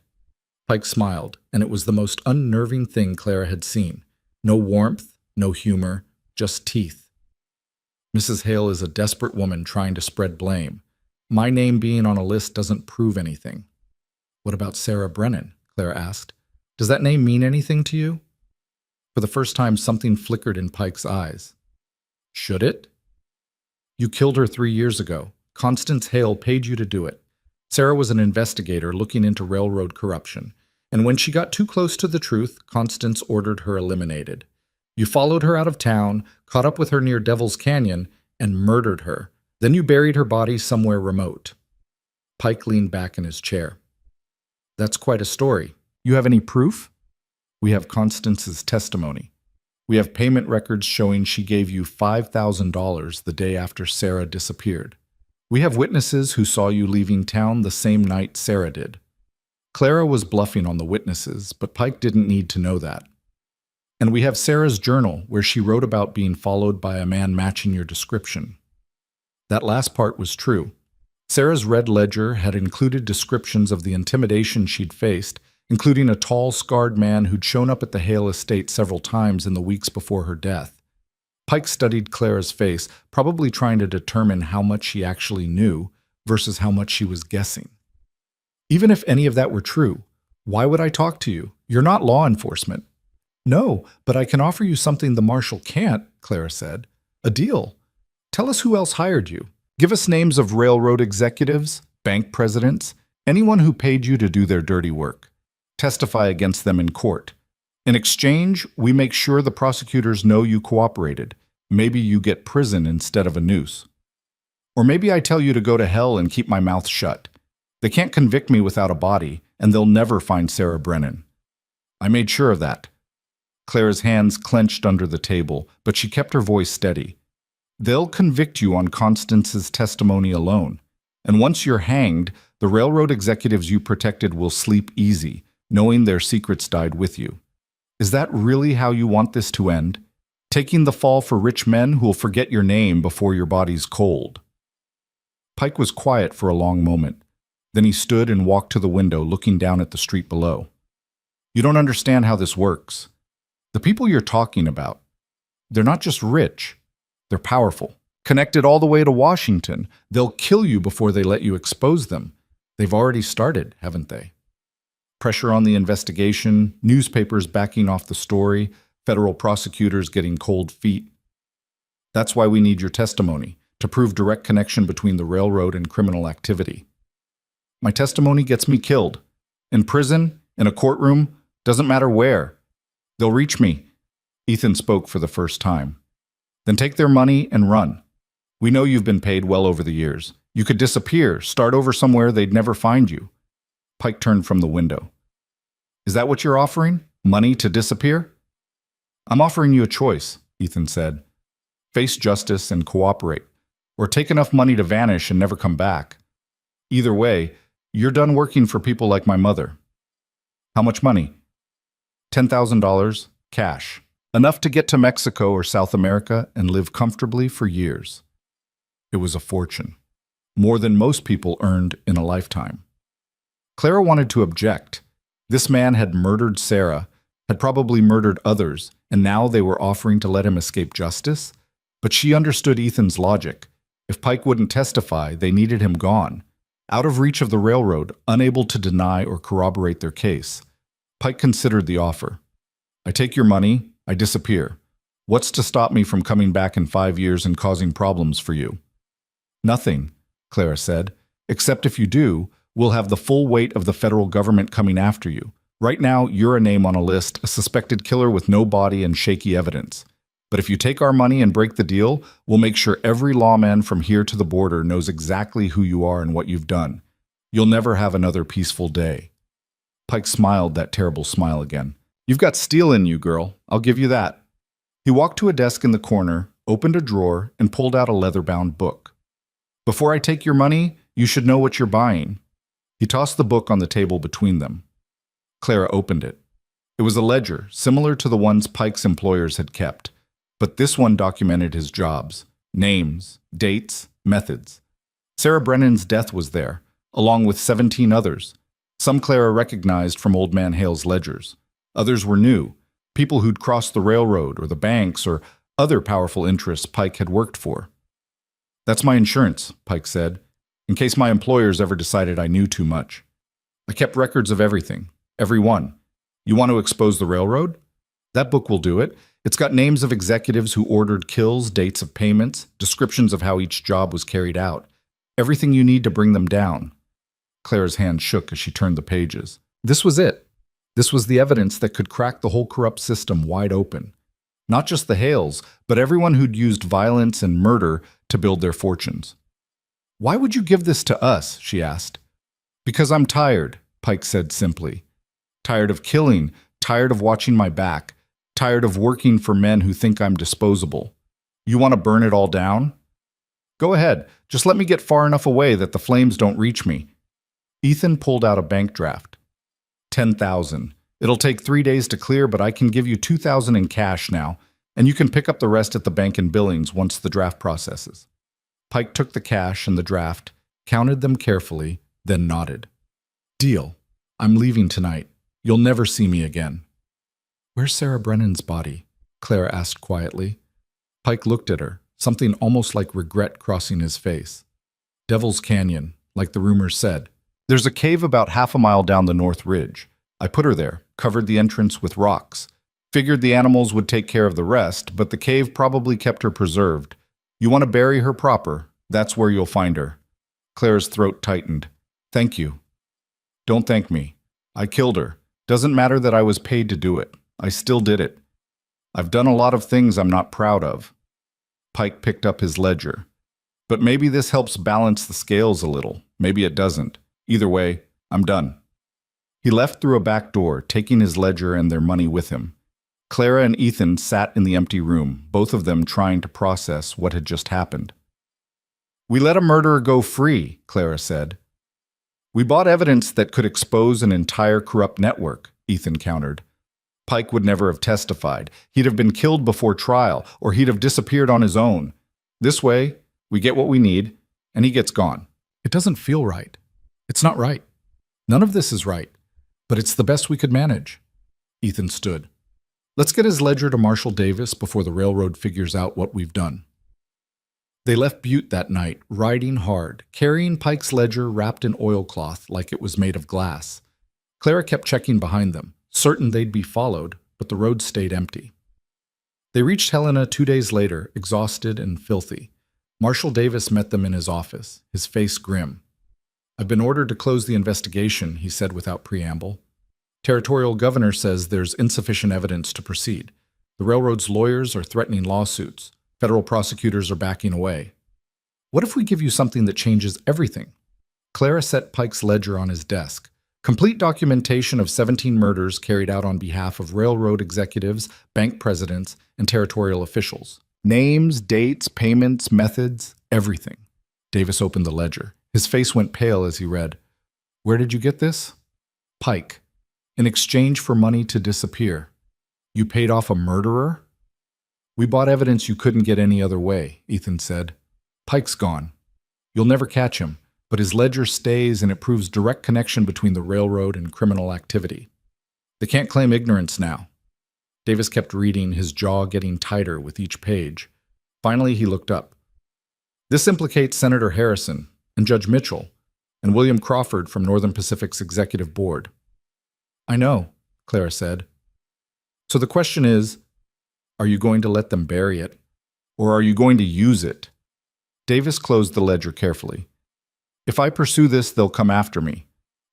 Pike smiled, and it was the most unnerving thing Clara had seen. No warmth, no humor, just teeth. "Mrs. Hale is a desperate woman trying to spread blame. My name being on a list doesn't prove anything." "What about Sarah Brennan?" Clara asked. "Does that name mean anything to you?" For the first time, something flickered in Pike's eyes. "Should it?" "You killed her 3 years ago. Constance Hale paid you to do it. Sarah was an investigator looking into railroad corruption, and when she got too close to the truth, Constance ordered her eliminated. You followed her out of town, caught up with her near Devil's Canyon, and murdered her. Then you buried her body somewhere remote." Pike leaned back in his chair. "That's quite a story. You have any proof?" "We have Constance's testimony. We have payment records showing she gave you $5,000 the day after Sarah disappeared. We have witnesses who saw you leaving town the same night Sarah did." Clara was bluffing on the witnesses, but Pike didn't need to know that. "And we have Sarah's journal, where she wrote about being followed by a man matching your description." That last part was true. Sarah's red ledger had included descriptions of the intimidation she'd faced, including a tall, scarred man who'd shown up at the Hale estate several times in the weeks before her death. Pike studied Clara's face, probably trying to determine how much she actually knew versus how much she was guessing. "Even if any of that were true, why would I talk to you? You're not law enforcement." "No, but I can offer you something the marshal can't," Clara said. "A deal. Tell us who else hired you. Give us names of railroad executives, bank presidents, anyone who paid you to do their dirty work. Testify against them in court. In exchange, we make sure the prosecutors know you cooperated. Maybe you get prison instead of a noose." Or maybe I tell you to go to hell and keep my mouth shut. They can't convict me without a body, and they'll never find Sarah Brennan. I made sure of that. Clara's hands clenched under the table, but she kept her voice steady. They'll convict you on Constance's testimony alone. And once you're hanged, the railroad executives you protected will sleep easy, knowing their secrets died with you. Is that really how you want this to end? Taking the fall for rich men who'll forget your name before your body's cold? Pike was quiet for a long moment. Then he stood and walked to the window, looking down at the street below. You don't understand how this works. The people you're talking about, they're not just rich. They're powerful. Connected all the way to Washington. They'll kill you before they let you expose them. They've already started, haven't they? Pressure on the investigation, newspapers backing off the story, federal prosecutors getting cold feet. That's why we need your testimony, to prove direct connection between the railroad and criminal activity. My testimony gets me killed. In prison, in a courtroom, doesn't matter where. They'll reach me. Ethan spoke for the first time. Then take their money and run. We know you've been paid well over the years. You could disappear, start over somewhere they'd never find you. Pike turned from the window. Is that what you're offering? Money to disappear? I'm offering you a choice, Ethan said. Face justice and cooperate, or take enough money to vanish and never come back. Either way, you're done working for people like my mother. How much money? $10,000, cash. Enough to get to Mexico or South America and live comfortably for years. It was a fortune. More than most people earned in a lifetime. Clara wanted to object. This man had murdered Sarah, had probably murdered others, and now they were offering to let him escape justice? But she understood Ethan's logic. If Pike wouldn't testify, they needed him gone. Out of reach of the railroad, unable to deny or corroborate their case. Pike considered the offer. I take your money, I disappear. What's to stop me from coming back in 5 years and causing problems for you? Nothing, Clara said. Except if you do, we'll have the full weight of the federal government coming after you. Right now, you're a name on a list, a suspected killer with no body and shaky evidence. But if you take our money and break the deal, we'll make sure every lawman from here to the border knows exactly who you are and what you've done. You'll never have another peaceful day. Pike smiled that terrible smile again. You've got steel in you, girl. I'll give you that. He walked to a desk in the corner, opened a drawer, and pulled out a leather-bound book. Before I take your money, you should know what you're buying. He tossed the book on the table between them. Clara opened it. It was a ledger, similar to the ones Pike's employers had kept. But this one documented his jobs, names, dates, methods. Sarah Brennan's death was there, along with 17 others. Some Clara recognized from Old Man Hale's ledgers. Others were new, people who'd crossed the railroad or the banks or other powerful interests Pike had worked for. That's my insurance, Pike said, in case my employers ever decided I knew too much. I kept records of everything, every one. You want to expose the railroad? That book will do it. It's got names of executives who ordered kills, dates of payments, descriptions of how each job was carried out. Everything you need to bring them down. Clara's hand shook as she turned the pages. This was it. This was the evidence that could crack the whole corrupt system wide open. Not just the Hales, but everyone who'd used violence and murder to build their fortunes. Why would you give this to us? She asked. Because I'm tired, Pike said simply. Tired of killing, tired of watching my back, tired of working for men who think I'm disposable. You want to burn it all down? Go ahead, just let me get far enough away that the flames don't reach me. Ethan pulled out a bank draft. 10,000. It'll take 3 days to clear, but I can give you 2,000 in cash now, and you can pick up the rest at the bank in Billings once the draft processes. Pike took the cash and the draft, counted them carefully, then nodded. Deal. I'm leaving tonight. You'll never see me again. Where's Sarah Brennan's body? Clara asked quietly. Pike looked at her, something almost like regret crossing his face. Devil's Canyon, like the rumors said. There's a cave about half a mile down the North Ridge. I put her there, covered the entrance with rocks. Figured the animals would take care of the rest, but the cave probably kept her preserved. You want to bury her proper, that's where you'll find her. Clara's throat tightened. Thank you. Don't thank me. I killed her. Doesn't matter that I was paid to do it. I still did it. I've done a lot of things I'm not proud of. Pike picked up his ledger. But maybe this helps balance the scales a little. Maybe it doesn't. Either way, I'm done. He left through a back door, taking his ledger and their money with him. Clara and Ethan sat in the empty room, both of them trying to process what had just happened. "We let a murderer go free," Clara said. "We bought evidence that could expose an entire corrupt network," Ethan countered. "Pike would never have testified. He'd have been killed before trial, or he'd have disappeared on his own. This way, we get what we need, and he gets gone." "It doesn't feel right. It's not right. None of this is right, but it's the best we could manage." Ethan stood. "Let's get his ledger to Marshal Davis before the railroad figures out what we've done." They left Butte that night, riding hard, carrying Pike's ledger wrapped in oilcloth like it was made of glass. Clara kept checking behind them, certain they'd be followed, but the road stayed empty. They reached Helena 2 days later, exhausted and filthy. Marshal Davis met them in his office, his face grim. "I've been ordered to close the investigation," he said without preamble. "Territorial governor says there's insufficient evidence to proceed. The railroad's lawyers are threatening lawsuits. Federal prosecutors are backing away. What if we give you something that changes everything?" Clara set Pike's ledger on his desk. Complete documentation of 17 murders carried out on behalf of railroad executives, bank presidents, and territorial officials. Names, dates, payments, methods, everything. Davis opened the ledger. His face went pale as he read. "Where did you get this?" "Pike. In exchange for money to disappear. You paid off a murderer?" "We bought evidence you couldn't get any other way," Ethan said. "Pike's gone. You'll never catch him, but his ledger stays and it proves direct connection between the railroad and criminal activity. They can't claim ignorance now." Davis kept reading, his jaw getting tighter with each page. Finally, he looked up. "This implicates Senator Harrison and Judge Mitchell and William Crawford from Northern Pacific's executive board." "I know," Clara said. "So the question is, are you going to let them bury it, or are you going to use it?" Davis closed the ledger carefully. "If I pursue this, they'll come after me.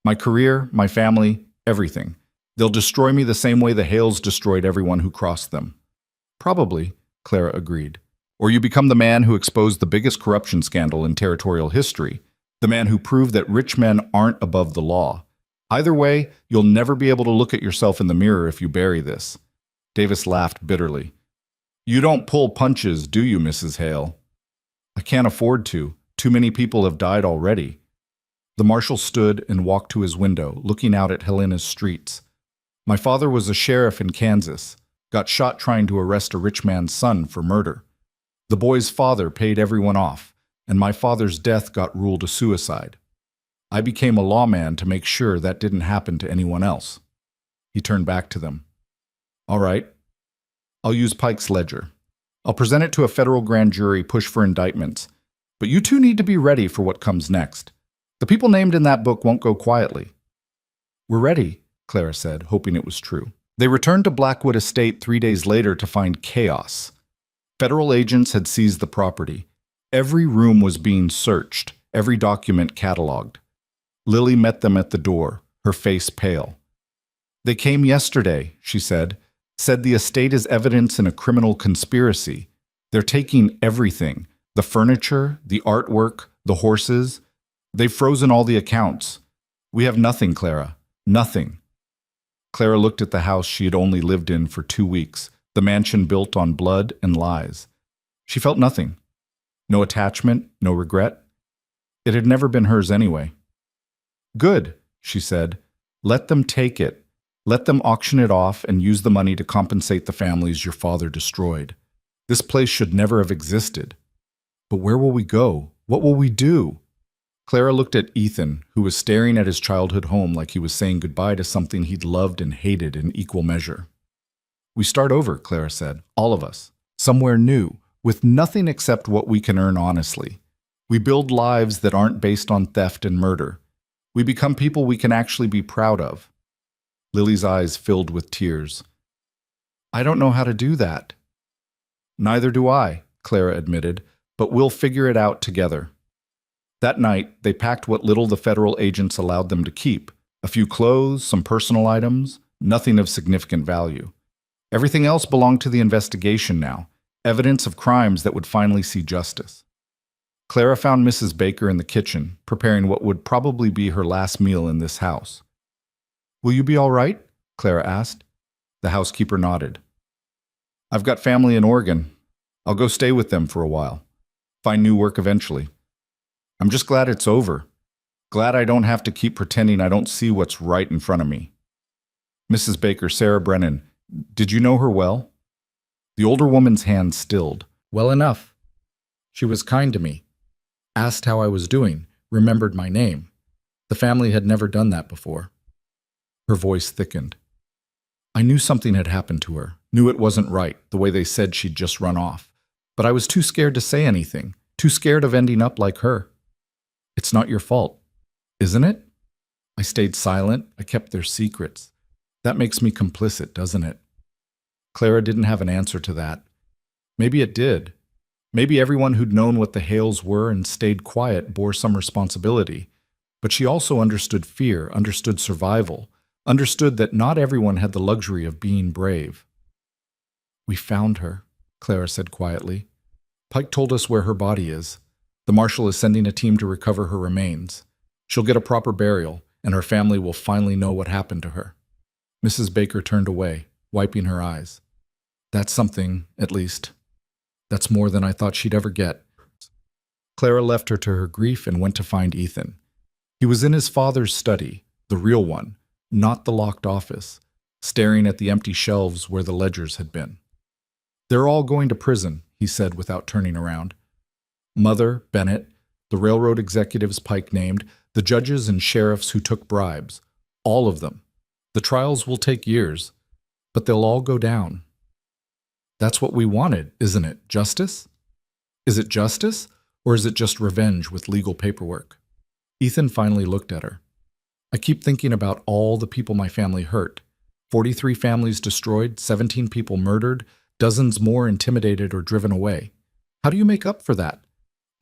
My career, my family, everything. They'll destroy me the same way the Hales destroyed everyone who crossed them." "Probably," Clara agreed. "Or you become the man who exposed the biggest corruption scandal in territorial history, the man who proved that rich men aren't above the law. Either way, you'll never be able to look at yourself in the mirror if you bury this." Davis laughed bitterly. "You don't pull punches, do you, Mrs. Hale?" "I can't afford to. Too many people have died already." The marshal stood and walked to his window, looking out at Helena's streets. "My father was a sheriff in Kansas, got shot trying to arrest a rich man's son for murder. The boy's father paid everyone off, and my father's death got ruled a suicide. I became a lawman to make sure that didn't happen to anyone else." He turned back to them. "All right. I'll use Pike's ledger. I'll present it to a federal grand jury, push for indictments. But you two need to be ready for what comes next. The people named in that book won't go quietly." "We're ready," Clara said, hoping it was true. They returned to Blackwood Estate 3 days later to find chaos. Federal agents had seized the property. Every room was being searched, every document cataloged. Lily met them at the door, her face pale. "They came yesterday," she said the estate is evidence in a criminal conspiracy. They're taking everything, the furniture, the artwork, the horses. They've frozen all the accounts. We have nothing, Clara, nothing." Clara looked at the house she had only lived in for 2 weeks, the mansion built on blood and lies. She felt nothing. No attachment, no regret. It had never been hers anyway. "Good," she said. "Let them take it. Let them auction it off and use the money to compensate the families your father destroyed. This place should never have existed." "But where will we go? What will we do?" Clara looked at Ethan, who was staring at his childhood home like he was saying goodbye to something he'd loved and hated in equal measure. "We start over," Clara said, "all of us. Somewhere new, with nothing except what we can earn honestly. We build lives that aren't based on theft and murder. We become people we can actually be proud of." Lily's eyes filled with tears. "I don't know how to do that." "Neither do I," Clara admitted, "but we'll figure it out together." That night, they packed what little the federal agents allowed them to keep, a few clothes, some personal items, nothing of significant value. Everything else belonged to the investigation now, evidence of crimes that would finally see justice. Clara found Mrs. Baker in the kitchen, preparing what would probably be her last meal in this house. "Will you be all right?" Clara asked. The housekeeper nodded. "I've got family in Oregon. I'll go stay with them for a while. Find new work eventually. I'm just glad it's over. Glad I don't have to keep pretending I don't see what's right in front of me." "Mrs. Baker, Sarah Brennan, did you know her well?" The older woman's hand stilled. "Well enough. She was kind to me. Asked how I was doing, remembered my name. The family had never done that before." Her voice thickened. "I knew something had happened to her, knew it wasn't right, the way they said she'd just run off. But I was too scared to say anything, too scared of ending up like her. It's not your fault, isn't it? I stayed silent, I kept their secrets. That makes me complicit, doesn't it?" Clara didn't have an answer to that. Maybe it did. Maybe everyone who'd known what the Hales were and stayed quiet bore some responsibility. But she also understood fear, understood survival, understood that not everyone had the luxury of being brave. "We found her," Clara said quietly. "Pike told us where her body is. The marshal is sending a team to recover her remains. She'll get a proper burial, and her family will finally know what happened to her." Mrs. Baker turned away, wiping her eyes. "That's something, at least. That's more than I thought she'd ever get." Clara left her to her grief and went to find Ethan. He was in his father's study, the real one, not the locked office, staring at the empty shelves where the ledgers had been. "They're all going to prison," he said without turning around. "Mother, Bennett, the railroad executives Pike named, the judges and sheriffs who took bribes. All of them. The trials will take years, but they'll all go down." "That's what we wanted, isn't it? Justice? Is it justice, or is it just revenge with legal paperwork?" Ethan finally looked at her. "I keep thinking about all the people my family hurt. 43 families destroyed, 17 people murdered, dozens more intimidated or driven away. How do you make up for that?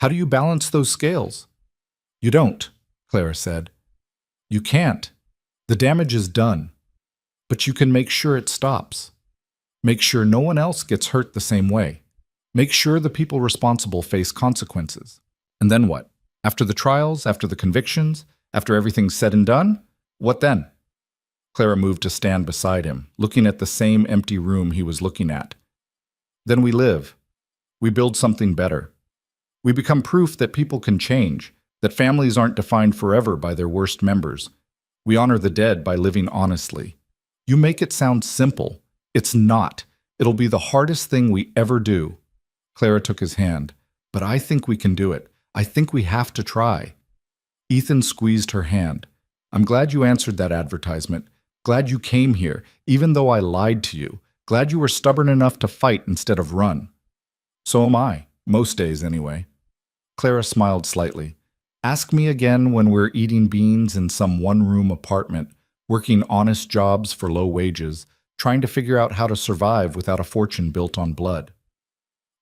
How do you balance those scales?" "You don't," Clara said. "You can't. The damage is done. But you can make sure it stops. Make sure no one else gets hurt the same way. Make sure the people responsible face consequences. And then what? After the trials, after the convictions, after everything's said and done? What then?" Clara moved to stand beside him, looking at the same empty room he was looking at. "Then we live. We build something better. We become proof that people can change, that families aren't defined forever by their worst members. We honor the dead by living honestly. You make it sound simple. It's not. It'll be the hardest thing we ever do." Clara took his hand. "But I think we can do it. I think we have to try." Ethan squeezed her hand. "I'm glad you answered that advertisement. Glad you came here, even though I lied to you. Glad you were stubborn enough to fight instead of run." "So am I, most days anyway." Clara smiled slightly. "Ask me again when we're eating beans in some one-room apartment, working honest jobs for low wages, trying to figure out how to survive without a fortune built on blood."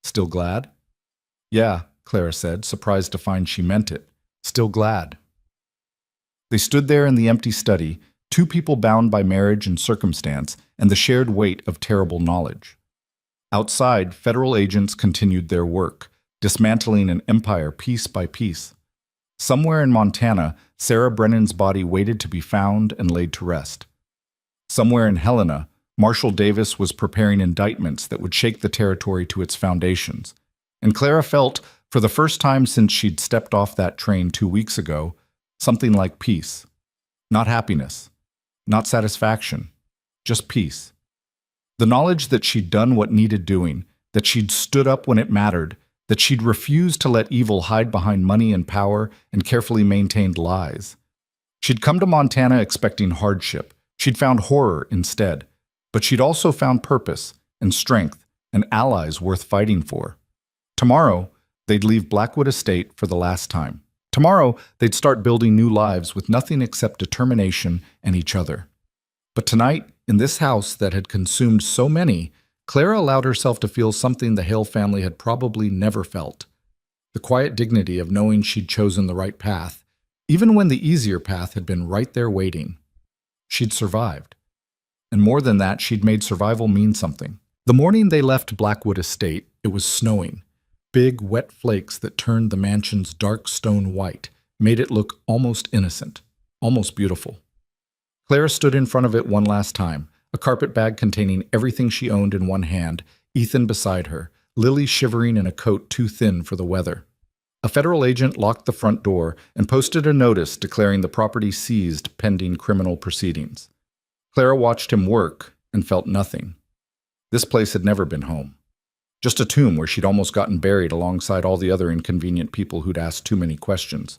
"Still glad?" "Yeah," Clara said, surprised to find she meant it. "Still glad." They stood there in the empty study, two people bound by marriage and circumstance and the shared weight of terrible knowledge. Outside, federal agents continued their work, dismantling an empire piece by piece. Somewhere in Montana, Sarah Brennan's body waited to be found and laid to rest. Somewhere in Helena, Marshal Davis was preparing indictments that would shake the territory to its foundations. And Clara felt, for the first time since she'd stepped off that train 2 weeks ago, something like peace. Not happiness, not satisfaction, just peace. The knowledge that she'd done what needed doing, that she'd stood up when it mattered, that she'd refused to let evil hide behind money and power and carefully maintained lies. She'd come to Montana expecting hardship. She'd found horror instead. But she'd also found purpose and strength and allies worth fighting for. Tomorrow, they'd leave Blackwood Estate for the last time. Tomorrow, they'd start building new lives with nothing except determination and each other. But tonight, in this house that had consumed so many, Clara allowed herself to feel something the Hale family had probably never felt. The quiet dignity of knowing she'd chosen the right path, even when the easier path had been right there waiting. She'd survived. And more than that, she'd made survival mean something. The morning they left Blackwood Estate, it was snowing. Big, wet flakes that turned the mansion's dark stone white, made it look almost innocent, almost beautiful. Clara stood in front of it one last time, a carpet bag containing everything she owned in one hand, Ethan beside her, Lily shivering in a coat too thin for the weather. A federal agent locked the front door and posted a notice declaring the property seized pending criminal proceedings. Clara watched him work and felt nothing. This place had never been home. Just a tomb where she'd almost gotten buried alongside all the other inconvenient people who'd asked too many questions.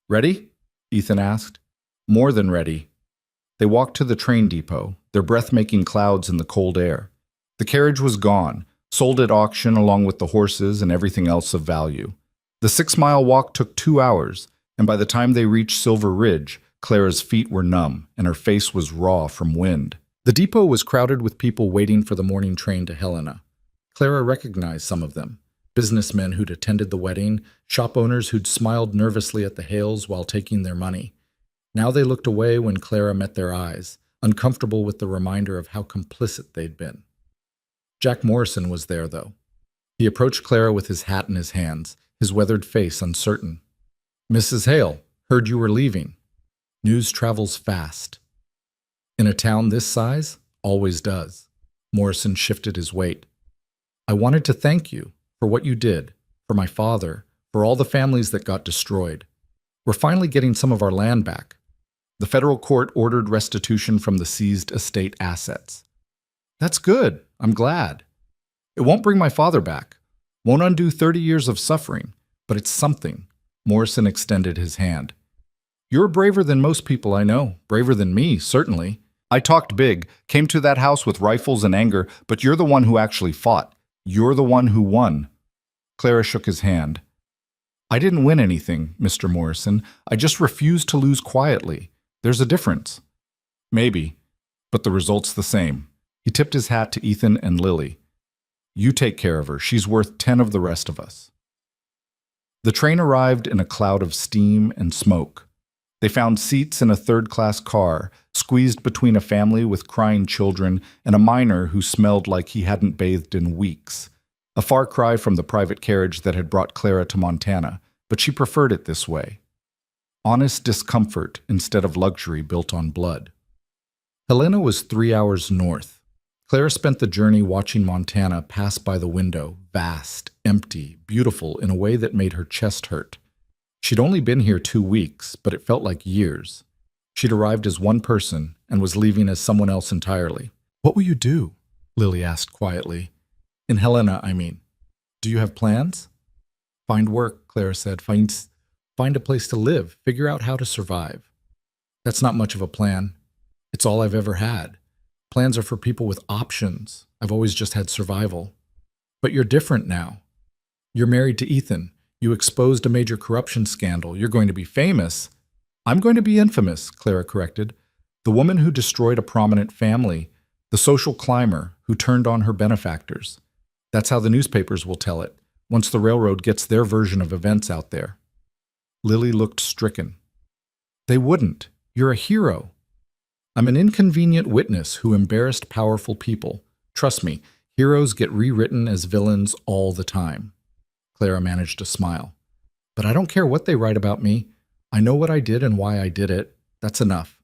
"Ready?" Ethan asked. "More than ready." They walked to the train depot, their breath making clouds in the cold air. The carriage was gone, sold at auction along with the horses and everything else of value. The 6-mile walk took 2 hours, and by the time they reached Silver Ridge, Clara's feet were numb and her face was raw from wind. The depot was crowded with people waiting for the morning train to Helena. Clara recognized some of them. Businessmen who'd attended the wedding, shop owners who'd smiled nervously at the Hales while taking their money. Now they looked away when Clara met their eyes, uncomfortable with the reminder of how complicit they'd been. Jack Morrison was there, though. He approached Clara with his hat in his hands, his weathered face uncertain. "Mrs. Hale, heard you were leaving." News travels fast. In a town this size, always does. Morrison shifted his weight. "I wanted to thank you for what you did, for my father, for all the families that got destroyed. We're finally getting some of our land back. The federal court ordered restitution from the seized estate assets." "That's good. I'm glad. It won't bring my father back. Won't undo 30 years of suffering, but it's something." Morrison extended his hand. "You're braver than most people I know. Braver than me, certainly. I talked big, came to that house with rifles and anger, but you're the one who actually fought. You're the one who won." Clara shook his hand. "I didn't win anything, Mr. Morrison. I just refused to lose quietly. There's a difference." "Maybe, but the result's the same." He tipped his hat to Ethan and Lily. "You take care of her. She's worth 10 of the rest of us." The train arrived in a cloud of steam and smoke. They found seats in a third-class car, squeezed between a family with crying children and a miner who smelled like he hadn't bathed in weeks. A far cry from the private carriage that had brought Clara to Montana, but she preferred it this way. Honest discomfort instead of luxury built on blood. Helena was 3 hours north. Clara spent the journey watching Montana pass by the window, vast, empty, beautiful in a way that made her chest hurt. She'd only been here 2 weeks, but it felt like years. She'd arrived as one person and was leaving as someone else entirely. "What will you do?" Lily asked quietly. "In Helena, I mean. Do you have plans?" "Find work," Clara said. Find a place to live. Figure out how to survive." "That's not much of a plan. It's all I've ever had. Plans are for people with options. I've always just had survival." "But you're different now. You're married to Ethan. You exposed a major corruption scandal. You're going to be famous." "I'm going to be infamous," Clara corrected. "The woman who destroyed a prominent family. The social climber who turned on her benefactors. That's how the newspapers will tell it, once the railroad gets their version of events out there." Lily looked stricken. "They wouldn't. You're a hero." "I'm an inconvenient witness who embarrassed powerful people. Trust me, heroes get rewritten as villains all the time." Clara managed to smile. "But I don't care what they write about me. I know what I did and why I did it. That's enough."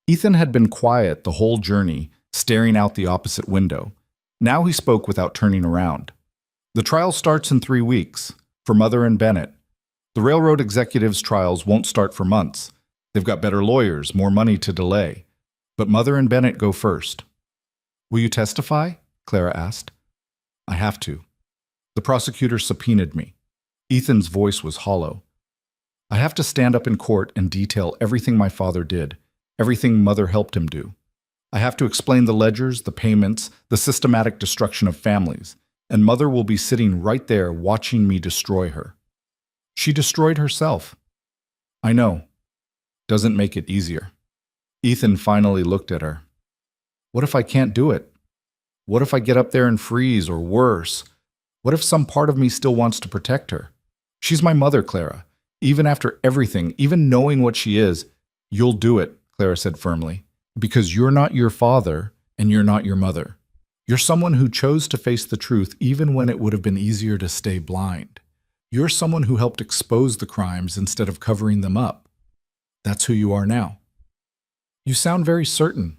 Ethan had been quiet the whole journey, staring out the opposite window. Now he spoke without turning around. "The trial starts in 3 weeks, for Mother and Bennett. The railroad executives' trials won't start for months. They've got better lawyers, more money to delay. But Mother and Bennett go first." "Will you testify?" Clara asked. "I have to. The prosecutor subpoenaed me." Ethan's voice was hollow. "I have to stand up in court and detail everything my father did, everything Mother helped him do. I have to explain the ledgers, the payments, the systematic destruction of families, and Mother will be sitting right there watching me destroy her. She destroyed herself." "I know. Doesn't make it easier." Ethan finally looked at her. "What if I can't do it? What if I get up there and freeze, or worse? What if some part of me still wants to protect her? She's my mother, Clara. Even after everything, even knowing what she is." "You'll do it," Clara said firmly, "because you're not your father and you're not your mother. You're someone who chose to face the truth even when it would have been easier to stay blind. You're someone who helped expose the crimes instead of covering them up. That's who you are now. You sound very certain.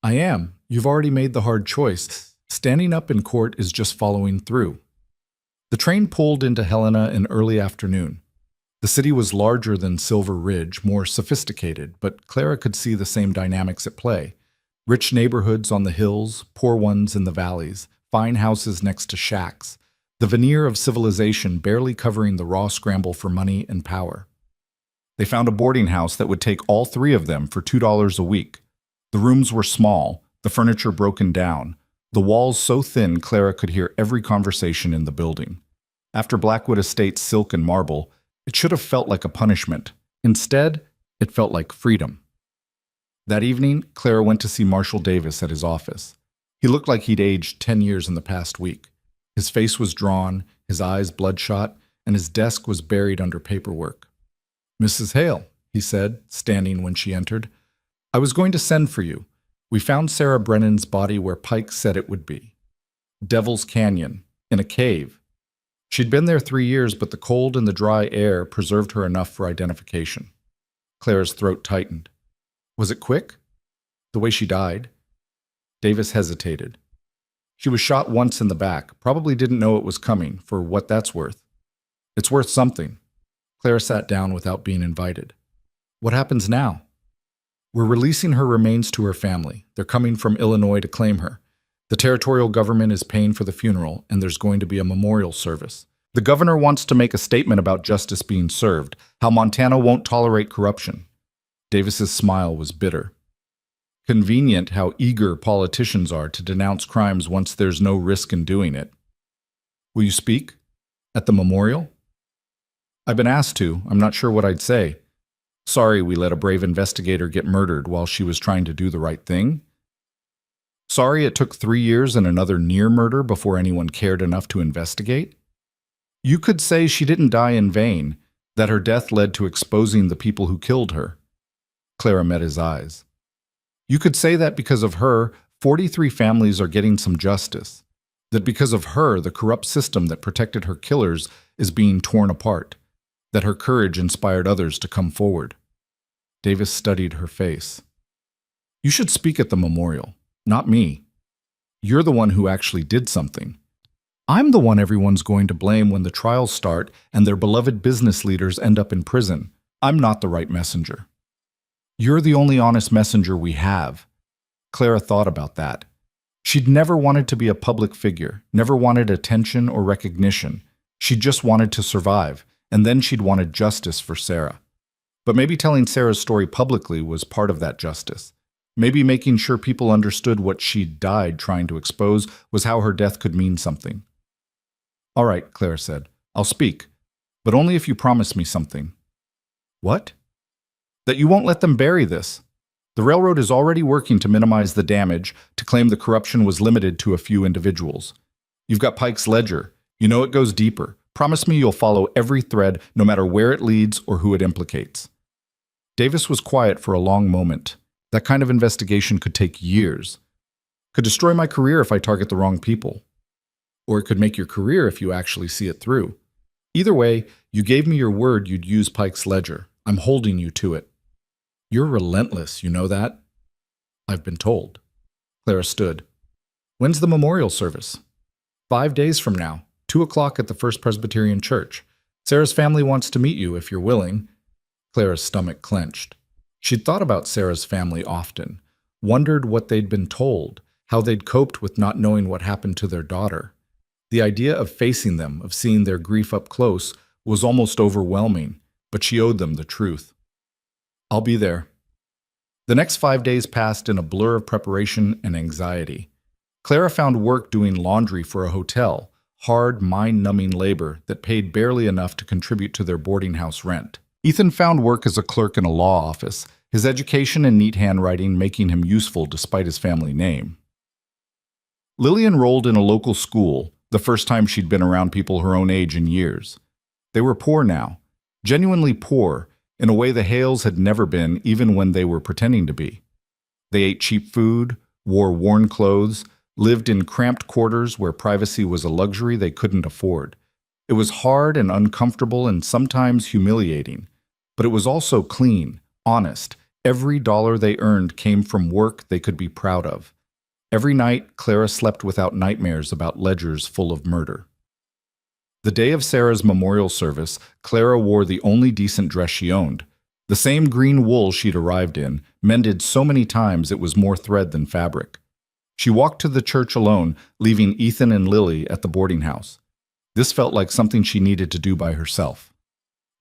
I am. You've already made the hard choice. Standing up in court is just following through. The train pulled into Helena in early afternoon. The city was larger than Silver Ridge, more sophisticated, but Clara could see the same dynamics at play. Rich neighborhoods on the hills, poor ones in the valleys, fine houses next to shacks, the veneer of civilization barely covering the raw scramble for money and power. They found a boarding house that would take all three of them for $2 a week. The rooms were small, the furniture broken down, the walls so thin Clara could hear every conversation in the building. After Blackwood Estate's silk and marble, it should have felt like a punishment. Instead, it felt like freedom. That evening, Clara went to see Marshall Davis at his office. He looked like he'd aged 10 years in the past week. His face was drawn, his eyes bloodshot, and his desk was buried under paperwork. "Mrs. Hale," he said, standing when she entered, "I was going to send for you. We found Sarah Brennan's body where Pike said it would be. Devil's Canyon, in a cave. She'd been there 3 years, but the cold and the dry air preserved her enough for identification." Clara's throat tightened. "Was it quick? The way she died?" Davis hesitated. "She was shot once in the back, probably didn't know it was coming, for what that's worth." "It's worth something." Clara sat down without being invited. "What happens now?" "We're releasing her remains to her family. They're coming from Illinois to claim her. The territorial government is paying for the funeral, and there's going to be a memorial service. The governor wants to make a statement about justice being served, how Montana won't tolerate corruption." Davis's smile was bitter. "Convenient how eager politicians are to denounce crimes once there's no risk in doing it." "Will you speak? At the memorial?" "I've been asked to. I'm not sure what I'd say. Sorry we let a brave investigator get murdered while she was trying to do the right thing. Sorry it took 3 years and another near murder before anyone cared enough to investigate. You could say she didn't die in vain, that her death led to exposing the people who killed her." Clara met his eyes. "You could say that because of her, 43 families are getting some justice. That because of her, the corrupt system that protected her killers is being torn apart. That her courage inspired others to come forward." Davis studied her face. "You should speak at the memorial, not me. You're the one who actually did something. I'm the one everyone's going to blame when the trials start and their beloved business leaders end up in prison. I'm not the right messenger. You're the only honest messenger we have." Clara thought about that. She'd never wanted to be a public figure, never wanted attention or recognition. She just wanted to survive, and then she'd wanted justice for Sarah. But maybe telling Sarah's story publicly was part of that justice. Maybe making sure people understood what she'd died trying to expose was how her death could mean something. "All right," Clara said. "I'll speak, but only if you promise me something." "What?" "That you won't let them bury this. The railroad is already working to minimize the damage, to claim the corruption was limited to a few individuals. You've got Pike's ledger. You know it goes deeper. Promise me you'll follow every thread, no matter where it leads or who it implicates." Davis was quiet for a long moment. That kind of investigation could take years. Could destroy my career if I target the wrong people. Or it could make your career if you actually see it through. Either way, you gave me your word you'd use Pike's ledger. I'm holding you to it. You're relentless, you know that? I've been told. Clara stood. When's the memorial service? 5 days from now, 2 o'clock at the First Presbyterian Church. Sarah's family wants to meet you if you're willing. Clara's stomach clenched. She'd thought about Sarah's family often, wondered what they'd been told, how they'd coped with not knowing what happened to their daughter. The idea of facing them, of seeing their grief up close, was almost overwhelming, but she owed them the truth. I'll be there. The next 5 days passed in a blur of preparation and anxiety. Clara found work doing laundry for a hotel, hard, mind-numbing labor that paid barely enough to contribute to their boarding house rent. Ethan found work as a clerk in a law office, his education and neat handwriting making him useful despite his family name. Lily enrolled in a local school, the first time she'd been around people her own age in years. They were poor now, genuinely poor, in a way the Hales had never been even when they were pretending to be. They ate cheap food, wore worn clothes, lived in cramped quarters where privacy was a luxury they couldn't afford. It was hard and uncomfortable and sometimes humiliating, but it was also clean, honest. Every dollar they earned came from work they could be proud of. Every night, Clara slept without nightmares about ledgers full of murder. The day of Sarah's memorial service, Clara wore the only decent dress she owned. The same green wool she'd arrived in, mended so many times it was more thread than fabric. She walked to the church alone, leaving Ethan and Lily at the boarding house. This felt like something she needed to do by herself.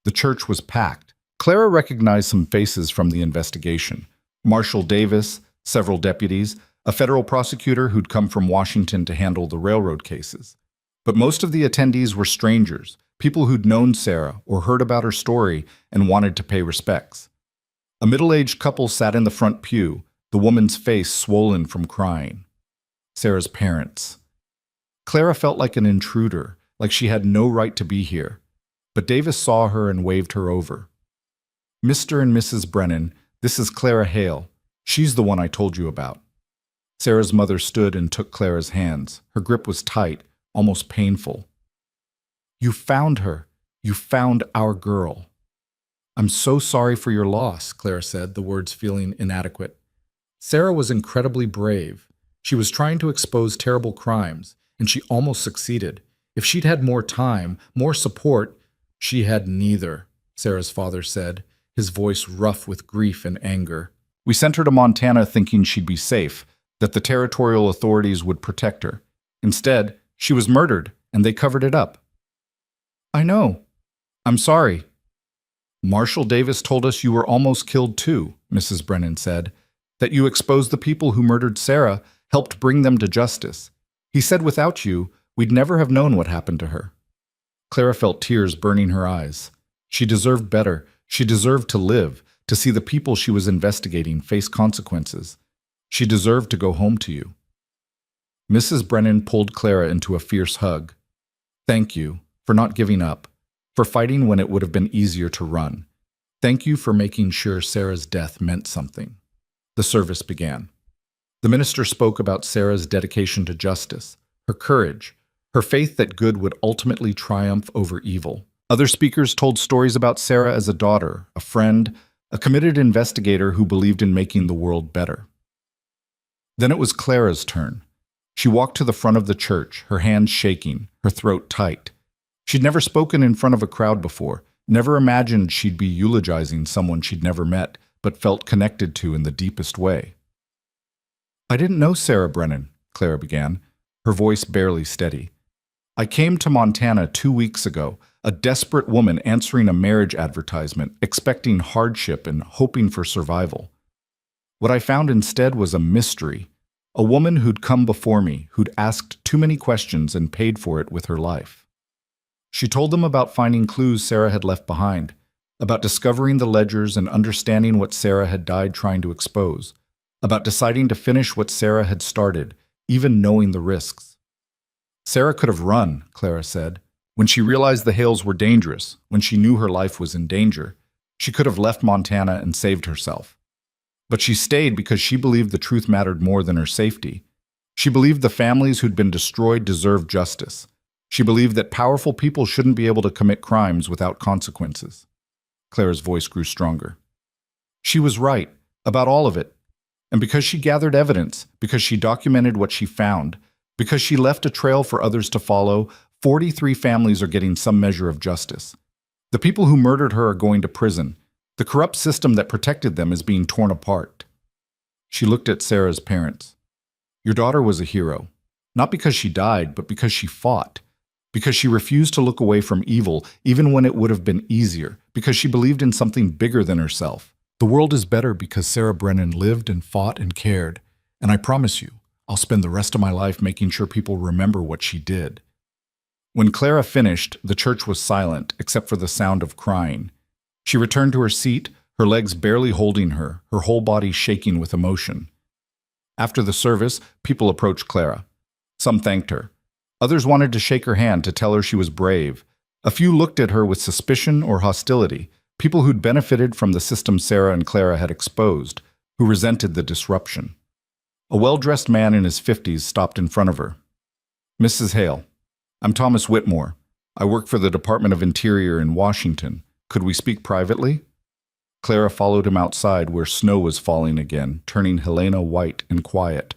The church was packed. Clara recognized some faces from the investigation. Marshal Davis, several deputies, a federal prosecutor who'd come from Washington to handle the railroad cases. But most of the attendees were strangers, people who'd known Sarah or heard about her story and wanted to pay respects. A middle-aged couple sat in the front pew, the woman's face swollen from crying. Sarah's parents. Clara felt like an intruder, like she had no right to be here. But Davis saw her and waved her over. "Mr. and Mrs. Brennan, this is Clara Hale. She's the one I told you about." Sarah's mother stood and took Clara's hands. Her grip was tight, almost painful. "You found her. You found our girl." "I'm so sorry for your loss," Clara said, the words feeling inadequate. Sarah was incredibly brave. She was trying to expose terrible crimes, and she almost succeeded. If she'd had more time, more support— "She had neither," Sarah's father said, his voice rough with grief and anger. "We sent her to Montana thinking she'd be safe, that the territorial authorities would protect her. Instead, she was murdered, and they covered it up." "I know. I'm sorry." "Marshal Davis told us you were almost killed too," Mrs. Brennan said, "that you exposed the people who murdered Sarah, helped bring them to justice. He said without you, we'd never have known what happened to her." Clara felt tears burning her eyes. She deserved better. She deserved to live, to see the people she was investigating face consequences. She deserved to go home to you. Mrs. Brennan pulled Clara into a fierce hug. "Thank you for not giving up, for fighting when it would have been easier to run. Thank you for making sure Sarah's death meant something." The service began. The minister spoke about Sarah's dedication to justice, her courage, her faith that good would ultimately triumph over evil. Other speakers told stories about Sarah as a daughter, a friend, a committed investigator who believed in making the world better. Then it was Clara's turn. She walked to the front of the church, her hands shaking, her throat tight. She'd never spoken in front of a crowd before, never imagined she'd be eulogizing someone she'd never met, but felt connected to in the deepest way. "I didn't know Sarah Brennan," Clara began, her voice barely steady. "I came to Montana 2 weeks ago, a desperate woman answering a marriage advertisement, expecting hardship and hoping for survival. What I found instead was a mystery, a woman who'd come before me, who'd asked too many questions and paid for it with her life." She told them about finding clues Sarah had left behind, about discovering the ledgers and understanding what Sarah had died trying to expose, about deciding to finish what Sarah had started, even knowing the risks. "Sarah could have run," Clara said. "When she realized the Hales were dangerous, when she knew her life was in danger, she could have left Montana and saved herself. But she stayed because she believed the truth mattered more than her safety. She believed the families who'd been destroyed deserved justice. She believed that powerful people shouldn't be able to commit crimes without consequences." Clara's voice grew stronger. "She was right, about all of it. And because she gathered evidence, because she documented what she found, because she left a trail for others to follow, 43 families are getting some measure of justice. The people who murdered her are going to prison. The corrupt system that protected them is being torn apart." She looked at Sarah's parents. "Your daughter was a hero, not because she died, but because she fought, because she refused to look away from evil, even when it would have been easier, because she believed in something bigger than herself. The world is better because Sarah Brennan lived and fought and cared, and I promise you, I'll spend the rest of my life making sure people remember what she did." When Clara finished, the church was silent, except for the sound of crying. She returned to her seat, her legs barely holding her whole body shaking with emotion. After the service, people approached Clara. Some thanked her. Others wanted to shake her hand to tell her she was brave. A few looked at her with suspicion or hostility, people who'd benefited from the system Sarah and Clara had exposed, who resented the disruption. A well-dressed man in his 50s stopped in front of her. "Mrs. Hale, I'm Thomas Whitmore. I work for the Department of Interior in Washington. Could we speak privately?" Clara followed him outside where snow was falling again, turning Helena white and quiet.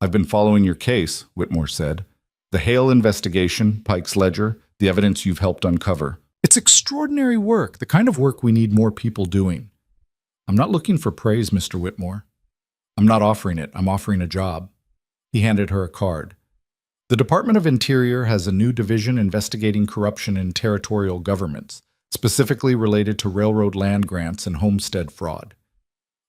"I've been following your case," Whitmore said. "The Hale investigation, Pike's Ledger, the evidence you've helped uncover. It's extraordinary work, the kind of work we need more people doing." "I'm not looking for praise, Mr. Whitmore. I'm not offering it. I'm offering a job." He handed her a card. "The Department of Interior has a new division investigating corruption in territorial governments, specifically related to railroad land grants and homestead fraud.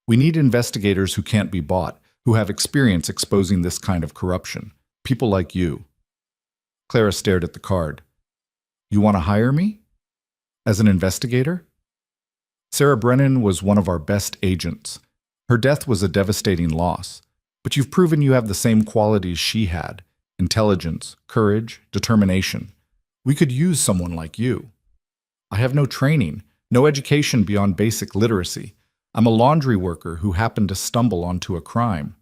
We need investigators who can't be bought, who have experience exposing this kind of corruption. People like you." Clara stared at the card. "You want to hire me? As an investigator?" "Sarah Brennan was one of our best agents. Her death was a devastating loss, but you've proven you have the same qualities she had: intelligence, courage, determination. We could use someone like you." "I have no training, no education beyond basic literacy. I'm a laundry worker who happened to stumble onto a crime."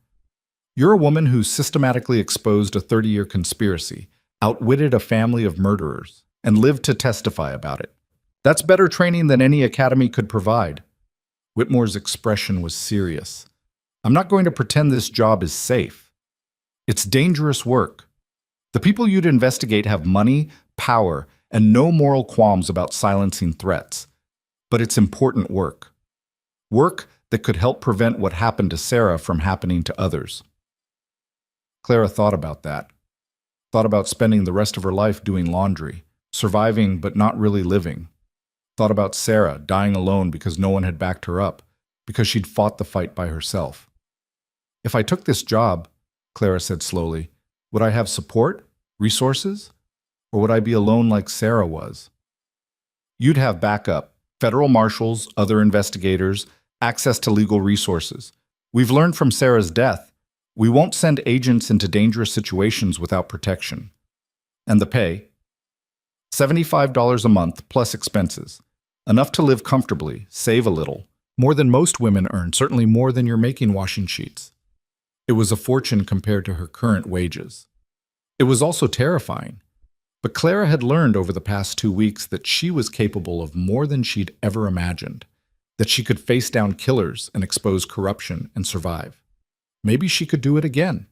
"You're a woman who systematically exposed a 30-year conspiracy, outwitted a family of murderers, and lived to testify about it. That's better training than any academy could provide." Whitmore's expression was serious. "I'm not going to pretend this job is safe. It's dangerous work. The people you'd investigate have money, power, and no moral qualms about silencing threats. But it's important work. Work that could help prevent what happened to Sarah from happening to others." Clara thought about that. Thought about spending the rest of her life doing laundry, surviving but not really living. Thought about Sarah dying alone because no one had backed her up, because she'd fought the fight by herself. "If I took this job," Clara said slowly, "would I have support, resources, or would I be alone like Sarah was?" "You'd have backup, federal marshals, other investigators, access to legal resources. We've learned from Sarah's death. We won't send agents into dangerous situations without protection." "And the pay?" $75 a month plus expenses. Enough to live comfortably, save a little. More than most women earn, certainly more than you're making washing sheets. It was a fortune compared to her current wages. It was also terrifying. But Clara had learned over the past 2 weeks that she was capable of more than she'd ever imagined, that she could face down killers and expose corruption and survive. Maybe she could do it again.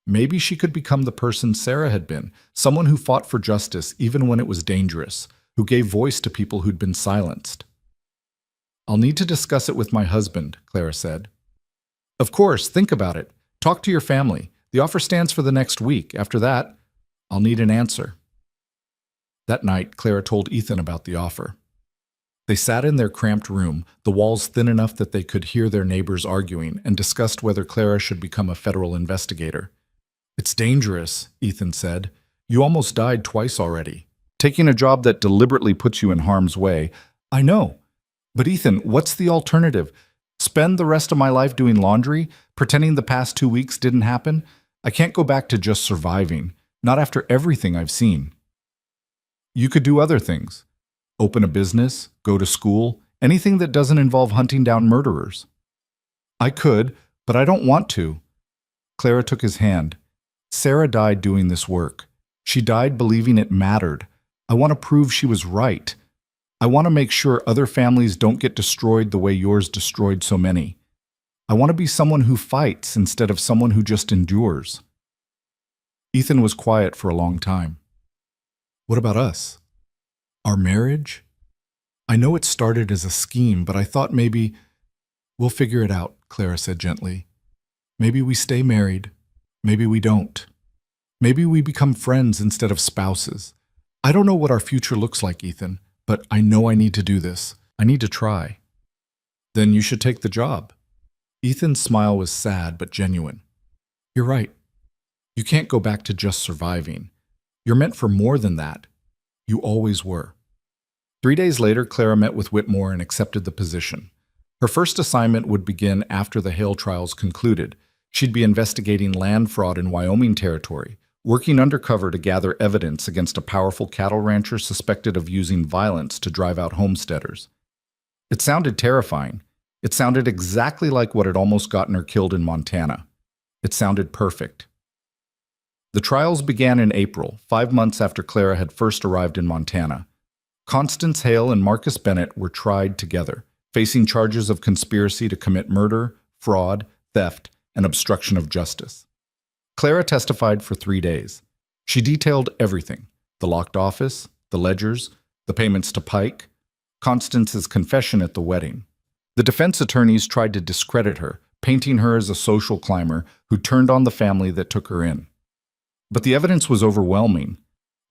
Maybe she could become the person Sarah had been, someone who fought for justice even when it was dangerous, who gave voice to people who'd been silenced. "I'll need to discuss it with my husband," Clara said. "Of course, think about it. Talk to your family. The offer stands for the next week. After that, I'll need an answer." That night, Clara told Ethan about the offer. They sat in their cramped room, the walls thin enough that they could hear their neighbors arguing, and discussed whether Clara should become a federal investigator. "It's dangerous," Ethan said. "You almost died twice already. Taking a job that deliberately puts you in harm's way." "I know. But Ethan, what's the alternative? Spend the rest of my life doing laundry, pretending the past 2 weeks didn't happen? I can't go back to just surviving, not after everything I've seen." "You could do other things. Open a business, go to school, anything that doesn't involve hunting down murderers." "I could, but I don't want to." Clara took his hand. "Sarah died doing this work. She died believing it mattered. I want to prove she was right. I want to make sure other families don't get destroyed the way yours destroyed so many. I want to be someone who fights instead of someone who just endures." Ethan was quiet for a long time. "What about us? Our marriage? I know it started as a scheme, but I thought maybe—" "We'll figure it out," Clara said gently. "Maybe we stay married. Maybe we don't. Maybe we become friends instead of spouses. I don't know what our future looks like, Ethan, but I know I need to do this. I need to try." "Then you should take the job." Ethan's smile was sad but genuine. "You're right. You can't go back to just surviving. You're meant for more than that. You always were." 3 days later, Clara met with Whitmore and accepted the position. Her first assignment would begin after the Hale trials concluded. She'd be investigating land fraud in Wyoming territory, working undercover to gather evidence against a powerful cattle rancher suspected of using violence to drive out homesteaders. It sounded terrifying. It sounded exactly like what had almost gotten her killed in Montana. It sounded perfect. The trials began in April, 5 months after Clara had first arrived in Montana. Constance Hale and Marcus Bennett were tried together, facing charges of conspiracy to commit murder, fraud, theft, and obstruction of justice. Clara testified for 3 days. She detailed everything: the locked office, the ledgers, the payments to Pike, Constance's confession at the wedding. The defense attorneys tried to discredit her, painting her as a social climber who turned on the family that took her in. But the evidence was overwhelming.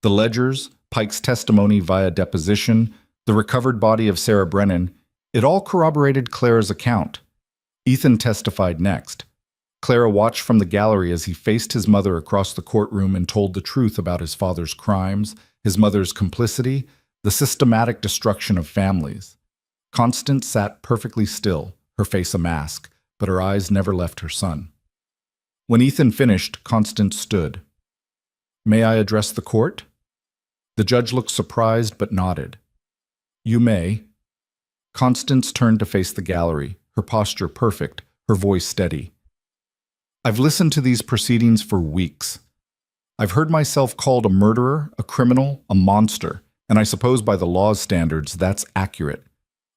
The ledgers, Pike's testimony via deposition, the recovered body of Sarah Brennan, it all corroborated Clara's account. Ethan testified next. Clara watched from the gallery as he faced his mother across the courtroom and told the truth about his father's crimes, his mother's complicity, the systematic destruction of families. Constance sat perfectly still, her face a mask, but her eyes never left her son. When Ethan finished, Constance stood. "May I address the court?" The judge looked surprised but nodded. "You may." Constance turned to face the gallery, her posture perfect, her voice steady. "I've listened to these proceedings for weeks. I've heard myself called a murderer, a criminal, a monster, and I suppose by the law's standards that's accurate.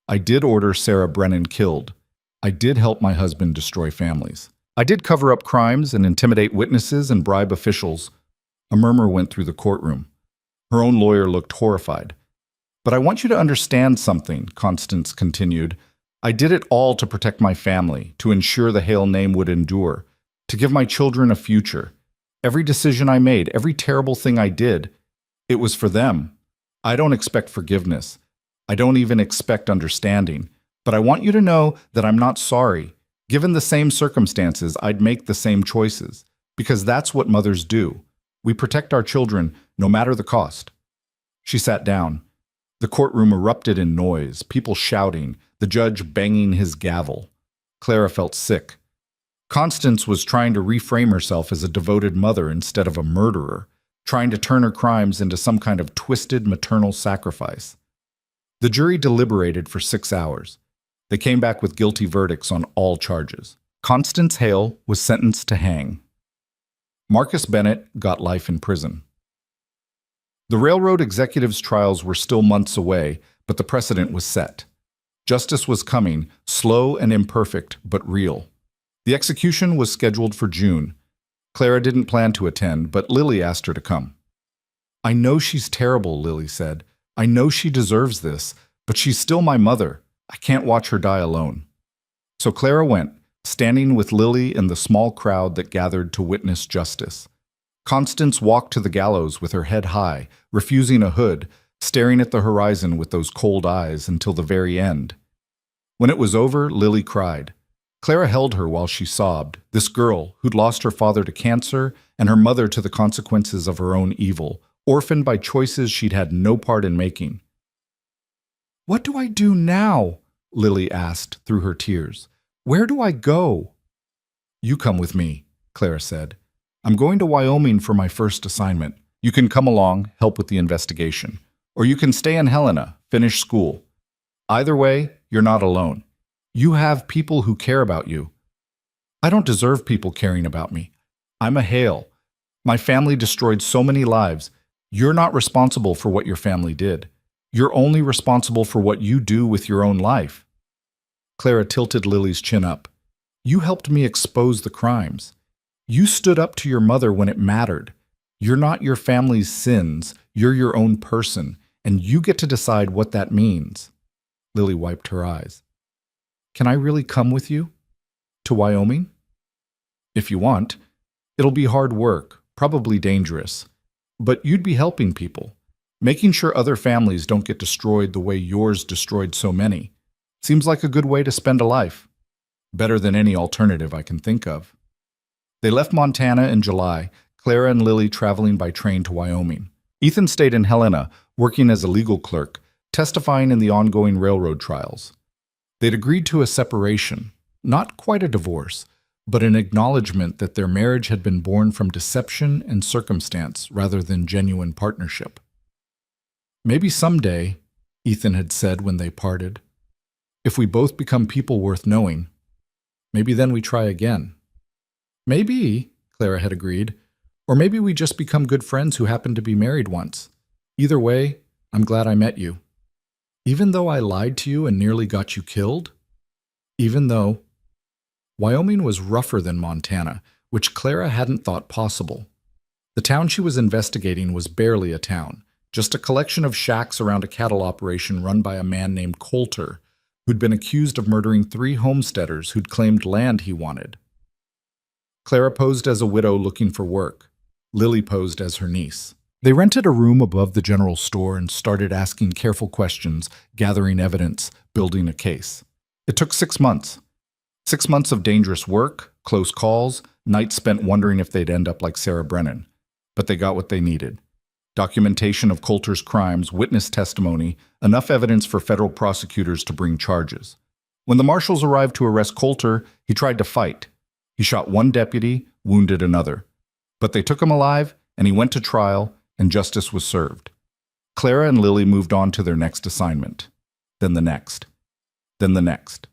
I did order Sarah Brennan killed. I did help my husband destroy families. I did cover up crimes and intimidate witnesses and bribe officials." A murmur went through the courtroom. Her own lawyer looked horrified. "But I want you to understand something," Constance continued. "I did it all to protect my family, to ensure the Hale name would endure, to give my children a future. Every decision I made, every terrible thing I did, it was for them. I don't expect forgiveness. I don't even expect understanding. But I want you to know that I'm not sorry. Given the same circumstances, I'd make the same choices, because that's what mothers do. We protect our children, no matter the cost." She sat down. The courtroom erupted in noise, people shouting, the judge banging his gavel. Clara felt sick. Constance was trying to reframe herself as a devoted mother instead of a murderer, trying to turn her crimes into some kind of twisted maternal sacrifice. The jury deliberated for 6 hours. They came back with guilty verdicts on all charges. Constance Hale was sentenced to hang. Marcus Bennett got life in prison. The railroad executives' trials were still months away, but the precedent was set. Justice was coming, slow and imperfect, but real. The execution was scheduled for June. Clara didn't plan to attend, but Lily asked her to come. "I know she's terrible," Lily said. "I know she deserves this, but she's still my mother. I can't watch her die alone." So Clara went, standing with Lily in the small crowd that gathered to witness justice. Constance walked to the gallows with her head high, refusing a hood, staring at the horizon with those cold eyes until the very end. When it was over, Lily cried. Clara held her while she sobbed, this girl who'd lost her father to cancer and her mother to the consequences of her own evil, orphaned by choices she'd had no part in making. "What do I do now?" Lily asked through her tears. "Where do I go?" "You come with me," Clara said. "I'm going to Wyoming for my first assignment. You can come along, help with the investigation. Or you can stay in Helena, finish school. Either way, you're not alone. You have people who care about you." "I don't deserve people caring about me. I'm a Hale. My family destroyed so many lives. You're not responsible for what your family did. You're only responsible for what you do with your own life." Clara tilted Lily's chin up. "You helped me expose the crimes. You stood up to your mother when it mattered. You're not your family's sins. You're your own person, and you get to decide what that means." Lily wiped her eyes. "Can I really come with you? To Wyoming?" "If you want. It'll be hard work, probably dangerous. But you'd be helping people, making sure other families don't get destroyed the way yours destroyed so many. Seems like a good way to spend a life. Better than any alternative I can think of." They left Montana in July, Clara and Lily traveling by train to Wyoming. Ethan stayed in Helena, working as a legal clerk, testifying in the ongoing railroad trials. They'd agreed to a separation, not quite a divorce, but an acknowledgement that their marriage had been born from deception and circumstance rather than genuine partnership. "Maybe someday," Ethan had said when they parted, "if we both become people worth knowing, maybe then we try again. Maybe, Clara had agreed. Or maybe we just become good friends who happen to be married once. Either way, I'm glad I met you. Even though I lied to you and nearly got you killed? Even though Wyoming was rougher than Montana, which Clara hadn't thought possible. The town she was investigating was barely a town, just a collection of shacks around a cattle operation run by a man named Coulter, who'd been accused of murdering 3 homesteaders who'd claimed land he wanted. Clara posed as a widow looking for work. Lily posed as her niece. They rented a room above the general store and started asking careful questions, gathering evidence, building a case. It took 6 months. 6 months of dangerous work, close calls, nights spent wondering if they'd end up like Sarah Brennan. But they got what they needed. Documentation of Coulter's crimes, witness testimony, enough evidence for federal prosecutors to bring charges. When the marshals arrived to arrest Coulter, he tried to fight. He shot one deputy, wounded another. But they took him alive, and he went to trial, and justice was served. Clara and Lily moved on to their next assignment. Then the next. Then the next.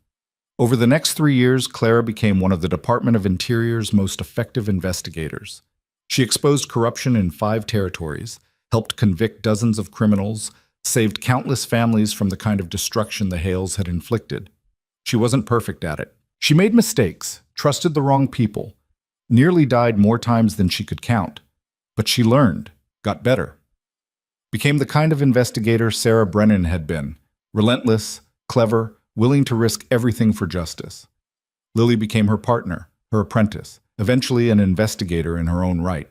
Over the next 3 years, Clara became one of the Department of Interior's most effective investigators. She exposed corruption in 5 territories, helped convict dozens of criminals, saved countless families from the kind of destruction the Hales had inflicted. She wasn't perfect at it. She made mistakes, trusted the wrong people, nearly died more times than she could count. But she learned, got better. Became the kind of investigator Sarah Brennan had been, relentless, clever, willing to risk everything for justice. Lily became her partner, her apprentice, eventually an investigator in her own right.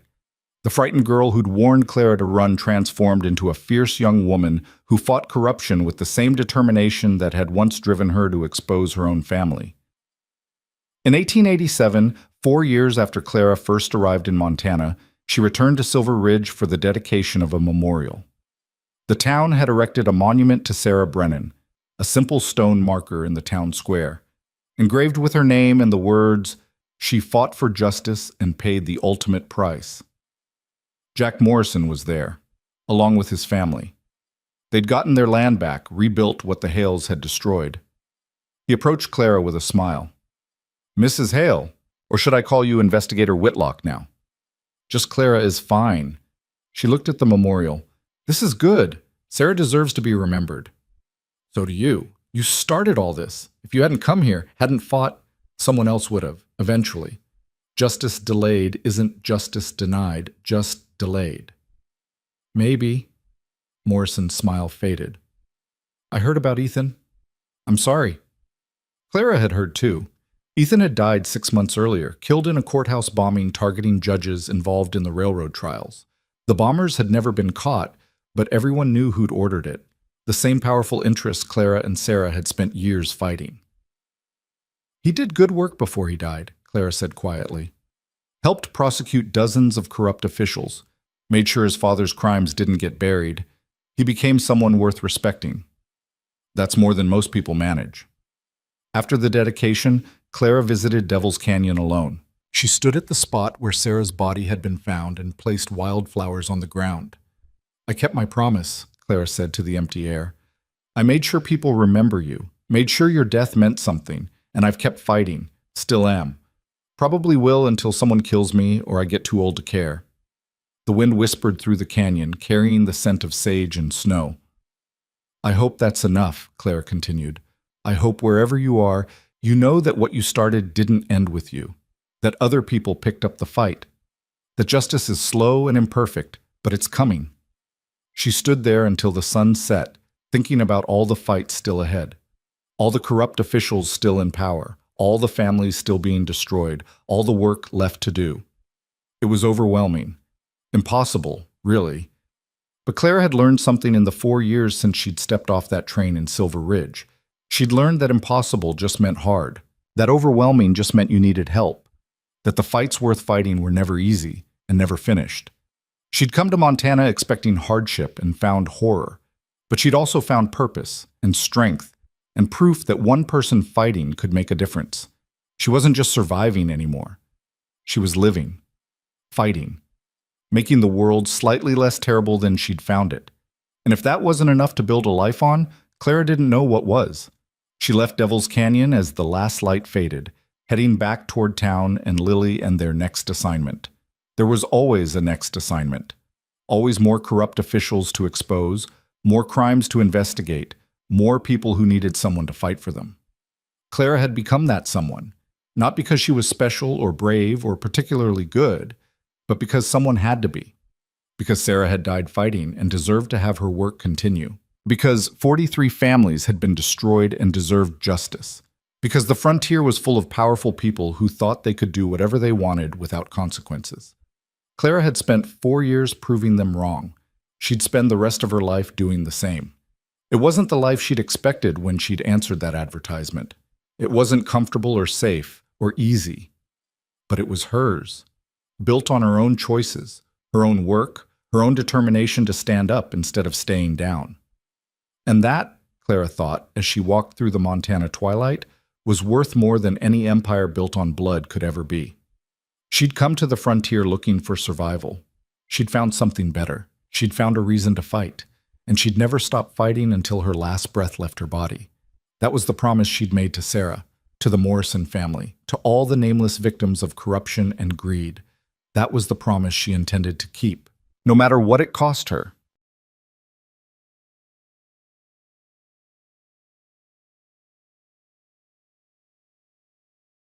The frightened girl who'd warned Clara to run transformed into a fierce young woman who fought corruption with the same determination that had once driven her to expose her own family. In 1887, 4 years after Clara first arrived in Montana, she returned to Silver Ridge for the dedication of a memorial. The town had erected a monument to Sarah Brennan, a simple stone marker in the town square, engraved with her name and the words, "She fought for justice and paid the ultimate price." Jack Morrison was there, along with his family. They'd gotten their land back, rebuilt what the Hales had destroyed. He approached Clara with a smile. "Mrs. Hale, or should I call you Investigator Whitlock now?" "Just Clara is fine." She looked at the memorial. "This is good. Sarah deserves to be remembered." "So do you. You started all this. If you hadn't come here, hadn't fought, someone else would have, eventually. Justice delayed isn't justice denied, just delayed." "Maybe." Morrison's smile faded. "I heard about Ethan. I'm sorry." Clara had heard too. Ethan had died 6 months earlier, killed in a courthouse bombing targeting judges involved in the railroad trials. The bombers had never been caught, but everyone knew who'd ordered it. The same powerful interests Clara and Sarah had spent years fighting. "He did good work before he died," Clara said quietly. "Helped prosecute dozens of corrupt officials, made sure his father's crimes didn't get buried. He became someone worth respecting. That's more than most people manage." After the dedication, Clara visited Devil's Canyon alone. She stood at the spot where Sarah's body had been found and placed wildflowers on the ground. "I kept my promise," Clara said to the empty air. "I made sure people remember you, made sure your death meant something, and I've kept fighting, still am. Probably will until someone kills me or I get too old to care." The wind whispered through the canyon, carrying the scent of sage and snow. "I hope that's enough," Clara continued. "I hope wherever you are, you know that what you started didn't end with you, that other people picked up the fight, that justice is slow and imperfect, but it's coming." She stood there until the sun set, thinking about all the fights still ahead, all the corrupt officials still in power, all the families still being destroyed, all the work left to do. It was overwhelming. Impossible, really. But Clara had learned something in the 4 years since she'd stepped off that train in Silver Ridge. She'd learned that impossible just meant hard, that overwhelming just meant you needed help, that the fights worth fighting were never easy and never finished. She'd come to Montana expecting hardship and found horror, but she'd also found purpose and strength and proof that one person fighting could make a difference. She wasn't just surviving anymore. She was living, fighting, making the world slightly less terrible than she'd found it. And if that wasn't enough to build a life on, Clara didn't know what was. She left Devil's Canyon as the last light faded, heading back toward town and Lily and their next assignment. There was always a next assignment. Always more corrupt officials to expose, more crimes to investigate, more people who needed someone to fight for them. Clara had become that someone, not because she was special or brave or particularly good, but because someone had to be. Because Sarah had died fighting and deserved to have her work continue. Because 43 families had been destroyed and deserved justice. Because the frontier was full of powerful people who thought they could do whatever they wanted without consequences. Clara had spent 4 years proving them wrong. She'd spend the rest of her life doing the same. It wasn't the life she'd expected when she'd answered that advertisement. It wasn't comfortable or safe or easy. But it was hers, built on her own choices, her own work, her own determination to stand up instead of staying down. And that, Clara thought, as she walked through the Montana twilight, was worth more than any empire built on blood could ever be. She'd come to the frontier looking for survival. She'd found something better. She'd found a reason to fight. And she'd never stop fighting until her last breath left her body. That was the promise she'd made to Sarah, to the Morrison family, to all the nameless victims of corruption and greed. That was the promise she intended to keep, no matter what it cost her.